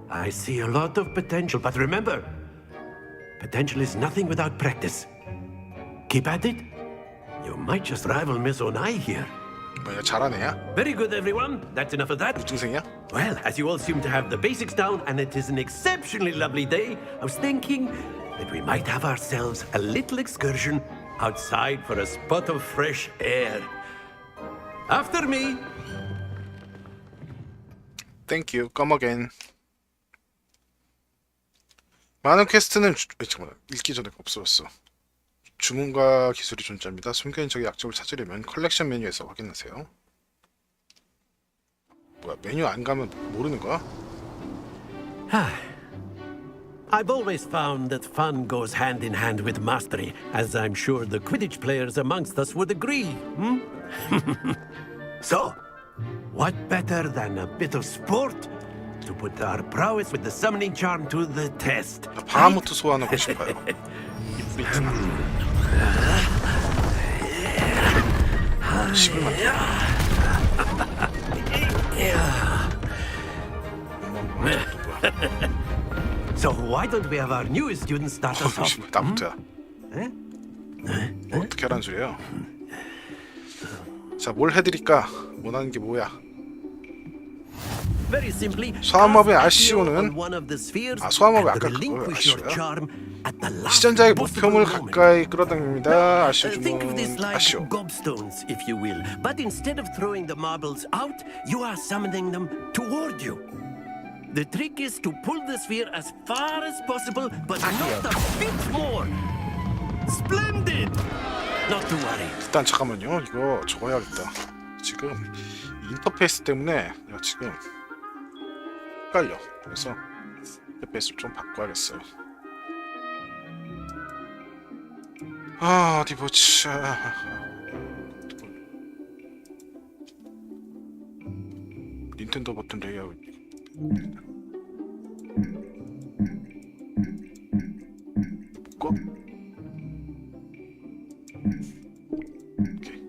I see a lot of potential, but remember, potential is nothing without practice. Keep at it. You might just rival Miss Onai here. 뭐야, 잘하는 애야? Very good, everyone. That's enough of that. 우등생이야? Well, as you all seem to have the basics down, and it is an exceptionally lovely day, I was thinking that we might have ourselves a little excursion outside for a spot of fresh air. After me. Thank you. Come again. 많은 퀘스트는 잠깐만 읽기 전에 없어졌어. 주문과 기술이 존재합니다. 숨겨진 적의 약점을 찾으려면 컬렉션 메뉴에서 확인하세요. 뭐야, 메뉴 안 가면 모르는 거야? I've always found that fun goes hand in hand with mastery, as I'm sure the Quidditch players amongst us would agree. So, what better than a bit of sport to put our prowess with the summoning charm to the test? 바하무트 소환하고 싶어요. 이프리트나. 11만. So why don't we have our newest student start us off? 나부터야. 어떻게 하라는 소리예요? 자, 뭘 해드릴까? 원하는 게 뭐야? Very simply, 소환법의 cast 아시오는 on one of the spheres 소환법의 and 아까 그거 relinquish your 아시오야? charm at the last 시전자의 possible 목표물 moment. 가까이 끌어당깁니다. 아시오 Think of this 주문 like 아시오. gobstones, if you will. But instead of throwing the marbles out, you are summoning them toward you. The trick is to pull the sphere as far as possible, but not a bit more. Splendid! Not to worry. 일단 잠깐만요. 이거 저거 해야겠다. 지금 인터페이스 때문에 내가 지금 헷갈려. 그래서 인터페이스를 좀 바꿔야겠어요. 아, 어디 보자. 닌텐도 버튼 레이아웃. 묶어? 오케이.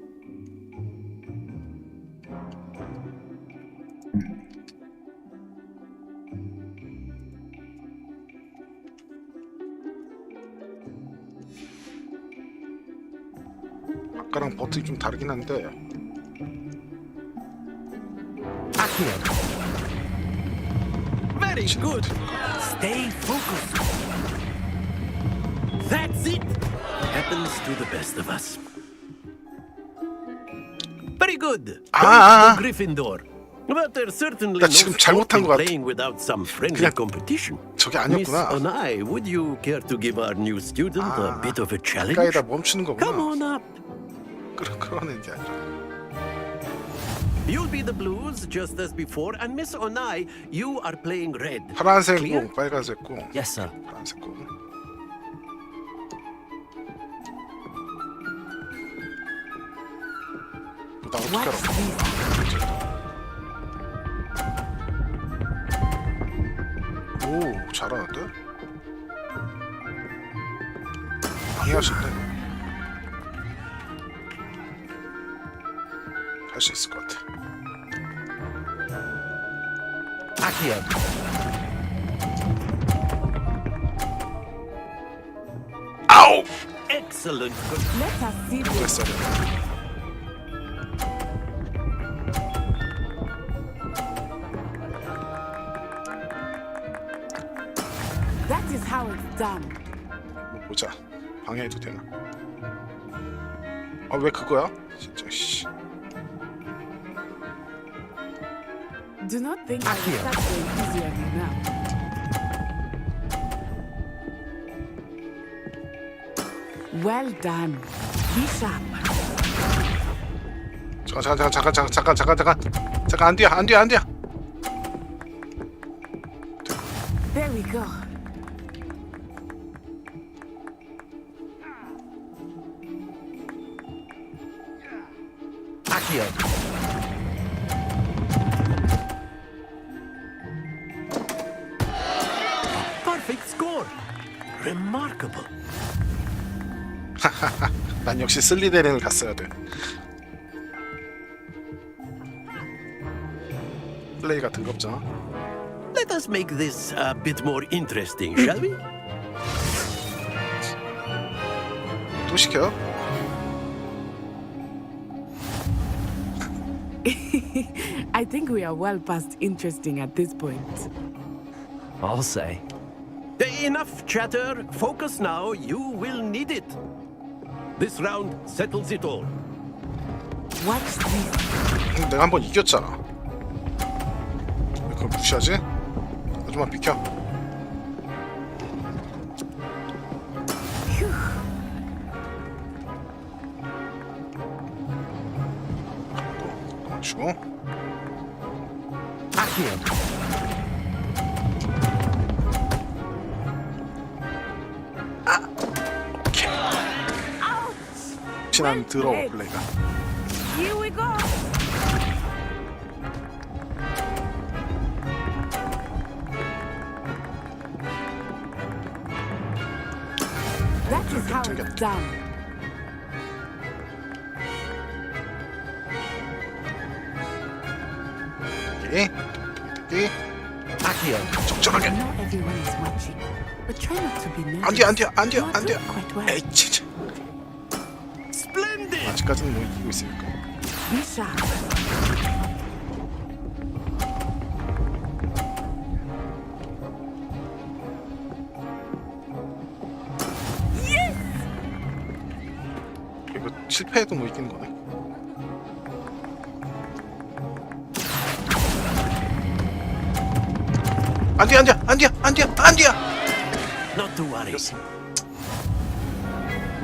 아까랑 버튼이 좀 다르긴 한데. Very good. Stay focused. That's it. Happens to the best of us. Very good. Gryffindor. But there's certainly 나 no 지금 sport 잘못한 in 것 같아. playing without some friendly 그냥 competition. 저게 Miss 아니었구나. Onai, would you care to give our new student a bit of a challenge? 가까이다 멈추는 거구나. Come on up. 끌어내는 게 아니라. You'll be the blues just as before, and Miss Onai, you are playing red. 파란색 Clear? 공, 빨간색 공. Yes, sir. 파란색 공. 나 어떻게 알아? 오, 잘하는데? 방해하신대. 할 수 있을 것 같아. 아우! Excellent. Let us see this. 됐어. That is how it's done. 뭐 보자. 방해해도 되나? 아, 왜 그거야? 진짜 씨. Do not think I will start going easy on you now. Well done. Be sharp. 잠깐 안 돼요. There we go. Perfect score. Remarkable. 난 역시 슬리데린을 갔어야 돼. 플레이가 등급잖아. Let us make this a bit more interesting, shall we? 또 시켜? I think we are well past interesting at this point. I'll say. Enough chatter. Focus now. You will need it. This round settles it all. Watch this. 내가 한번 이겼잖아. 왜 그걸 무시하지? 아줌마 비켜. 주고. 혹시나 더러워 플레이가. Here we go. That is how it's done. 적절하게. Not everyone is watching, but try not to be nervous. 안 돼. 에이, 진짜. 아직까지는 뭐 이기고 있으니까. Be sharp. 이거 실패해도 뭐 이기는 거네. 안 돼. Not to worry. 이거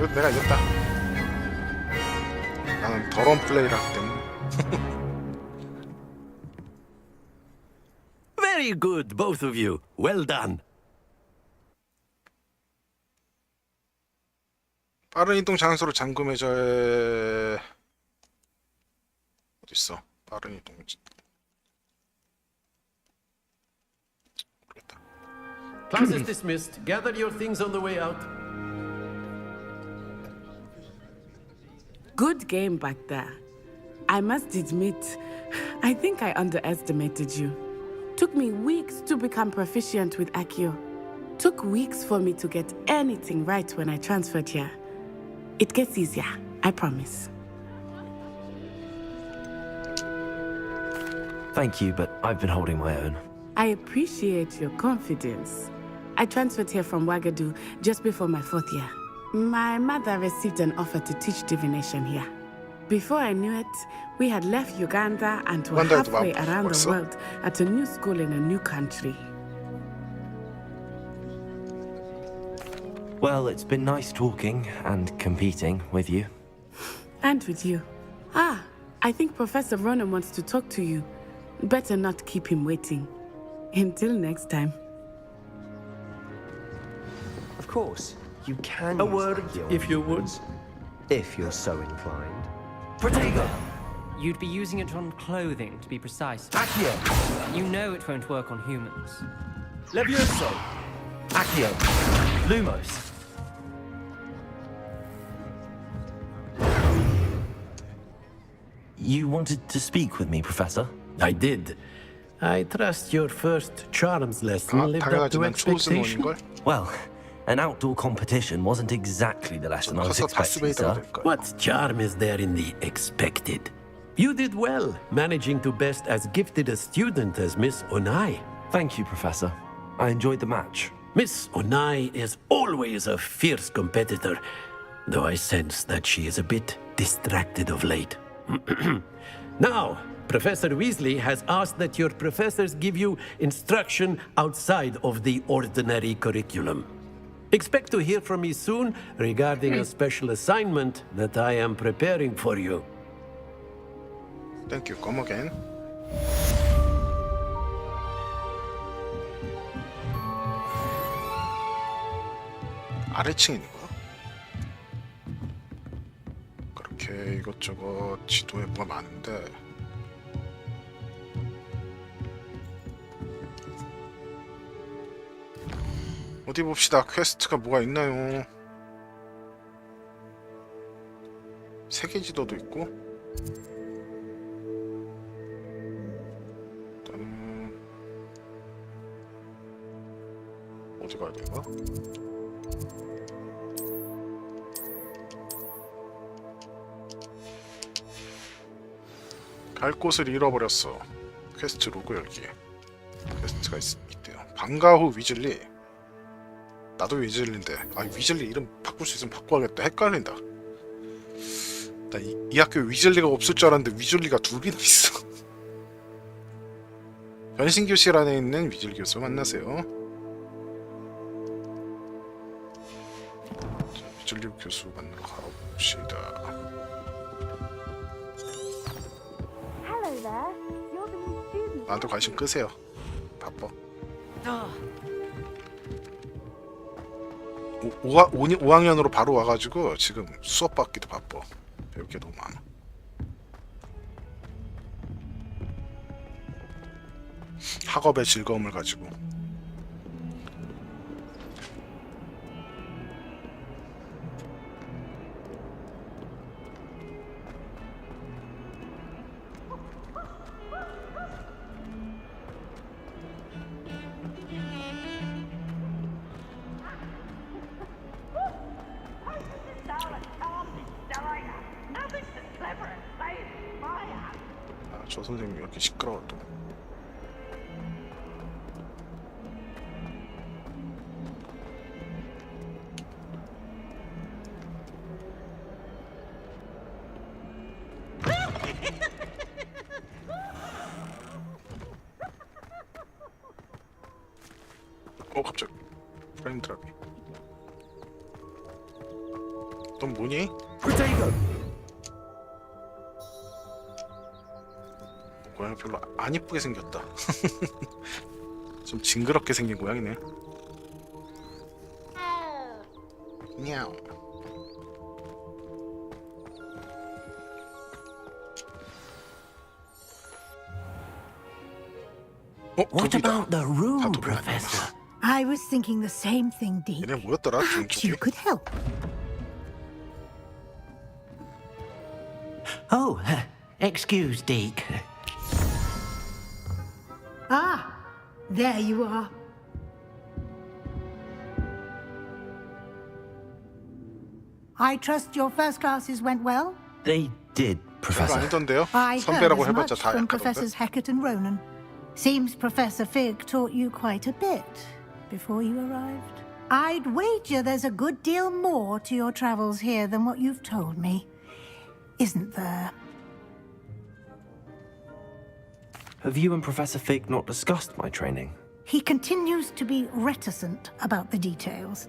내가 이겼다. 나는 더러운 플레이를 하기 때문에. Very good, both of you. Well done. 빠른 이동 장소로 잠금 해제. 어딨어? 빠른 이동. Class is dismissed. Gather your things on the way out. Good game back there. I must admit, I think I underestimated you. Took me weeks to become proficient with Accio. Took weeks for me to get anything right when I transferred here. It gets easier, I promise. Thank you, but I've been holding my own. I appreciate your confidence. I transferred here from Wagadu just before my 4th year. My mother received an offer to teach divination here. Before I knew it, we had left Uganda and were halfway around the world at a new school in a new country. Well, it's been nice talking and competing with you. And with you. Ah, I think Professor Ronan wants to talk to you. Better not keep him waiting. Until next time. Of course, you can. A word, if you would. If you're so inclined. Protego! You'd be using it on clothing, to be precise. Accio! You know it won't work on humans. Levioso! Accio! Lumos! You wanted to speak with me, Professor? I did. I trust your first charms lesson lived up to expectation. Well, an outdoor competition wasn't exactly the lesson I was expecting, sir. What charm is there in the expected? You did well, managing to best as gifted a student as Miss Onai. Thank you, Professor. I enjoyed the match. Miss Onai is always a fierce competitor, though I sense that she is a bit distracted of late. Now, Professor Weasley has asked that your professors give you instruction outside of the ordinary curriculum. Expect to hear from me soon regarding a special assignment that I am preparing for you. Thank you. Come again. 아래층에 있는 거야? 그렇게 이것저것 지도에 뭐가 많은데 어디 봅시다. 퀘스트가 뭐가 있나요? 세계 지도도 있고 일단은 어디 가야 되나? 갈 곳을 잃어버렸어. 퀘스트 로그 열기. 퀘스트가 있대요. 방과 후 위즐리. 나도 위즐리인데. 아, 위즐리 이름 바꿀 수 있으면 바꿔야겠다. 헷갈린다. 나 이 학교에 위즐리가 없을 줄 알았는데 위즐리가 둘이나 있어. 변신 교실 안에 있는 위즐리 교수 만나세요. 자, 위즐리 교수 만나러 가봅시다. Hello there. You're the new student. 나한테 관심 끄세요. 바빠. 5학년으로 바로 와가지고 지금 수업 받기도 바빠. 배울 게 너무 많아. 학업의 즐거움을 가지고. 저 선생님이 왜 이렇게 시끄러워 또. 갑자기 프레임 드랍이. 넌 뭐니? 고양이 별로 안 이쁘게 생겼다. 좀 징그럽게 생긴 고양이네. 냐우. What about the room, Professor? I was thinking the same thing, Deke. 얘네 뭐였더라? Perhaps you could help. Oh, excuse, Deke. Ah, there you are. I trust your first classes went well? They did, Professor. 아니던데요? I heard 선배라고 as 해봤자 much 다 from 약하던데. Professors Hackett and Ronan. Seems Professor Fig taught you quite a bit before you arrived. I'd wager there's a good deal more to your travels here than what you've told me. Isn't there? Have you and Professor Fig not discussed my training? He continues to be reticent about the details,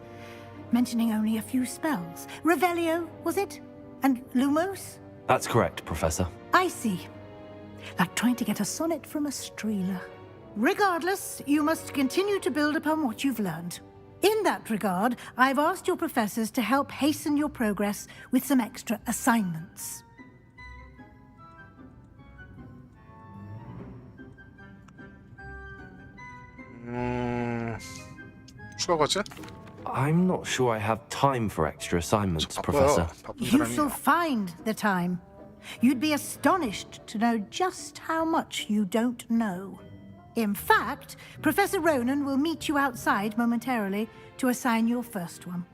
mentioning only a few spells. Revelio, was it? And Lumos? That's correct, Professor. I see. Like trying to get a sonnet from a streeler. Regardless, you must continue to build upon what you've learned. In that regard, I've asked your professors to help hasten your progress with some extra assignments. 추가 과제? I'm not sure I have time for extra assignments, 바빠요. Professor. 바쁜 You 사람이야. shall find the time. You'd be astonished to know just how much you don't know. In fact, Professor Ronan will meet you outside momentarily to assign your first one.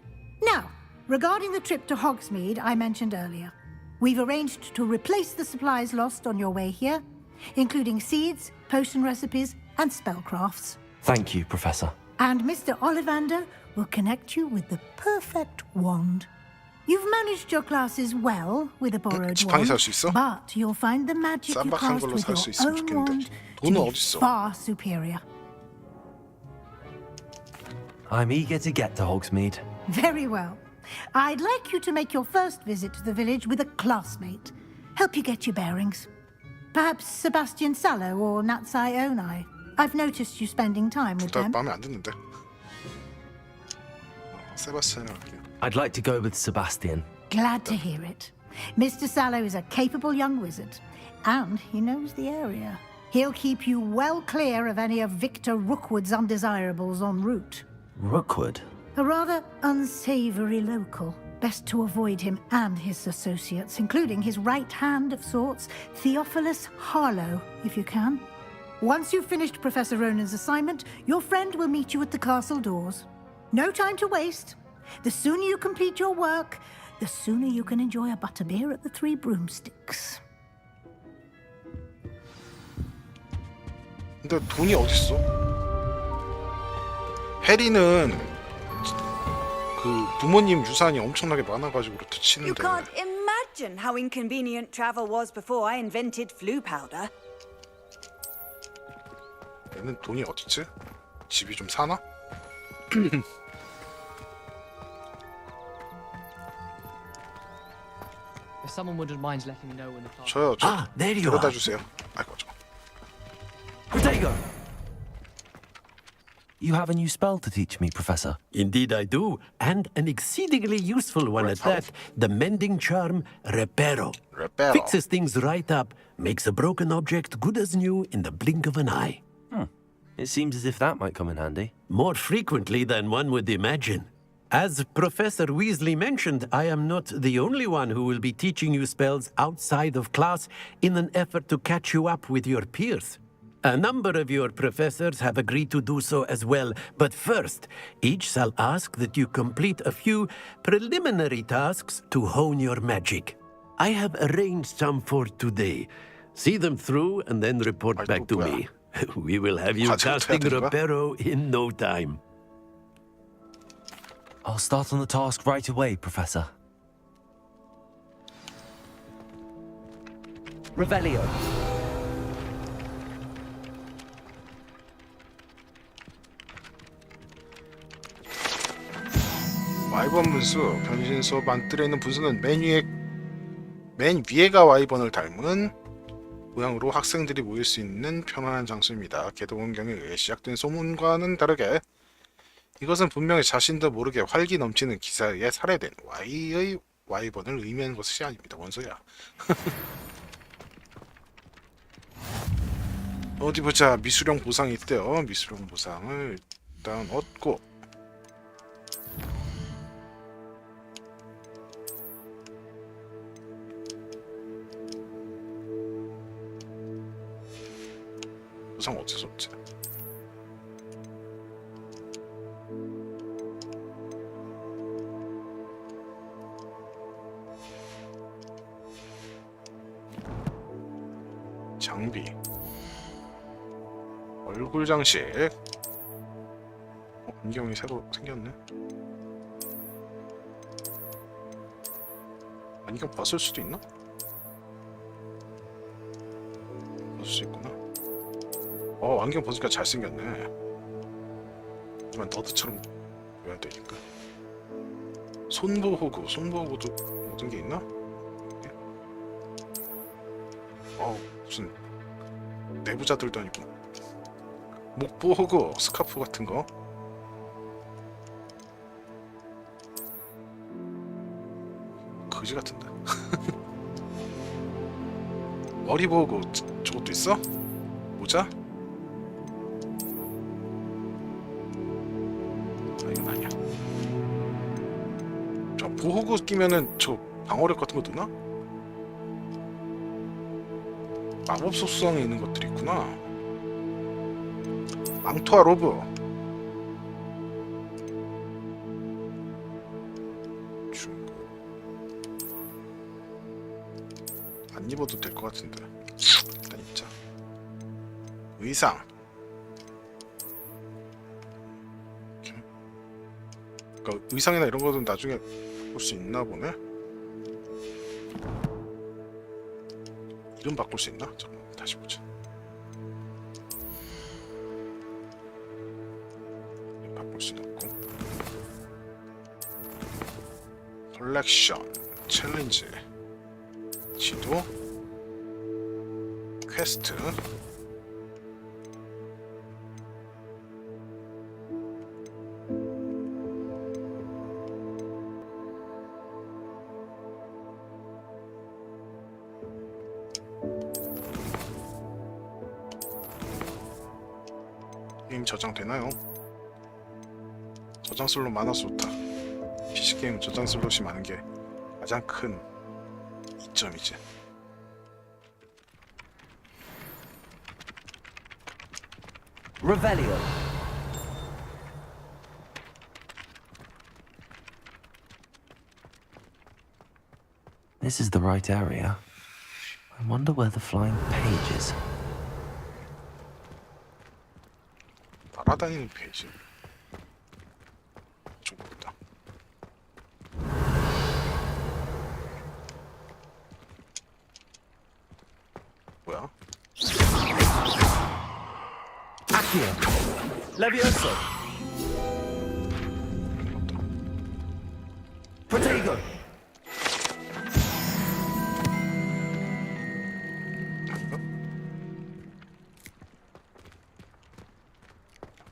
Now, regarding the trip to Hogsmeade I mentioned earlier, we've arranged to replace the supplies lost on your way here, including seeds, potion recipes, and spellcrafts. Thank you, Professor. And Mr. Ollivander will connect you with the perfect wand. You've managed your classes well with a borrowed 지팡이 wand, 살 수 있어? but you'll find the magic you 쌈박한 cast 걸로 with 살 수 your 있으면 own 좋겠는데. wand to 돈은 be 어딨어? far superior. I'm eager to get to Hogsmeade. Very well. I'd like you to make your first visit to the village with a classmate. Help you get your bearings. Perhaps Sebastian Sallow or Natsai Onai. I've noticed you spending time with 둘 다 them. 마음에 안 드는데. 세바스찬이 할게요. I'd like to go with Sebastian. Glad to hear it. Mr. Sallow is a capable young wizard, and he knows the area. He'll keep you well clear of any of Victor Rookwood's undesirables en route. Rookwood? A rather unsavory local. Best to avoid him and his associates, including his right hand of sorts, Theophilus Harlow, if you can. Once you've finished Professor Ronan's assignment, your friend will meet you at the castle doors. No time to waste. The sooner you complete your work, the sooner you can enjoy a butterbeer at the Three Broomsticks. 근데 돈이 어딨어? 해리는 그 부모님 유산이 엄청나게 많아가지고 그렇다 You 치는데 can't imagine how inconvenient travel was before I invented flu powder. 얘는 돈이 어딨지? 집이 좀 사나? If someone wouldn't mind letting me know when the class... 저요, 저 there you 데려다 are. 주세요. 아이고, Protego! You have a new spell to teach me, Professor. Indeed I do, and an exceedingly useful one at that. The mending charm, Reparo. Fixes things right up, makes a broken object good as new in the blink of an eye. It seems as if that might come in handy. More frequently than one would imagine. As Professor Weasley mentioned, I am not the only one who will be teaching you spells outside of class in an effort to catch you up with your peers. A number of your professors have agreed to do so as well, but first, each shall ask that you complete a few preliminary tasks to hone your magic. I have arranged some for today. See them through and then report back to me. We will have you casting Reparo in no time. I'll start on the task right away, Professor. Revelio. 와이번 분수 변신 수업 안뜰에 있는 분수는 맨 위에가 와이번을 닮은 모양으로 학생들이 모일 수 있는 편안한 장소입니다. 개도 원경에 의해 시작된 소문과는 다르게 이것은 분명히 자신도 모르게 활기 넘치는 기사에 살해된 Y의 와이번을 의미하는 것이 아닙니다. 뭔 소리야? 어디 보자. 미수령 보상이 있대요. 미수령 보상을 일단 얻고 보상 어디서 얻지? 장비 얼굴 장식 안경이 새로 생겼네. 안경 벗을 수도 있나? 벗을 수 있구나. 안경 벗으니까 잘생겼네. 하지만 너드처럼 보여야 되니까. 손보호구, 손보호구도 모든 게 있나? 무슨 내부자들도 아니고 목보호구, 스카프 같은 거. 거지 같은데. 머리 보호구 저것도 있어? 모자? 이건 아니야. 저 보호구 끼면은 저 방어력 같은 거 드나? 마법 속성이 있는 것들이 있구나. 망토와 로브. 안 입어도 될 것 같은데. 일단 입자. 의상. 그러니까 의상이나 이런 거는 나중에 볼 수 있나 보네. 이름 바꿀 수 있나? 잠깐만 다시 보자. 바꿀 수는 없고. 컬렉션, 챌린지, 지도, 퀘스트. 게임 저장되나요? 저장 슬롯 많아서 좋다. PC게임 저장 슬롯이 많은 게 가장 큰 이점이지. Revelio. This is the right area. I wonder where the flying page is. 날아다니는 페이지. 저거다. 뭐야? Accio. Levioso. Protego.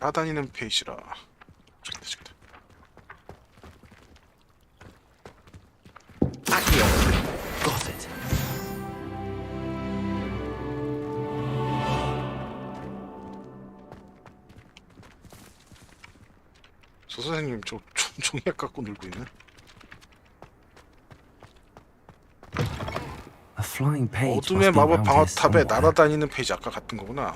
따다니는 페이지라. 저기다. Got it. 조 선생님 저 종이약 갖고 놀고 있네. A flying page. 어둠의 must be 마법 around here 방어탑에 somewhere. 날아다니는 페이지 아까 같은 거구나.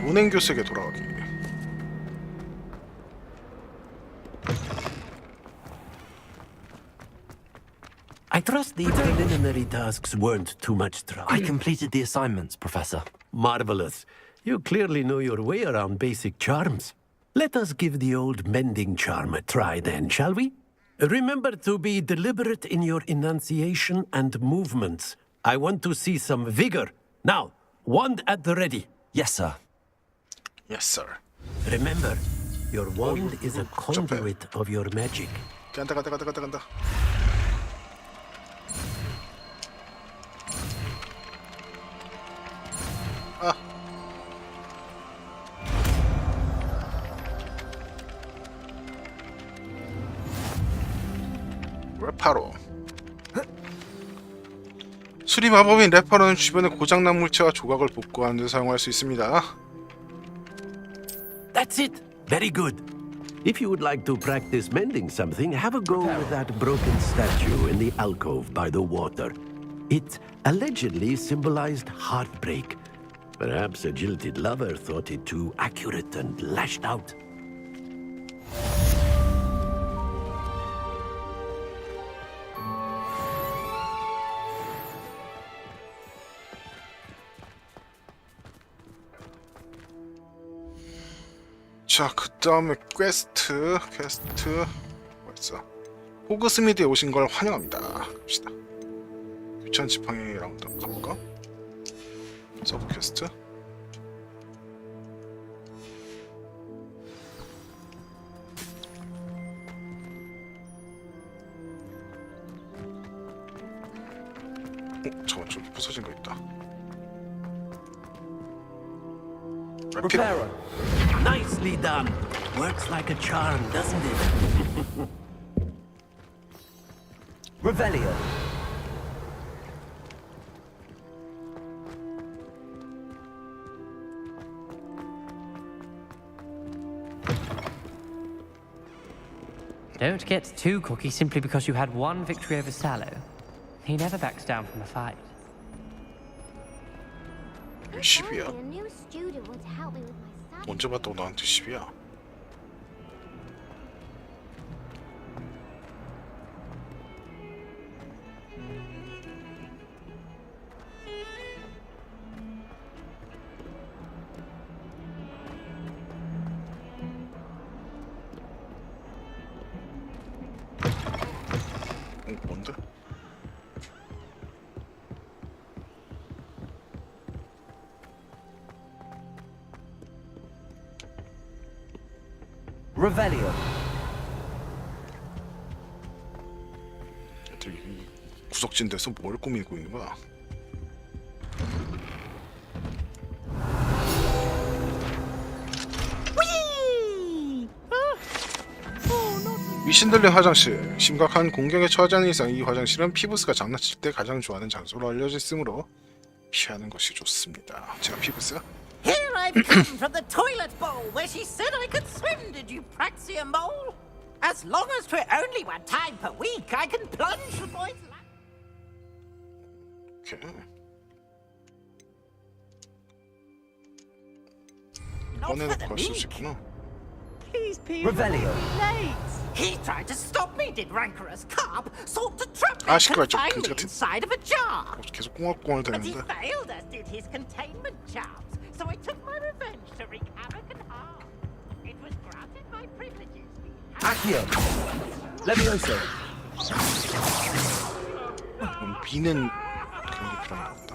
로넨 교수에게 돌아가기. I trust the preliminary tasks weren't too much trouble. I completed the assignments, Professor. Marvelous. You clearly know your way around basic charms. Let us give the old mending charm a try then, shall we? Remember to be deliberate in your enunciation and movements. I want to see some vigor. Now, wand at the ready. Yes, sir. Yes, sir. Remember, your wand is a conduit of your magic. 간다. 아. 레파로. 수리 마법인 레파로는 주변의 고장난 물체와 조각을 복구하는 데 사용할 수 있습니다. That's it. Very good. If you would like to practice mending something, have a go with that broken statue in the alcove by the water. It allegedly symbolized heartbreak. Perhaps a jilted lover thought it too accurate and lashed out. 자, 그 다음에 퀘스트 뭐였어? 호그스미드에 오신 걸 환영합니다. 갑시다. 귀찮은 지팡이 라운드 한번 가볼까? 서브 퀘스트. 잠깐만, 저기 부서진 거 있다. Repairer. Nicely done. Works like a charm, doesn't it? Revelio. Don't get too cocky simply because you had one victory over Sallow. He never backs down from a fight. 10이야. A new student would help me with my studies. 언제 봤다고 나한테 10이야? 뭔데? Revelio. 이 구석진 데서 뭘 꾸미고 있는 거야? 미신들의 화장실. 심각한 공격에 처하지 않은 이상 이 화장실은 피부스가 장난칠 때 가장 좋아하는 장소로 알려져 있으므로 피하는 것이 좋습니다. 제가 피부스야? Here I've come from the toilet bowl where she said I could swim, did you praxia mole? As long as 'twere only one time per week, I can plunge the boy's lap. 오케이. Not for 꺼내놓고 the 갈 수 meek. 있구나. Please, Pete. Revelio. Late. He tried to stop me, did rancorous carp. Sought to trap me 아, and 시끄러워. confine 좀 me 같은- inside of a jar. 계속 꽁얼꽁얼 But he 되는데. failed, as did his containment charms. So I took my revenge to wreak havoc and harm. It was granted my privileges. Accio. Levioso. 미는 그런 게 필요한가 보다.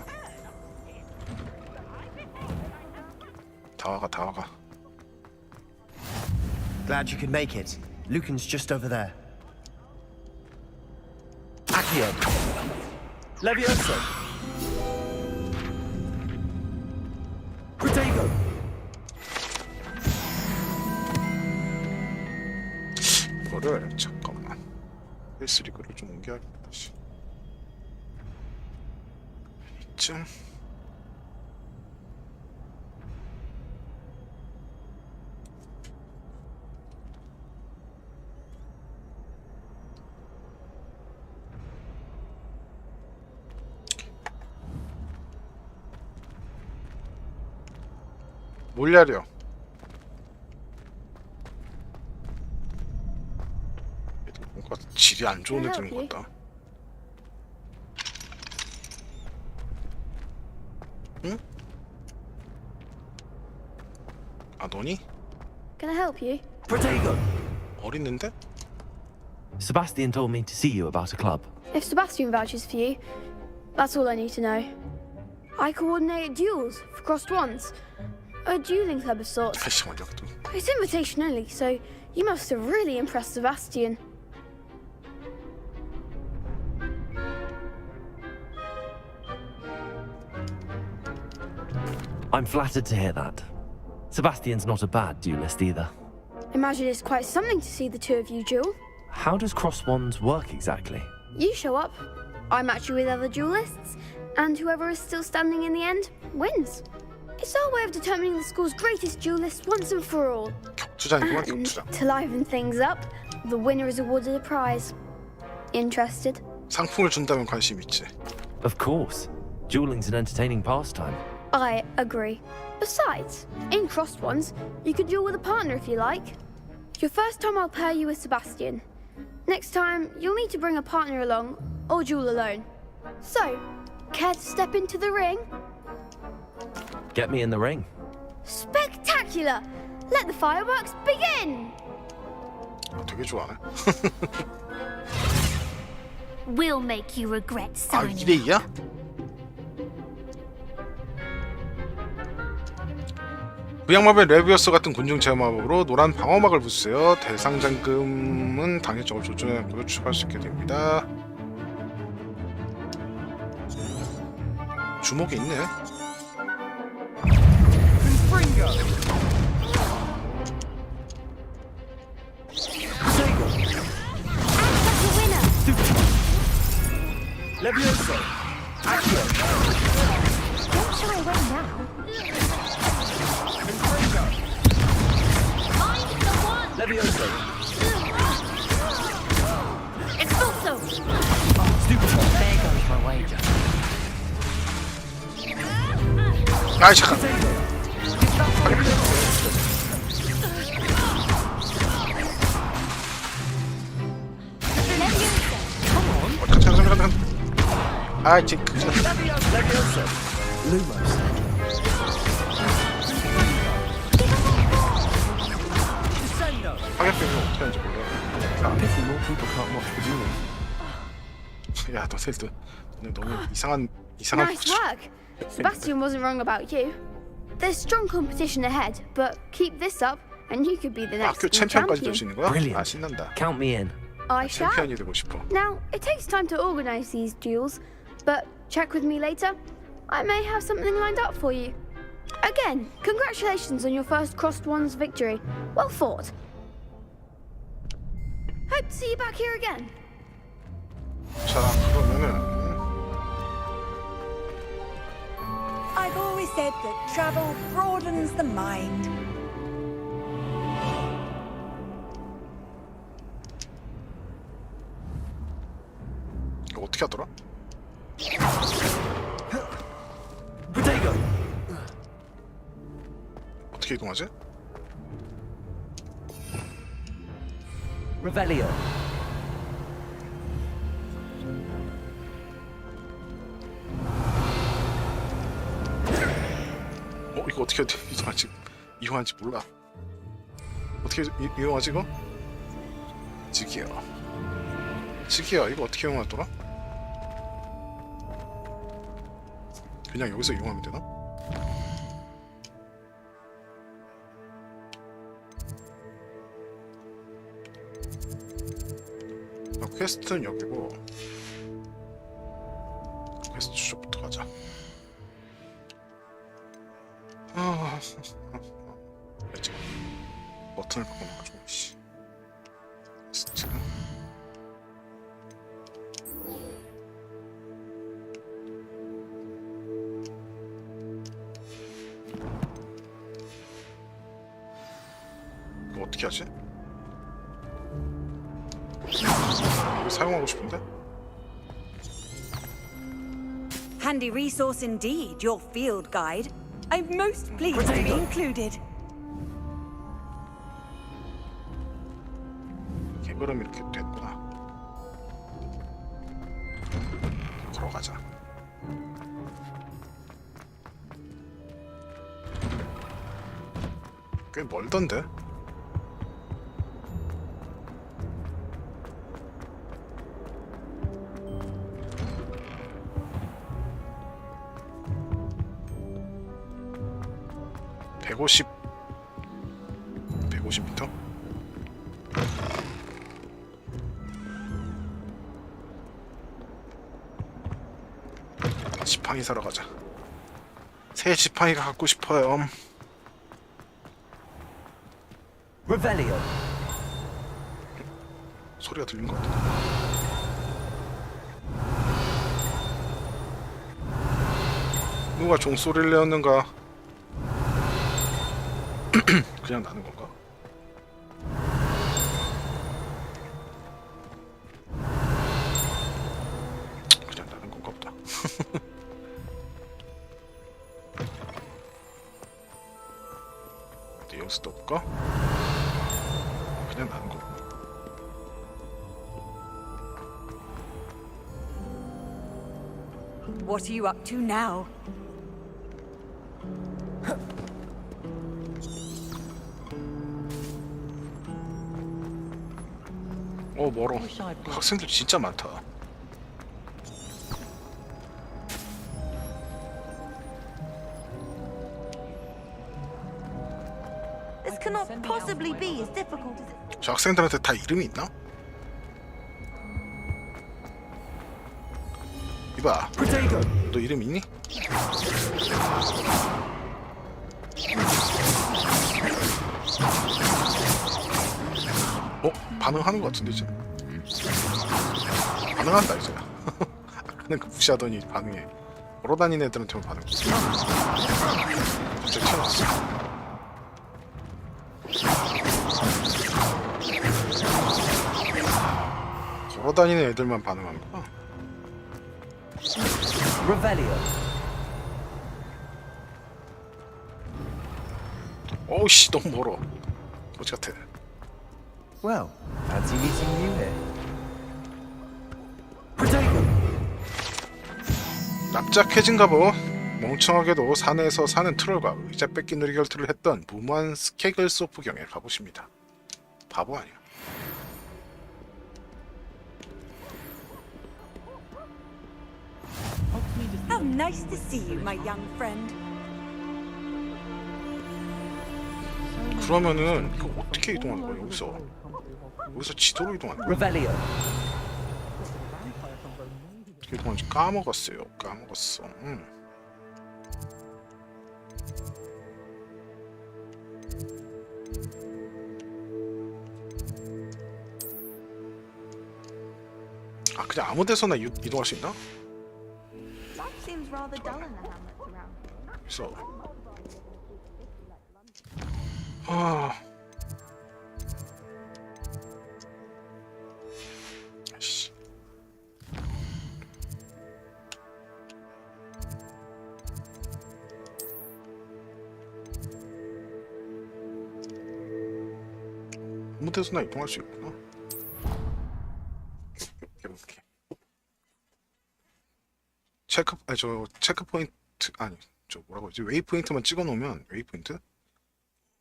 다 와가. Glad you could make it. Lucan's just over there. Accio. Levioso. 포기하겠다. 씨. 이쯤. 뭘 야려? 뭔가 질이 안 좋은 애들인 것 같다. 응? 아 너니? Can I help you? Protego! 어린인데? Sebastian told me to see you about a club. If Sebastian vouches for you, that's all I need to know. I coordinate duels for crossed ones. A dueling club of sorts. It's invitation only, so you must have really impressed Sebastian. I'm flattered to hear that. Sebastian's not a bad duelist either. Imagine it's quite something to see the two of you duel. How does cross wands work exactly? You show up, I match you with other duelists, and whoever is still standing in the end wins. It's our way of determining the school's greatest duelist once and for all. And to liven things up, the winner is awarded a prize. Interested? 상품을 준다면 관심 있지. Of course. Dueling's an entertaining pastime. I agree. Besides, in crossed ones, you could duel with a partner if you like. Your first time I'll pair you with Sebastian. Next time, you'll need to bring a partner along, or duel alone. So, care to step into the ring? Get me in the ring. Spectacular! Let the fireworks begin! 되게 좋아하네. We'll make you regret 아 signing. 2대2야? 부양마법의 레비어스 같은 군중 제어마법으로 노란 방어막을 부수세요. 대상 잠금은 당일적으로 조준해놓고 추가할 수 있게 됩니다. 주먹이 있네. Levioso! Accio! Don't shy away now. Find the one! Levioso! Expulso! Stupid. There goes my wager. 아이 잠깐. 잠깐. 아이 제 Levioso! Lumos. 파괴병이 어떻게 하는지 몰라. Pity more people can't watch the dueling. 야 너네들 너무 이상한 Nice work! Sebastian wasn't wrong about you. There's strong competition ahead, but keep this up and you could be the next 학교 챔피언까지 champion. 될 수 있는 거야? Brilliant. 아 신난다. Count me in. I shall. 챔피언이 되고 싶어. Now, it takes time to organize these duels, but check with me later. I may have something lined up for you. Again, congratulations on your first crossed ones victory. Well fought. Hope to see you back here again. 자 그러면은 I've always said that travel broadens the mind. 이거 어떻게 하더라? Protego! 어떻게 이동하지? Revelio. 이거 어떻게 이용하지 몰라. 어떻게 이용하지 이거? 지기야 이거 어떻게 이용하더라? 그냥 여기서 이용하면 되나? 퀘스트는 여기고 퀘스트 주소부터 가자. 버튼을 바꿔놔가지고 씨. 진짜. 어떻게 하지? 사용하고 싶은데? Handy resource indeed, your field guide. I'm most pleased to be included. 개걸음 이렇게 됐구나. 걸어가자. 꽤 멀던데? (150) 150m? 지팡이 사러 가자. 새 지팡이가 갖고 싶어요. Revelio. 소리가 들린 것 같아. 누가 종소리를 내었는가? 그냥 나는 건가? 그냥 나는 건가 보다. 어디 여기서 떠볼까? 그냥 나는 거구나. What are you up to now? 멀어. 학생들 진짜 많다. This cannot possibly be as difficult as it. 저 학생들한테 다 이름이 있나? 이봐. 너 이름 있니? 반응하는 것 같은데 이제. 반응한다 이제. 아까는 그 무시하더니 반응해. 걸어다니는 애들한테만 반응. 갑자기 튀어나왔어. 걸어다니는 애들만 반응하는구나. Revelio. 어우씨 너무 멀어. 거지 같아. Well, fancy meeting you here. 납작해진가 보. 멍청하게도 산에서 사는 트롤과 의자 뺏기 놀이결투를 했던 무모한 스케글소프경에 가보십니다. 바보 아니야. How nice to see you, my young friend. 그러면은 이거 어떻게 이동하는 거야 여기서? 여기서 지도로 이동하는 거야? Revelio. 어떻게 이동하는지 까먹었어요. 까먹었어. 아 그냥 아무 데서나 이동할 수 있나? Life seems rather dull in the hamlets around here. 그래서 아 씨. 아무 데서나 이동할 수 있구나. 이렇게 체크 포인트 아니 저 뭐라고 하지? 웨이 포인트만 찍어 놓으면 웨이 포인트?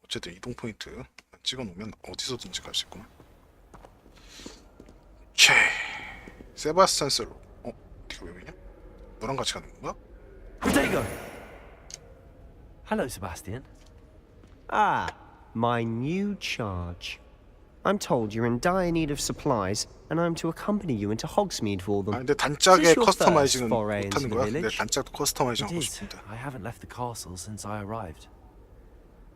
어쨌든 이동 포인트 찍어 놓으면 어디서든지 갈 수 있구나. 체 세바스찬 셀로 네가 왜 왜냐? 너랑 같이 가는 건가? Hello, Sebastian. Ah, my new charge. I'm told you're in dire need of supplies, and I'm to accompany you into Hogsmeade for them. 아 근데 단짝에 Is this your 커스터마이징은 first foray 못하는 into 거야? the 내 village? 단짝도 커스터마이징 It 하고 is. 싶은데. I haven't left the castle since I arrived.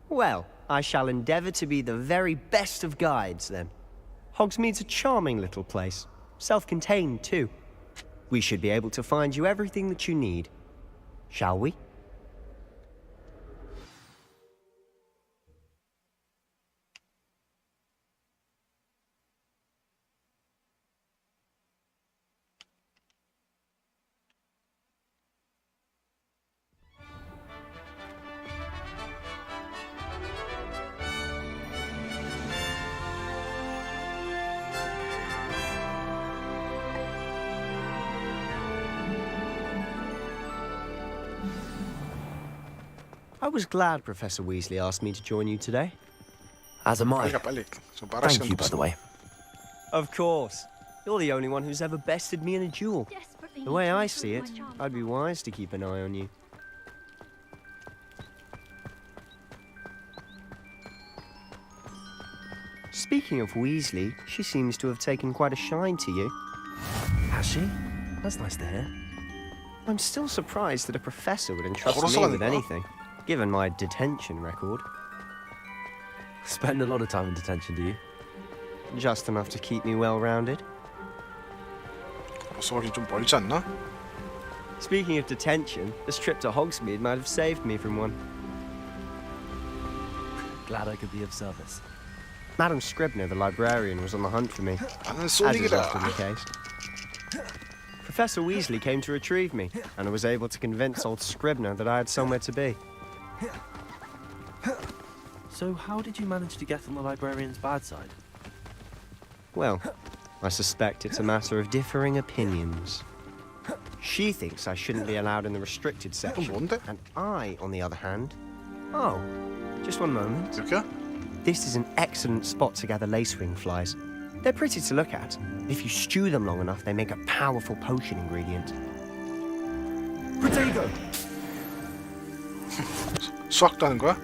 Well, I shall endeavour to be the very best of guides, then. Hogsmeade's a charming little place. Self-contained, too. We should be able to find you everything that you need. Shall we? I was glad Professor Weasley asked me to join you today. As am I. 빨리 좀 말할 Thank 시간도 you, by 없어. the way. Of course. You're the only one who's ever bested me in a duel. The way I see it, I'd be wise to keep an eye on you. Speaking of Weasley, she seems to have taken quite a shine to you. Has she? That's nice to hear. I'm still surprised that a professor would entrust 걸어서 me with 가는 거야? anything, given my detention record. Spend a lot of time in detention, do you? Just enough to keep me well-rounded. 걸어서 가긴 좀 멀지 않나? Speaking of detention, this trip to Hogsmeade might have saved me from one. Glad I could be of service. Madam Scribner, the librarian, was on the hunt for me, 나는 as is 소닉이다. often the case. Professor Weasley came to retrieve me, and I was able to convince old Scribner that I had somewhere to be. So how did you manage to get on the librarian's bad side? Well, I suspect it's a matter of differing opinions. She thinks I shouldn't be allowed in the restricted section, 뭔데? and I, on the other hand... Oh, just one moment. 여기야? This is an excellent spot to gather lacewing flies. They're pretty to look at. If you stew them long enough, they make a powerful potion ingredient. Protego! 수학도 하는 거야?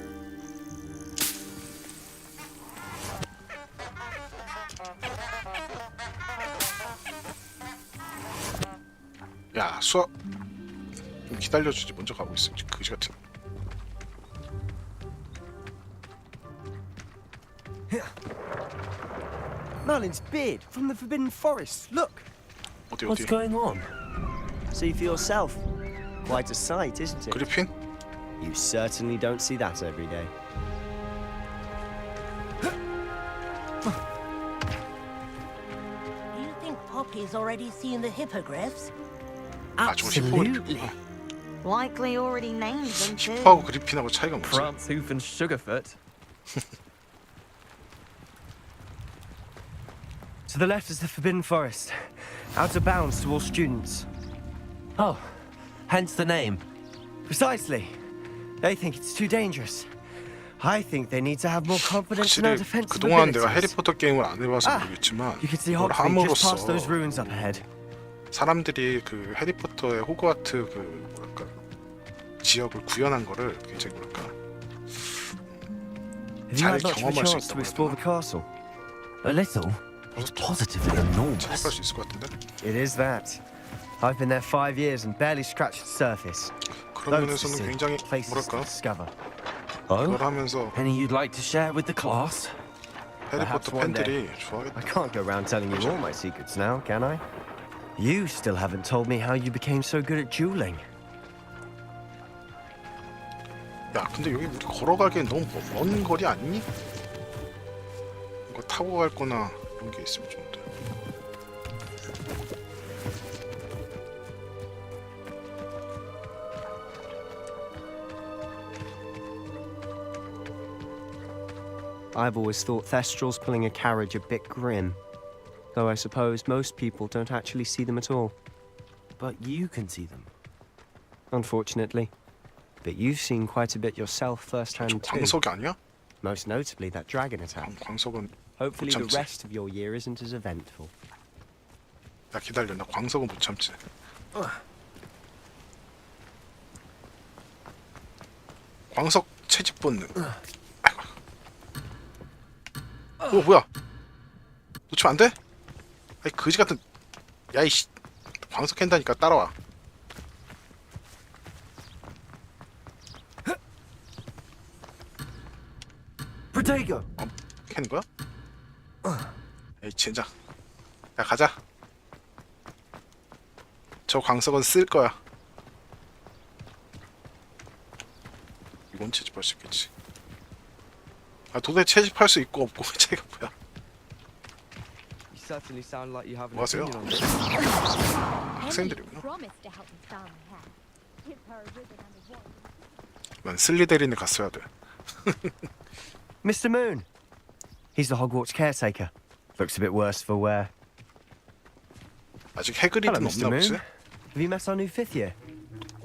야, 수학 좀 기다려주지. 먼저 가고 있어. 그지 같은. Merlin's beard from the Forbidden Forest. Look. 어디 What's 어디? going on? See for yourself. Quite a sight, isn't it? 그리핀? You certainly don't see that every day. Do you think Poppy's already seen the hippogriffs? 아, 저거 10호구나. Likely already named them too. 10호하고 그리핀하고 차이가 뭐지? Prance, Hoof, and Sugarfoot. To the left is the Forbidden Forest. Out of bounds to all students. Oh, hence the name. Precisely. They think it's too dangerous. I think they need to have more confidence in our 확실히 defensive 그동안 내가 abilities. 해리포터 게임을 안 해봐서 모르겠지만 You can see 뭘 Hogsmeade just past 함으로써 those ruins up ahead. 사람들이 그 해리포터의 호그와트 그 뭐랄까 지역을 구현한 거를 굉장히 뭐랄까 Have you 잘 had much of a 경험할 수 chance to 있다고 explore the castle? A little. It's positively enormous. 찾아갈 수 있을 것 같은데? It is that. I've been there 5 years and barely scratched the surface. 그런 Loads to 면에서는 see, 굉장히 places to 뭐랄까 discover. 그걸 Oh? 하면서 Any you'd like to share with the class? Perhaps 해리포터 one 팬들이 day. I 좋아하겠다. can't go around telling you all my secrets now, can I? You still haven't told me how you became so good at dueling. 야, 근데 여기 우리 걸어가기엔 너무 먼 거리 아니니? 뭔가 타고 갈 거나 이런 게 있으면 좋은데. I've always thought Thestrals pulling a carriage a bit grim. Though I suppose most people don't actually see them at all. But you can see them. Unfortunately. But you've seen quite a bit yourself firsthand too. 광석이 아니야? Most notably that dragon attack. 광석은 Hopefully 못 the 참지. rest of your year isn't as eventful. 야, 기다려. 나 광석은 못 참지. 광석 채집 본능. 아이고. 뭐야? 놓치면 안 돼? 아이 거지 같은. 야이씨. 광석 캔다니까 따라와. Protego! 캐는 거야? 에이 젠장. 야 가자. 저 광석은 쓸 거야. 이건 채집할 수 있겠지. 아 도대체 채집할 수 있고 없고 차이가 뭐야? You certainly sound like you have an 뭐 하세요? opinion on this. 학생들이구나. Promised to help me found the hat. Give her a ribbon and a wand. 난 슬리데린에 갔어야 돼. Mr. Moon! He's the Hogwarts caretaker. Looks a bit worse for wear. 아직 Hello, 해그리드는 Mr. 없나 Moon. 보지? Have you met our new 5th year?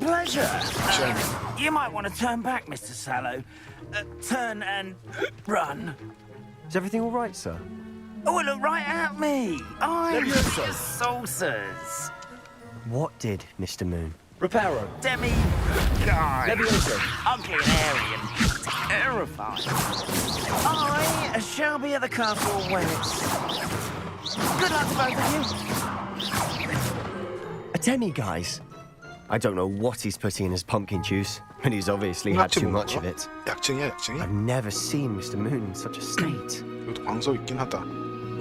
Pleasure. You might want to turn back, Mr. Sallow. Turn and run. Is everything all right, sir? Oh, look right at me. I'm just saucers. What did Mr. Moon? Reparo. Demi. God. Ugly and hairy and terrifying. I shall be at the castle when it's... Good luck to both of you. A demi-guise? I don't know what he's putting in his pumpkin juice, but he's obviously had too much of it. 약증이야, 약증이? I've never seen Mr. Moon in such a state. 여기도 광석 있긴 하다.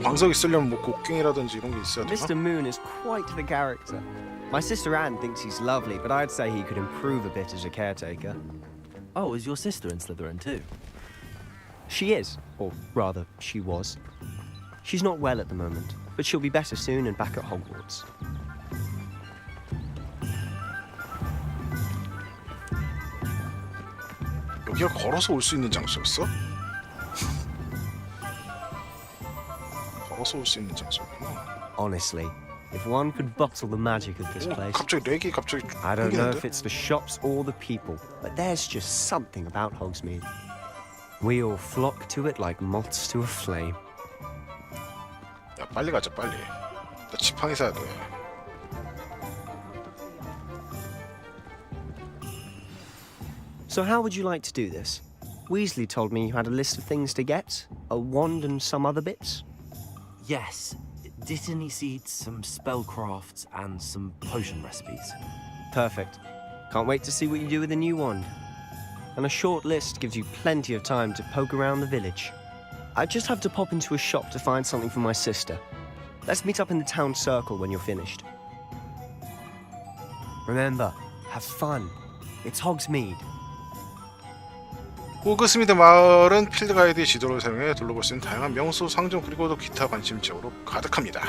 광석 있으려면 뭐 곡괭이라든지 이런 게 있어야 되나? Mr. Moon is quite the character. My sister Anne thinks he's lovely, but I'd say he could improve a bit as a caretaker. Oh, is your sister in Slytherin too? She is, or rather, she was. She's not well at the moment, but she'll be better soon and back at Hogwarts. 여기가 걸어서 올 수 있는 장소였어? 걸어서 올 수 있는 장소구나. Honestly, if one could bottle the magic of this place. 갑자기 렉이 갑자기 I don't know 끊기는데? if it's the shops or the people, but there's just something about Hogsmeade. We all flock to it like moths to a flame. 야, 빨리 가자, 빨리. 나 지팡이 사야 돼. So how would you like to do this? Weasley told me you had a list of things to get, a wand and some other bits. Yes. Dittany seeds, some spellcrafts, and some potion recipes. Perfect. Can't wait to see what you do with the new wand. And a short list gives you plenty of time to poke around the village. I just have to pop into a shop to find something for my sister. Let's meet up in the town circle when you're finished. Remember, have fun. It's Hogsmeade. 호그스미드 마을은 필드 가이드의 지도를 사용해 둘러볼 수 있는 다양한 명소, 상점 그리고 기타 관심 지역으로 가득합니다.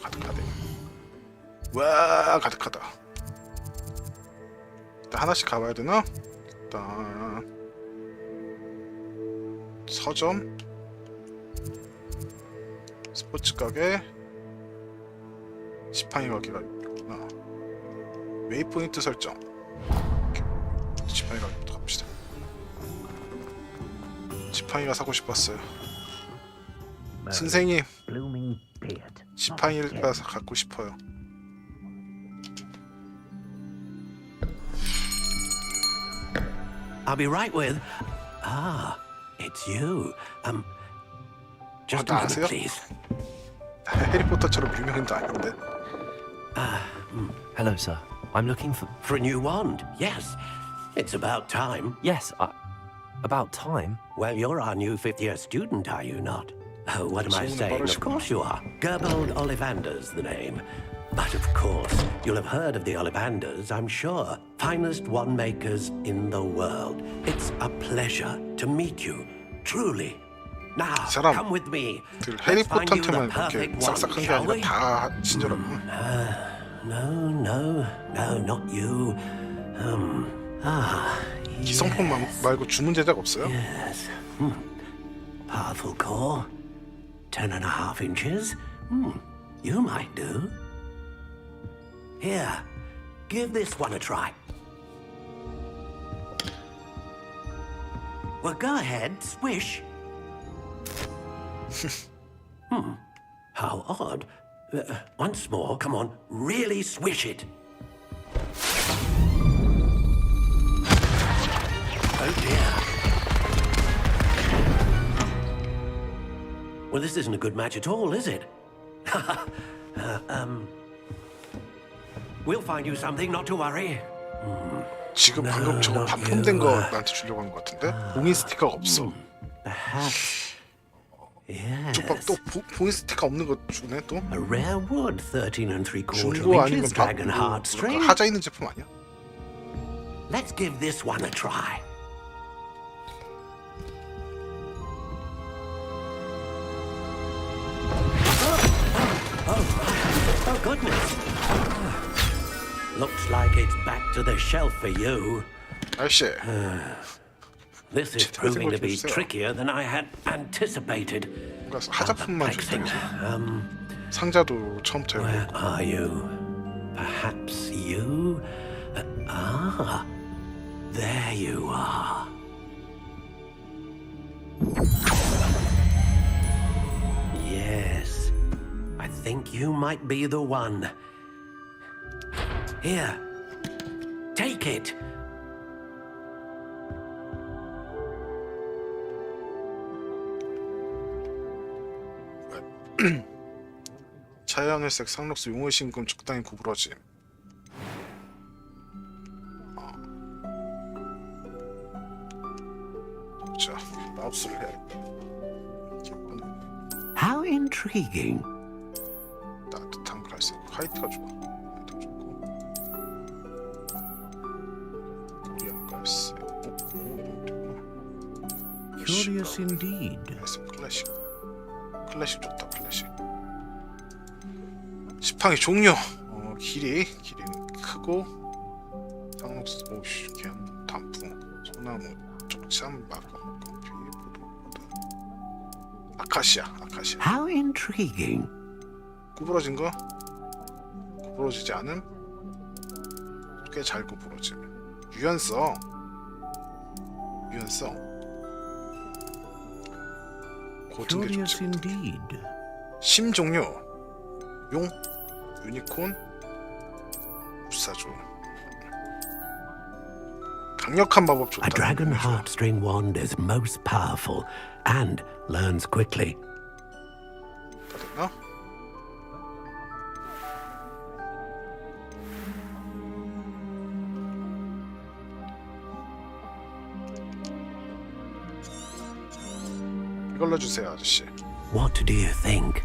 가득하대. 와, 가득하다. 일단 하나씩 가봐야 되나? 일단 서점, 스포츠 가게, 지팡이 가게가 있구나. 웨이포인트 설정. 지팡이 가게부터 갑시다. 지팡이가 사고 싶었어요. 선생님, 지팡이가 갖고 싶어요. I'll be right with. Ah, it's you. Just a moment, please. 해리포터처럼 유명인도 아닌데. Hello, sir. I'm looking for a new wand. Yes, it's about time. Yes, about time? Well, you're our new fifth-year student, are you not? Oh, what am I saying? Of course you are. Gerbold Ollivander's the name. But of course, you'll have heard of the Ollivanders, I'm sure. Finest wand makers in the world. It's a pleasure to meet you, truly. Now, come with me. 해리포터한테만 이렇게 싹싹한 게 아니라 다 친절하고. No, not you. 기성품 말고 주문 제작 없어요? Yes. Powerful core. 10.5 inches. You might do. Here, give this one a try. Well, go ahead, swish. How odd. Once more, come on, really swish it. Oh dear. Well, this isn't a good match at all, is it? We'll find you something, not to worry. 지금 방금 저거 반품된 거 나한테 주려고 한 거 같은데? 봉인 스티커가 없어. 또 봉인 스티커 없는 거 주네 또? A rare wood, 13 3/4 중고 아닌 inches, 건 dragon heart string. 하자 있는 제품 아니야? Let's give this one a try. Oh goodness. Looks like it's back to the shelf for you. 아저씨. This is proving to be trickier than I had anticipated. 하자품만 주세요. 상자도 처음부터 Where are you? Perhaps you? There you are. Yes, I think you might be the one. Here, take it. 차양회색 상록수 용의 신금 적당히 구부러짐. 자, 마우스를 해야겠다. How intriguing. 따뜻한 갈색, 화이트가 좋아. 화이트가 좋고. 코리안 갈색. 이런 되구나. Curious indeed. 클래식. 클래식 좋다, 클래식. 지팡이 종류. 길이는 크고. 상록수, 오씨, 그냥 단풍, 소나무, 쪽잠, 마검, 커피, 보드. 아카시아. How intriguing. 구부러진 거? 구부러지지 않음? 꽤 잘 구부러짐. 유연성. 고든 게 좋지. Indeed. 심 종류. 용, 유니콘, 무사조. 강력한 마법 좋다. A dragon heartstring wand is most powerful and learns quickly. 다 됐나? 이걸로 주세요, 아저씨. What do you think?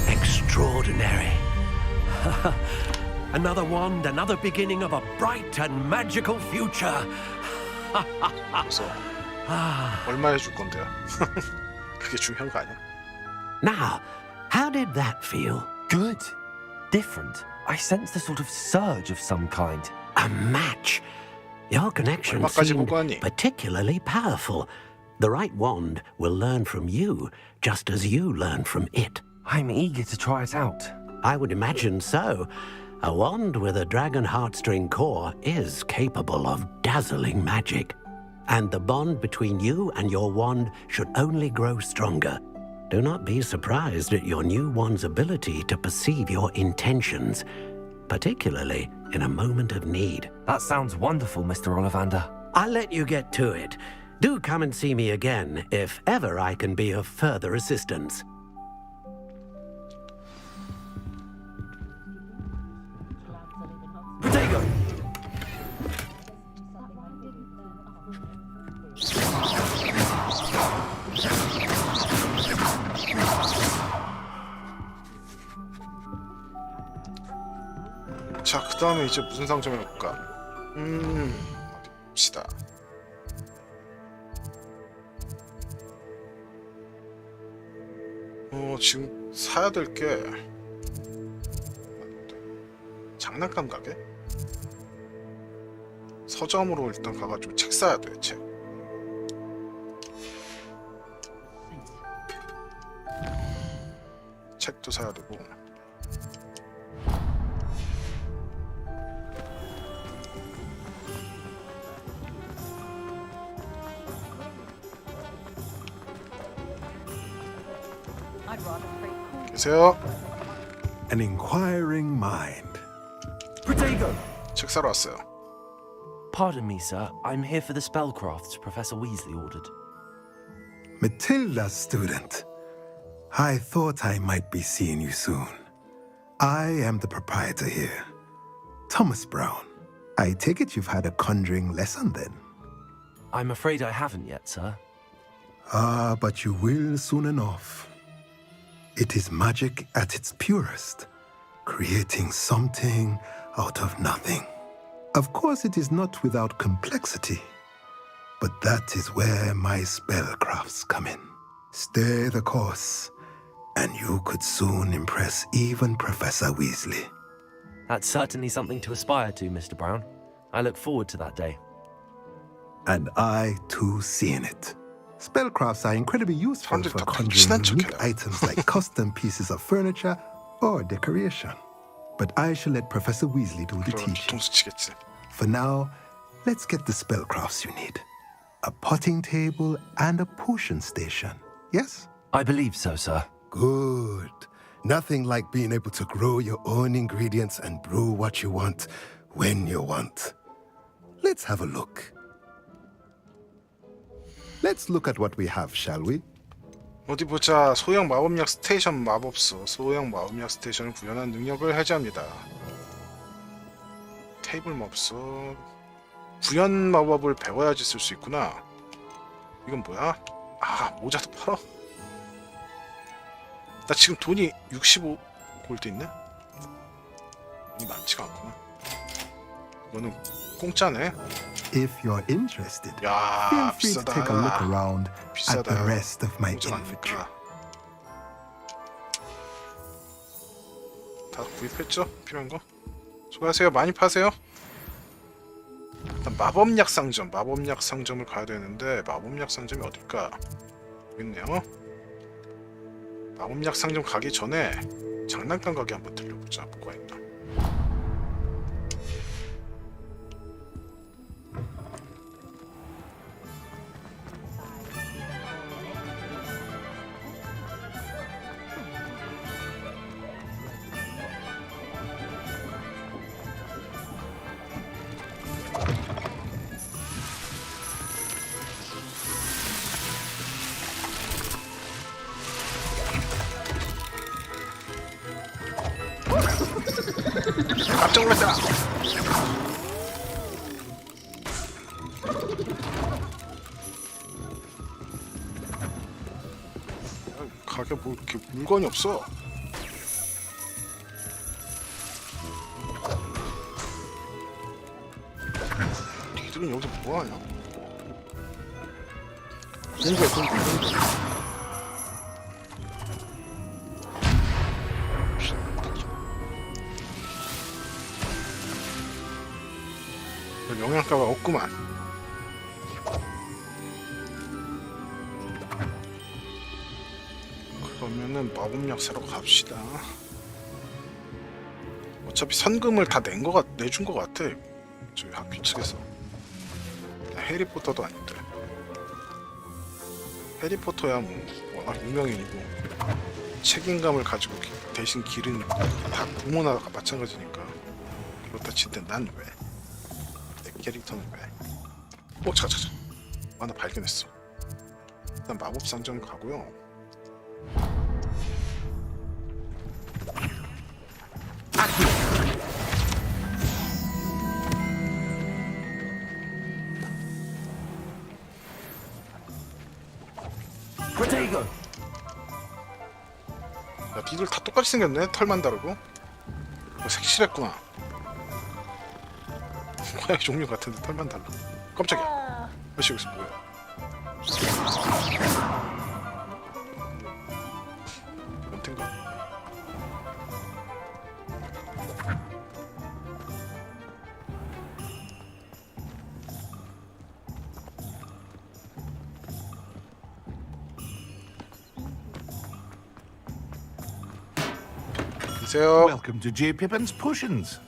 Extraordinary. Another wand, another beginning of a bright and magical future. 그래서 얼마 해줄 건데요? 그게 중요한 거 아니야? Now, how did that feel? Good. Different. I sensed a sort of surge of some kind. A match. Your connection 얼마까지 seemed 보고 하니? particularly powerful. The right wand will learn from you, just as you learn from it. I'm eager to try it out. I would imagine so. A wand with a dragon heartstring core is capable of dazzling magic. And the bond between you and your wand should only grow stronger. Do not be surprised at your new wand's ability to perceive your intentions, particularly in a moment of need. That sounds wonderful, Mr. Ollivander. I'll let you get to it. Do come and see me again if ever I can be of further assistance. Potato! 자, 그 다음에 이제 무슨 상점에 볼까? 어디 봅시다. 지금 사야 될 게 장난감 가게? 서점으로 일단 가가지고 책 사야 돼, 책. 책도 사야 되고. 계세요? An inquiring mind. Potato! 책 사러 왔어요. Pardon me, sir. I'm here for the spellcrafts Professor Weasley ordered. Matilda, student. I thought I might be seeing you soon. I am the proprietor here, Thomas Brown. I take it you've had a conjuring lesson then? I'm afraid I haven't yet, sir. Ah, but you will soon enough. It is magic at its purest, creating something out of nothing. Of course, it is not without complexity, but that is where my spellcrafts come in. Stay the course, and you could soon impress even Professor Weasley. That's certainly something to aspire to, Mr. Brown. I look forward to that day. And I, too, seeing it. Spellcrafts are incredibly useful 사람들이 for 다 conjuring 친한 unique 척해요. items like custom pieces of furniture or decoration. But I shall let Professor Weasley do the 그러면 teaching. 뒤통수 치겠지. For now, let's get the spellcrafts you need. A potting table and a potion station. Yes? I believe so, sir. Good. Nothing like being able to grow your own ingredients and brew what you want when you want. Let's have a look. Let's look at what we have, shall we? 어디 보자. 소형 마법약 스테이션 마법소. 소형 마법약 스테이션을 구현한 능력을 해제합니다. 테이블 마법소. 구현 마법을 배워야지 쓸 수 있구나. 이건 뭐야? 아, 모자도 팔어? 나 지금 돈이 65골드 있네? 돈이 많지가 않구나. 이거는 공짜네. If you're interested, 야, feel free to 비싸다. take a look around at the 비싸다. rest of my 모자 inventory. 많으니까. 다 구입했죠? 필요한 거? 수고하세요. 많이 파세요. 일단 마법약 상점, 마법약 상점을 가야 되는데 마법약 상점이 어딜까? 여기 있네요. 마법약 상점 가기 전에 장난감 가게 한번 들려보자. 뭐가 있나? 깜짝 놀랐다. 가게 뭐 이렇게 물건이 없어. 니들은 여기서 뭐 하냐? 공부해. 영양가가 없구만. 그러면은 마법약 사러 갑시다. 어차피 선금을 다 내준 것 같아. 저희 학교 측에서. 해리포터도 아닌데. 해리포터야 뭐 워낙 유명인이고 책임감을 가지고 대신 기른 다 부모나 마찬가지니까. 그렇다 치는데 난 왜? 캐릭터는 왜? 잠깐. 하나 발견했어. 일단 마법 상점 가고요. 프로테이거. 야, 니들 다 똑같이 생겼네. 털만 다르고. 색칠했구나. 고양이 종류 같은데 털만 달라. 깜짝이야. 아저씨 여기서 뭐야? 뭔텐가? 안녕하세요. Welcome to J. Pippin's Potions.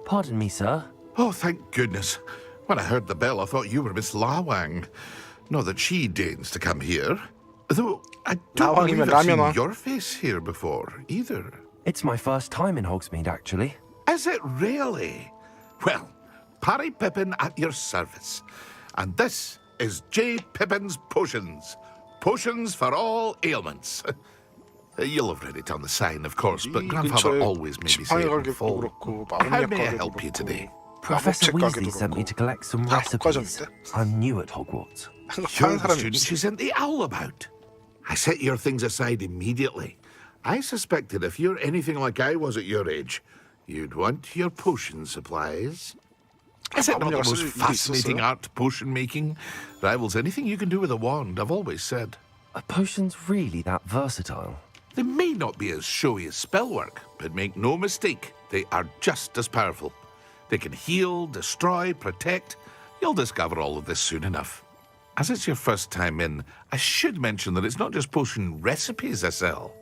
Pardon me, sir. Oh, thank goodness. When I heard the bell, I thought you were Miss Lawang. Not that she deigns to come here. Though I don't believe I've seen your face here before, either. It's my first time in Hogsmeade, actually. Is it really? Well, Parry Pippin at your service. And this is J. Pippin's Potions. Potions for all ailments. You'll have read it on the sign, of course, but Grandfather always made me say it in full. How may I help you today? Professor Weasley sent me to collect some recipes. I'm new at Hogwarts. You're the student she sent the owl about. I set your things aside immediately. I suspected if you're anything like I was at your age, you'd want your potion supplies. Is it not the most fascinating art, potion making? Rivals anything you can do with a wand, I've always said. Are potions really that versatile? They may not be as showy as spellwork, but make no mistake, they are just as powerful. They can heal, destroy, protect. You'll discover all of this soon enough. As it's your first time in, I should mention that it's not just potion recipes I sell.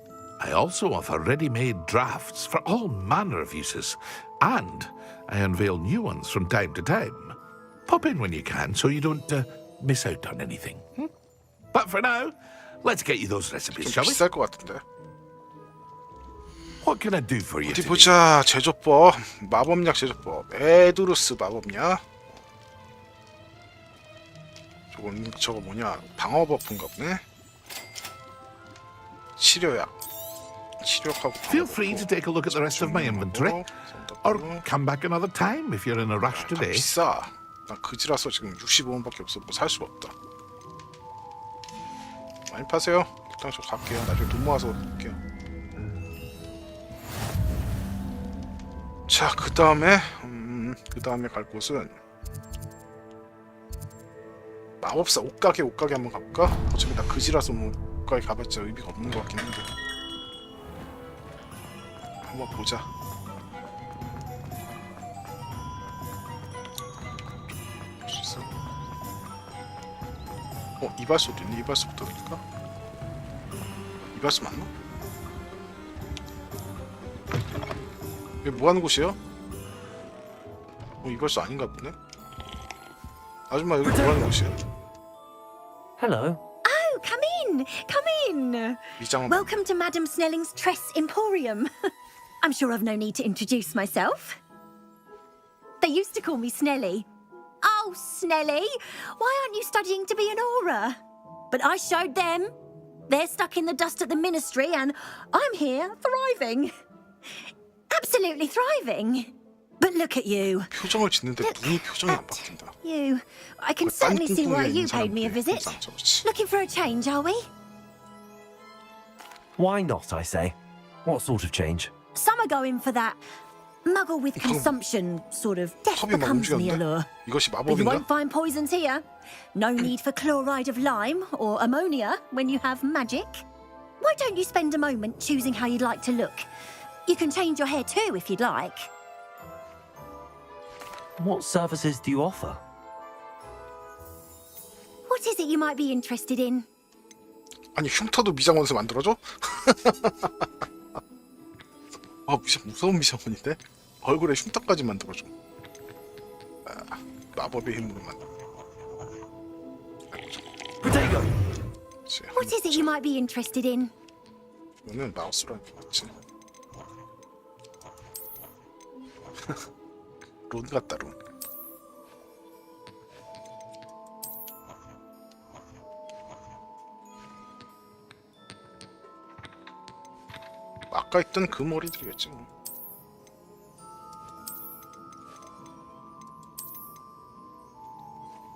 I also offer ready-made drafts for all manner of uses, and I unveil new ones from time to time. Pop in when you can so you don't miss out on anything. But for now, let's get you those recipes, shall we? 비쌀 것 같은데. What can I do for you 어디 today? 보자. 제조법, 마법약 제조법, 에두루스 마법약. 저거 뭐냐? 방어 버프인가 보네. 치료약. 치료하고. Feel free to take a look at the rest of my inventory, or come back another time if you're in a rush today. 비싸. 나 그지라서 지금 65원밖에 없어. 뭐 살 수가 없다. 많이 파세요. 일단 저 갈게요. 나중에 돈 모아서 올게요. 자, 그 다음에 갈 곳은 마법사 옷가게 한번 가볼까? 어차피 나 그지라서 뭐 옷가게 가봤자 의미가 없는 것 같긴 한데 한번 보자. 이발소도 있네. 이발소부터 들을까? 이발소 맞나? 여기 뭐 하는 곳이에요? 이발소 아닌가 보네? 아줌마 여기 뭐 하는 곳이에요? Hello. Oh, come in! Come in! 미장원. Welcome to Madame Snelling's Tress Emporium. I'm sure I've no need to introduce myself. They used to call me Snelly. Oh, Snelly, why aren't you studying to be an aura? But I showed them. They're stuck in the dust at the ministry, and I'm here thriving. Absolutely thriving. But look at you. 표정을 짓는데 눈이 표정이 안 바뀐다. You. I can certainly see why you paid me a visit. Looking for a change, are we? Why not, I say? What sort of change? Some are going for that muggle with consumption sort of death 컵이 막 becomes the 움직였는데? allure. 이것이 But you 마법인가? won't find poisons here. No need for chloride of lime or ammonia when you have magic. Why don't you spend a moment choosing how you'd like to look? You can change your hair too if you'd like. What services do you offer? What is it you might be interested in? 아니 흉터도 미장원에서 만들어줘? 아 무서운 미장원인데? 얼굴에 흉터까지 만들어줘. 마법의 힘으로 만들어. What is it you might be interested in? 이거는 마우스라는 게 맞지? 론 같다 론. 아까 있던 그 머리들이겠지 뭐.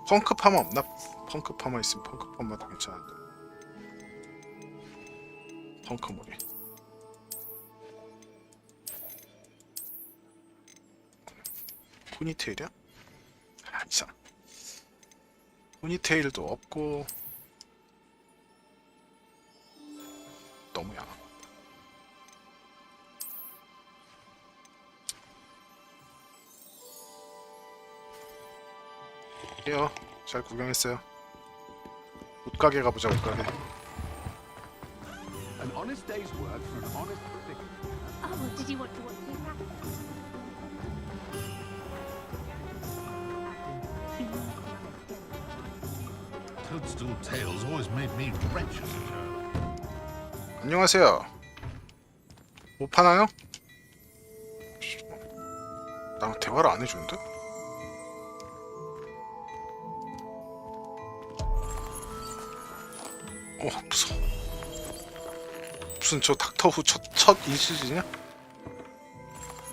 펑크 파마 없나? 펑크 파마 있으면 펑크 파마도 괜찮은데. 펑크 머리. 포니테일이야? 이상. 포니테일도 없고 너무 양아. 잘 구경했어요. 옷가게 가보자. 옷가게. An honest day's work for an honest predicament. Oh, did you want to watch me? Toadstool tales always made me wretched. 안녕하세요. 뭐 파나요? 나랑 대화를 안 해주는데? 무서워. 무슨 저 닥터 후 첫 1시즌이야?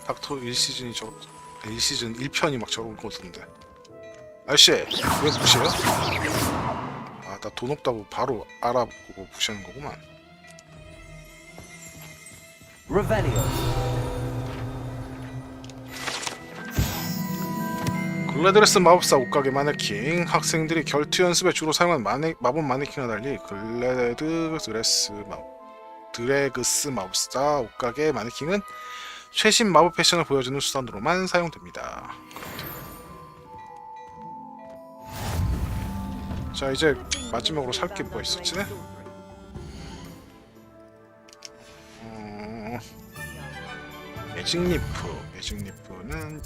닥터 1시즌이 1시즌 1편이 막 저런 거던데. 아저씨 왜 무시해요? 아, 나 돈 없다고 바로 알아보고 무시하는 거구만. Revelio. 글래드레스 마법사 옷가게 마네킹. 학생들이 결투 연습에 주로 사용하는 마법 마네킹과 달리 드래그스 마법사 옷가게 마네킹은 최신 마법 패션을 보여주는 수단으로만 사용됩니다. 자, 이제 마지막으로 살 게 뭐 있었지? 매직리프는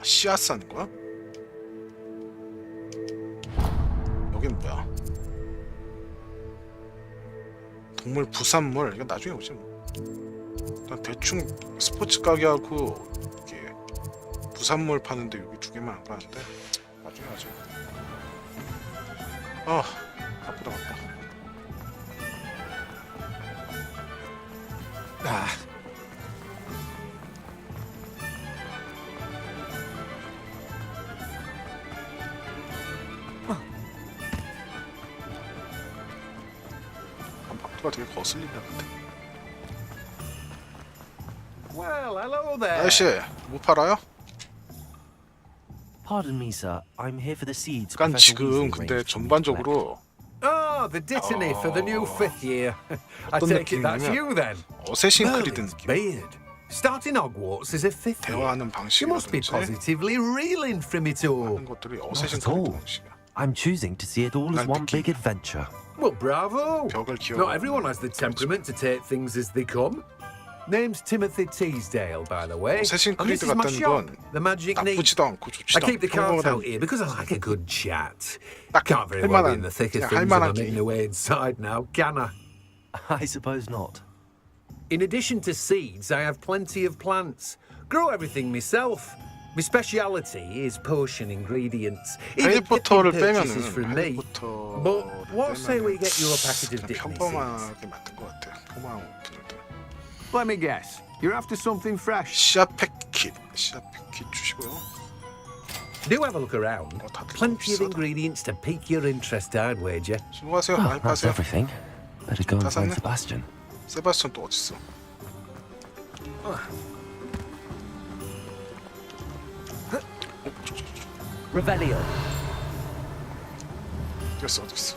씨앗 사는 거야? 여긴 뭐야? 동물 부산물 이거 나중에 오지 뭐. 난 대충 스포츠 가게하고 이게 부산물 파는데 여기 두 개만 안 가는데 나중에 하죠. 바쁘다. 박두가 되게 거슬리는 것 같아. Well, hello there. 아저씨, 뭐 팔아요? Pardon me, sir. I'm here for the seeds. 그러니까 Professor 지금 Weasley 근데 arranged for me to 전반적으로 Oh, the dittany for the new fifth year. I 어떤 take it that's 느낌이냐면 you then. 어쌔신 크리드 Merlin's 느낌. beard. Starting Hogwarts as a fifth year. 대화하는 You must be 방식이라든지 positively reeling from it all. 하는 것들이 어쌔신 Not at 크리드 all. 방식이야. I'm choosing to see it all as one big adventure. Well, bravo. 벽을 기어. Not everyone has the temperament to take things as they come. Name's Timothy Teasdale, by the way. 어쌔신 And this 크리드 is my 같다는 shop, 건 the Magic Neat. 나쁘지도 않고 I 좋지도 keep the 않고 cards out 평범한 here because I like a good chat. 딱 Can't very well be in 할만한 the thick of 그냥 things if 할만한 I'm 게임. in the way inside now, can I? I suppose not. In addition to seeds, I have plenty of plants. Grow everything myself. My speciality is potion ingredients. Even 해리포터를 gifting purchases 빼면은 from me. 해리포터 But what say we get you a packet of 그냥 dittany seeds? 평범하게 만든 것 같아. 평범한 것들을. Let me guess. You're after something fresh. 씨앗 패킷 주시고요. Do have a look around. Plenty of ingredients to pique your interest, I'd wager. 수고하세요. Oh, 많이 that's 파세요. everything. Better go and 다 find 샀네. Sebastian. 세바스찬 또 어딨어? Revelio. 어딨어?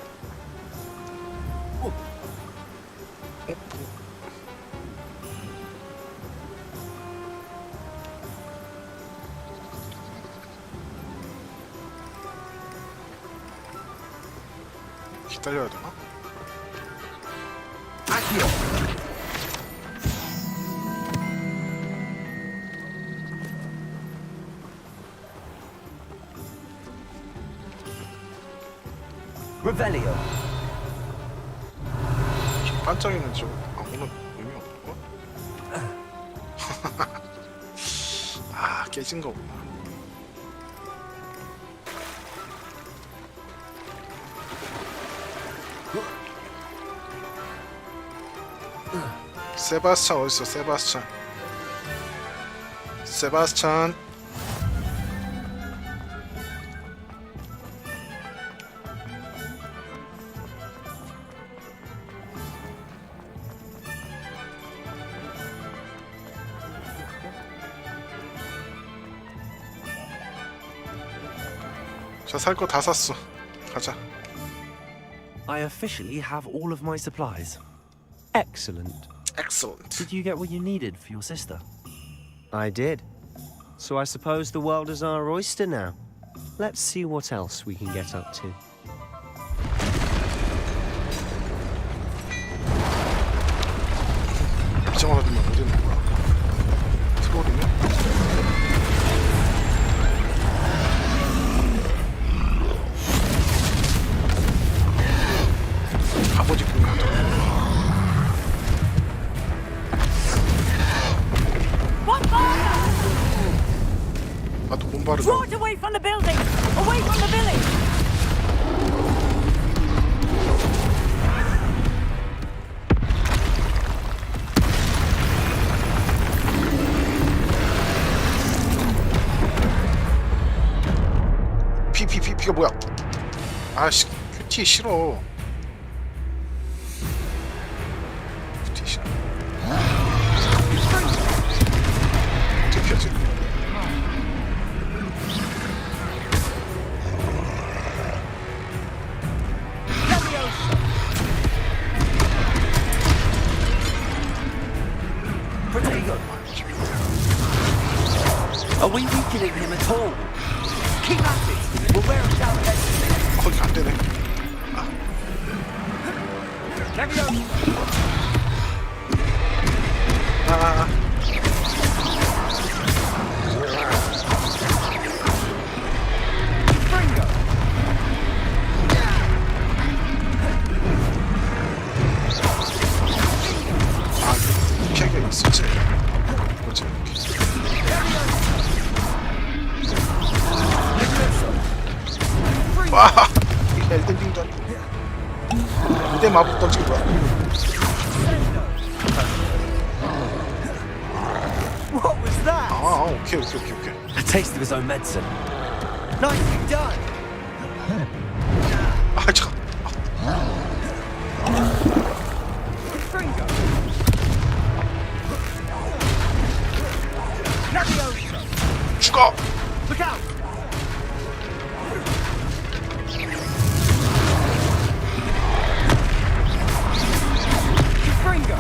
기다려야 되나? Revelio. 반짝이는 저 아무런 의미 없는 거? 아, 깨진 거구나. 세바스찬 어딨어? 세바스찬. 자, 살 거 다 샀어. 가자. I officially have all of my supplies. Excellent. Excellent. Did you get what you needed for your sister? I did. So I suppose the world is our oyster now. Let's see what else we can get up to. 이정하나 되면 어디 있는 거야? 트롤이네? 아버지 꿈이 나도 몸바르다. Draw it away from the building! Away from the village! 피가 뭐야? 아씨, 큐티 싫어. 큐티 싫어. 어떻게 피하지? Protego. Are we weakening him at all? Keep at it. We'll wear it down eventually. 거기 안 되네. 피하기가 있었지. 그렇지. 와! 이게 엘든링전. 무대 마법 던지기 뭐야? What was that? 오케이. A taste of his own medicine. Nicely done. 잠깐. Fringo. 죽어! Look out. Fringo.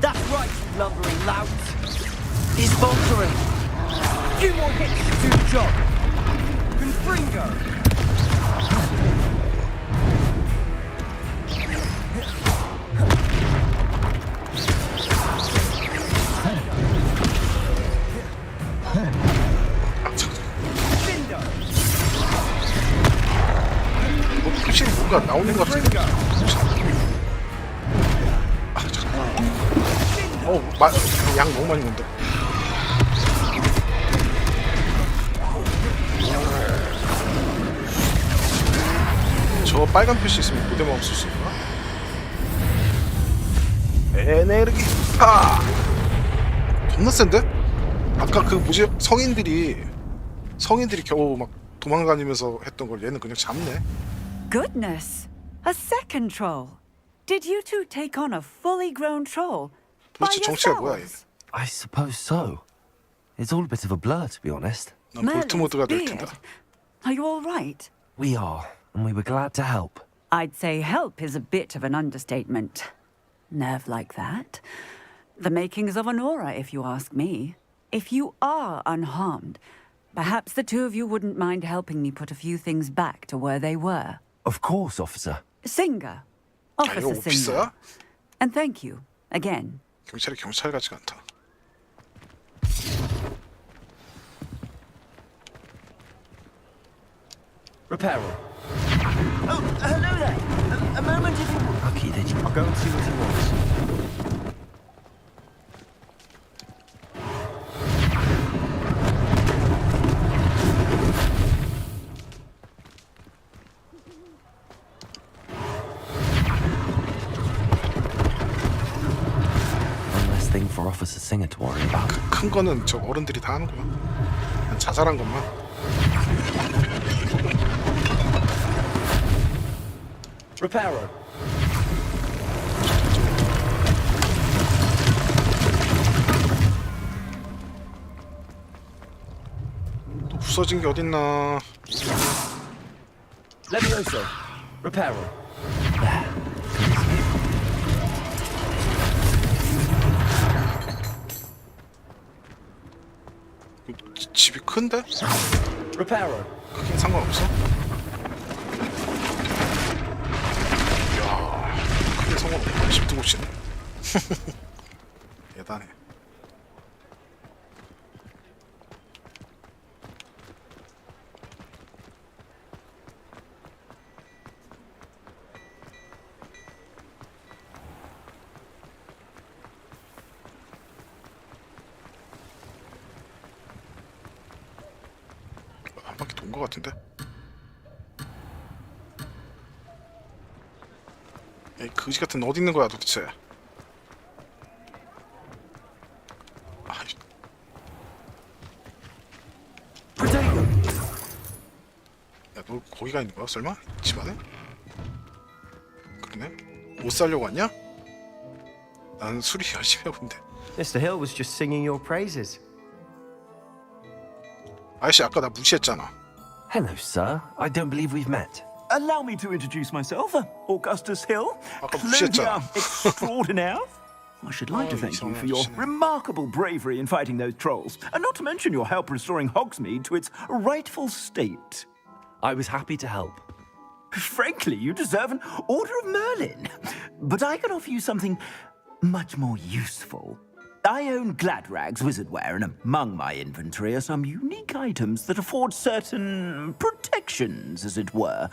That's right, you lumbering lout. He's faltering. Few more hits to do the job. Confringo. 확실히 뭔가 나오는 것 같은데. 양 너무 많이 온다. 저 빨간 표시 있으면 무대만 없을 수 있나? 에네르기 파! 겁나 센데? 아까 그 뭐지 성인들이 겨우 막 도망다니면서 했던 걸 얘는 그냥 잡네. Goodness! A second troll. Did you two take on a fully grown troll? By 도대체 정체가 뭐야 얘? yourselves? I suppose so. It's all a bit of a blur, to be honest. 난 볼트 모드가 될 Merlin's 텐데. beard. Are you all right? We are, and we were glad to help. I'd say help is a bit of an understatement. Nerve like that. The makings of an aura, if you ask me. If you are unharmed, perhaps the two of you wouldn't mind helping me put a few things back to where they were. Of course, officer. Singer. Officer 이거 Singer. 오피스야? And thank you, again. 경찰이 경찰 같지가 않다. Reparo. Oh, hello there. A moment if you... Lucky that you... I'll go and see what he wants. One less thing for Officer Singer to worry about. 큰 거는 저 어른들이 다 하는구나. 난 자잘한 것만. Reparo. 또 부서진 게 어딨나? Levioso. Reparo. 집이 큰데? Reparo. 크긴 상관없어? 이야, 크게 상관없어. 집도 못 치네. 대단해. 한 바퀴 돈 거 같은데? 이 거지 같은 어디 있는 거야 도대체? 야, 너 거기가 있는 거야 설마? 집안에? 그러네? 못 살려고 왔냐? 난 수리 열심히 하고 있는데. Mr. Hill was just singing your praises. 아저씨 아까 나 무시했잖아. Hello, sir. I don't believe we've met. Allow me to introduce myself, Augustus Hill, 아까 Claudia 무시했잖아. extraordinaire. I should like to thank you for your remarkable bravery in fighting those trolls, and not to mention your help restoring Hogsmeade to its rightful state. I was happy to help. Frankly, you deserve an Order of Merlin. But I can offer you something much more useful. I own Gladrag's wizardware, and among my inventory are some unique items that afford certain protections, as it were.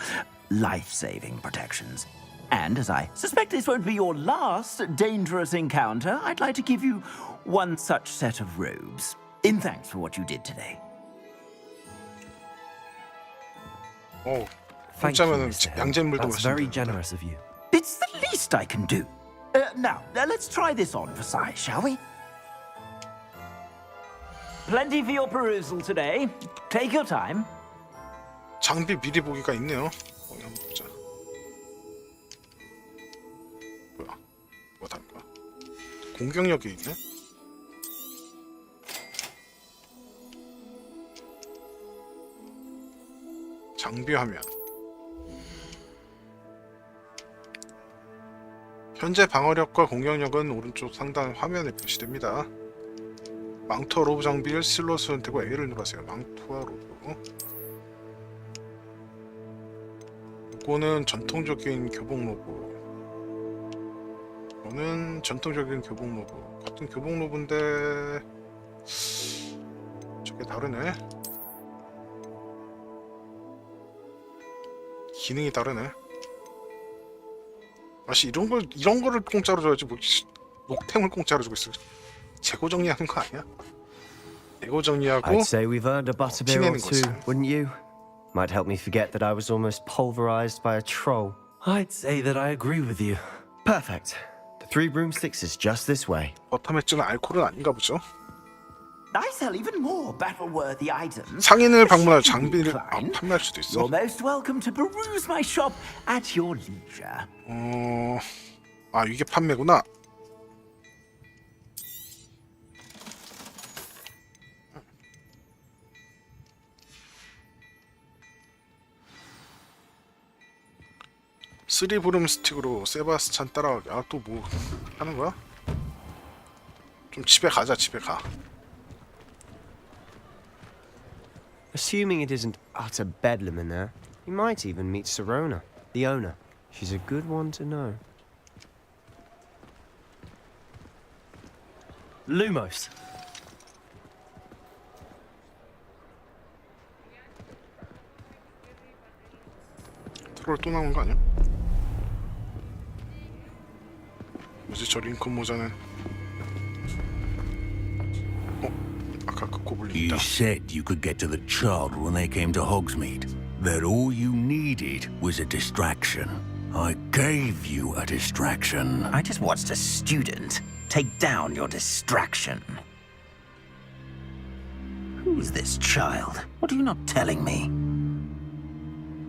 Life-saving protections. And as I suspect this won't be your last dangerous encounter, I'd like to give you one such set of robes, in thanks for what you did today. 오, Thank you, 공짜면은 Mr. Hill. 양잿물도 That's very 마신다. generous of you. It's the least I can do. Now, let's try this on for size, shall we? Plenty for your perusal today. Take your time. 장비 미리 보기가 있네요. 한번 보자. 뭐가 다른 거야? 공격력이 있네. 장비 화면. 현재 방어력과 공격력은 오른쪽 상단 화면에 표시됩니다. 망토와 로브 장비를 슬롯 선택하고 A를 눌러세요. 망토와 로브. 이거는 전통적인 교복 로브. 이거는 전통적인 교복 로브. 같은 교복 로브인데 저게 다르네. 기능이 다르네. 아씨 이런 거를 공짜로 줘야지 뭐 녹템을 공짜로 주고 있어. 재고 정리하는 거 아니야? 재고 정리하고 I'd say we've earned a butterbeer or 티내는 two, 거지. wouldn't you? Might help me forget that I was almost pulverized by a troll. I'd say that I agree with you. Perfect. The 3 broomsticks is just this way. 버터맥주는 알코올은 아닌가 보죠. I sell even more battle-worthy items. 상인을 방문할 장비를 판매할 수도 있어. You're most welcome to peruse my shop at your leisure. 아 이게 판매구나. 쓰리 브룸 스틱으로 세바스찬 따라가기. 아 또 뭐 하는 거야? 좀 집에 가자. 집에 가. Assuming it isn't utter bedlam in there, you might even meet Serona, the owner. She's a good one to know. Lumos. 트롤 또 나온 거 아니야? 뭐지 저 링컨 모자는? 아까 그 고블린 있다. You said you could get to the child when they came to Hogsmeade. That all you needed was a distraction. I gave you a distraction. I just watched a student take down your distraction. Who's this child? What are you not telling me?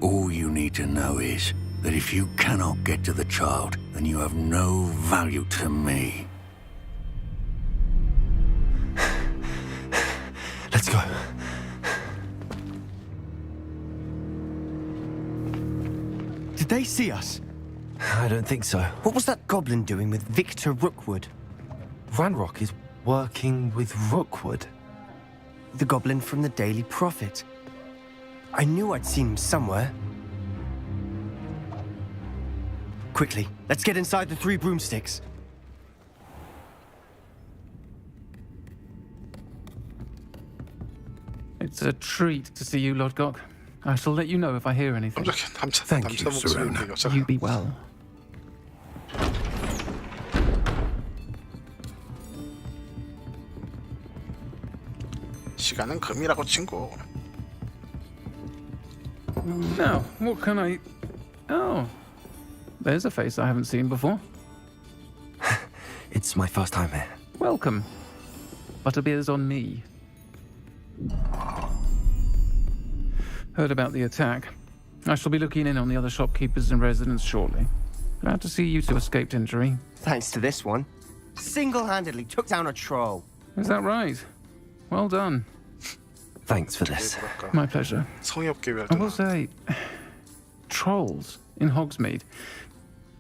All you need to know is that if you cannot get to the child, then you have no value to me. Let's go. Did they see us? I don't think so. What was that goblin doing with Victor Rookwood? Ranrock is working with Rookwood. The goblin from the Daily Prophet. I knew I'd seen him somewhere. Quickly, let's get inside the 3 broomsticks. It's a treat to see you, Lodgok. I shall let you know if I hear anything. Thank you, Serona. You be well. 시간은 금이라고 친구. Now, what can I... Oh, there's a face I haven't seen before. It's my first time here. Welcome. Butterbeer's on me. Heard about the attack. I shall be looking in on the other shopkeepers and residents shortly. Glad to see you two escaped injury. Thanks to this one. Single-handedly took down a troll. Is that right? Well done. Thanks for this. My pleasure. 성의 없게 I 외할때 will say, trolls in Hogsmeade.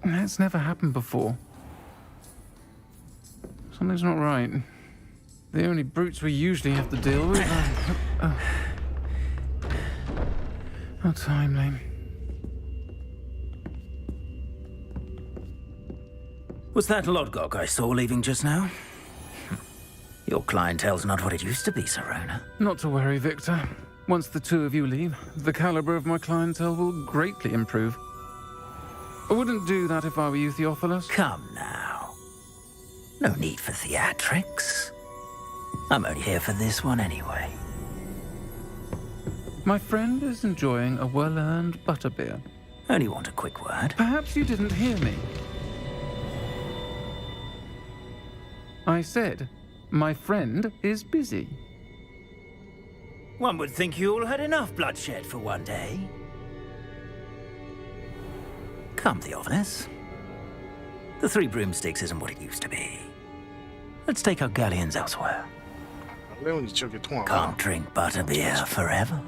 That's never happened before. Something's not right. The only brutes we usually have to deal with are... How timely. Was that Lodgok I saw leaving just now? Your clientele's not what it used to be, Serona. Not to worry, Victor. Once the two of you leave, the caliber of my clientele will greatly improve. I wouldn't do that if I were you, Theophilus. Come now. No need for theatrics. I'm only here for this one anyway. My friend is enjoying a well-earned butterbeer. Only want a quick word. Perhaps you didn't hear me. I said, my friend is busy. One would think you all had enough bloodshed for one day. Come, Theophilus. The Three Broomsticks isn't what it used to be. Let's take our galleons elsewhere. 레온 이쪽에 통화가. Can't drink butterbeer forever.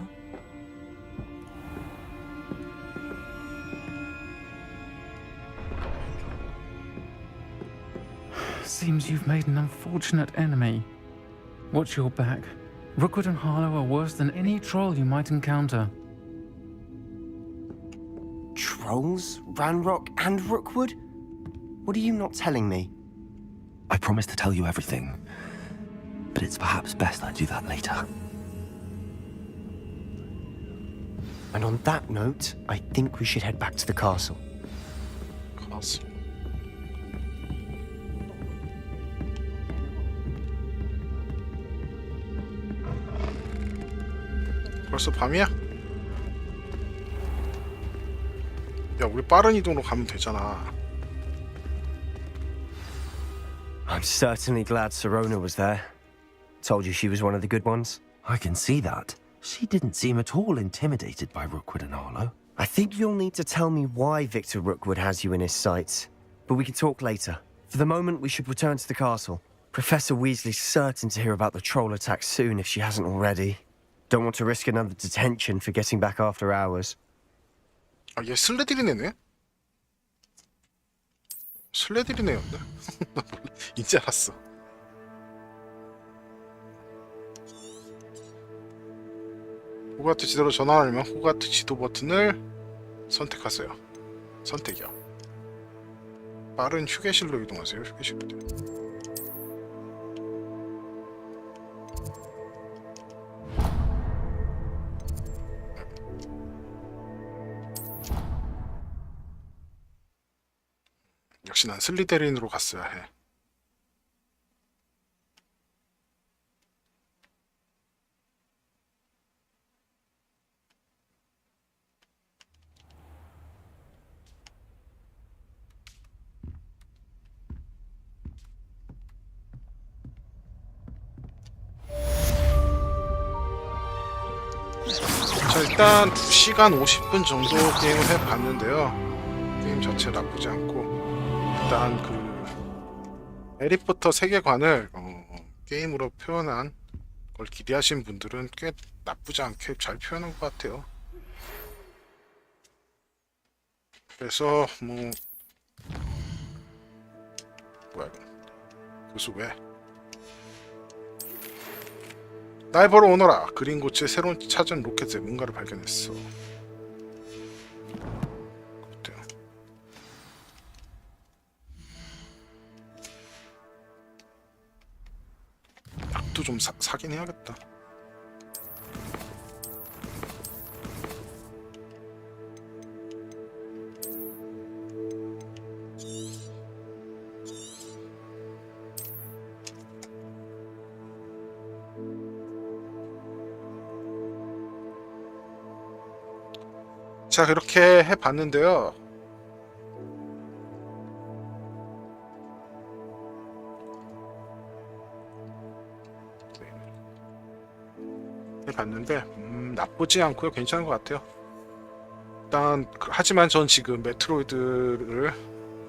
Seems you've made an unfortunate enemy. Watch your back. Rookwood and Harlow are worse than any troll you might encounter. Trolls? Ranrock and Rookwood? What are you not telling me? I promise to tell you everything, but it's perhaps best I do that later. And on that note, I think we should head back to the castle. castle. 벌써 밤이야? 야, 우리 빠른 이동으로 가면 되잖아. I'm certainly glad Serona was there. Told you she was one of the good ones. I can see that. She didn't seem at all intimidated by Rookwood and Harlow. I think you'll need to tell me why Victor Rookwood has you in his sights. But we can talk later. For the moment, we should return to the castle. Professor Weasley's certain to hear about the troll attack soon if she hasn't already. Don't want to risk another detention for getting back after hours. 아, 얘 슬레드린 애네? 슬레드린 애였네? 나 몰라. 이제 알았어. 호그와트 지도로 전환하려면 호그와트 지도 버튼을 선택하세요. 선택이요. 빠른 휴게실로 이동하세요. 휴게실로. 역시 난 슬리데린으로 갔어야 해. 자, 일단 2시간 50분 정도 게임을 해봤는데요. 게임 자체 나쁘지 않고 일단 그 해리포터 세계관을 게임으로 표현한 걸 기대하신 분들은 꽤 나쁘지 않게 잘 표현한 것 같아요. 그래서 뭐 뭐야 이거 교수 왜? 날 보러 오너라. 그린고츠의 새로운 찾은 로켓에 뭔가를 발견했어. 어때요? 약도 좀 사긴 해야겠다. 자, 그렇게 해봤는데요. 해봤는데 나쁘지 않고요. 괜찮은 것 같아요. 일단 하지만 전 지금 메트로이드를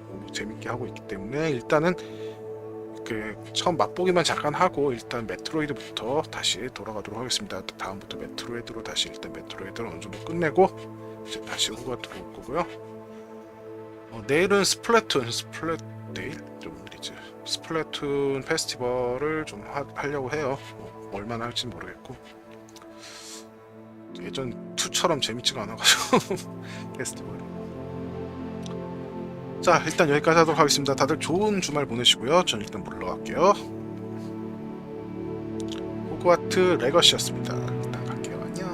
너무 재밌게 하고 있기 때문에 일단은 처음 맛보기만 잠깐 하고 일단 메트로이드부터 다시 돌아가도록 하겠습니다. 다음부터 메트로이드로 다시 일단 메트로이드를 어느 정도 끝내고 이제 다시 호그와트로 올 거고요. 내일은 내일 좀 일이지. 스플래툰 페스티벌을 좀 하려고 해요. 얼마나 할지 모르겠고 예전 2처럼 재밌지가 않아가지고 페스티벌이. 자, 일단 여기까지 하도록 하겠습니다. 다들 좋은 주말 보내시고요. 전 일단 물러갈게요. 호그와트 레거시였습니다. 일단 갈게요. 안녕.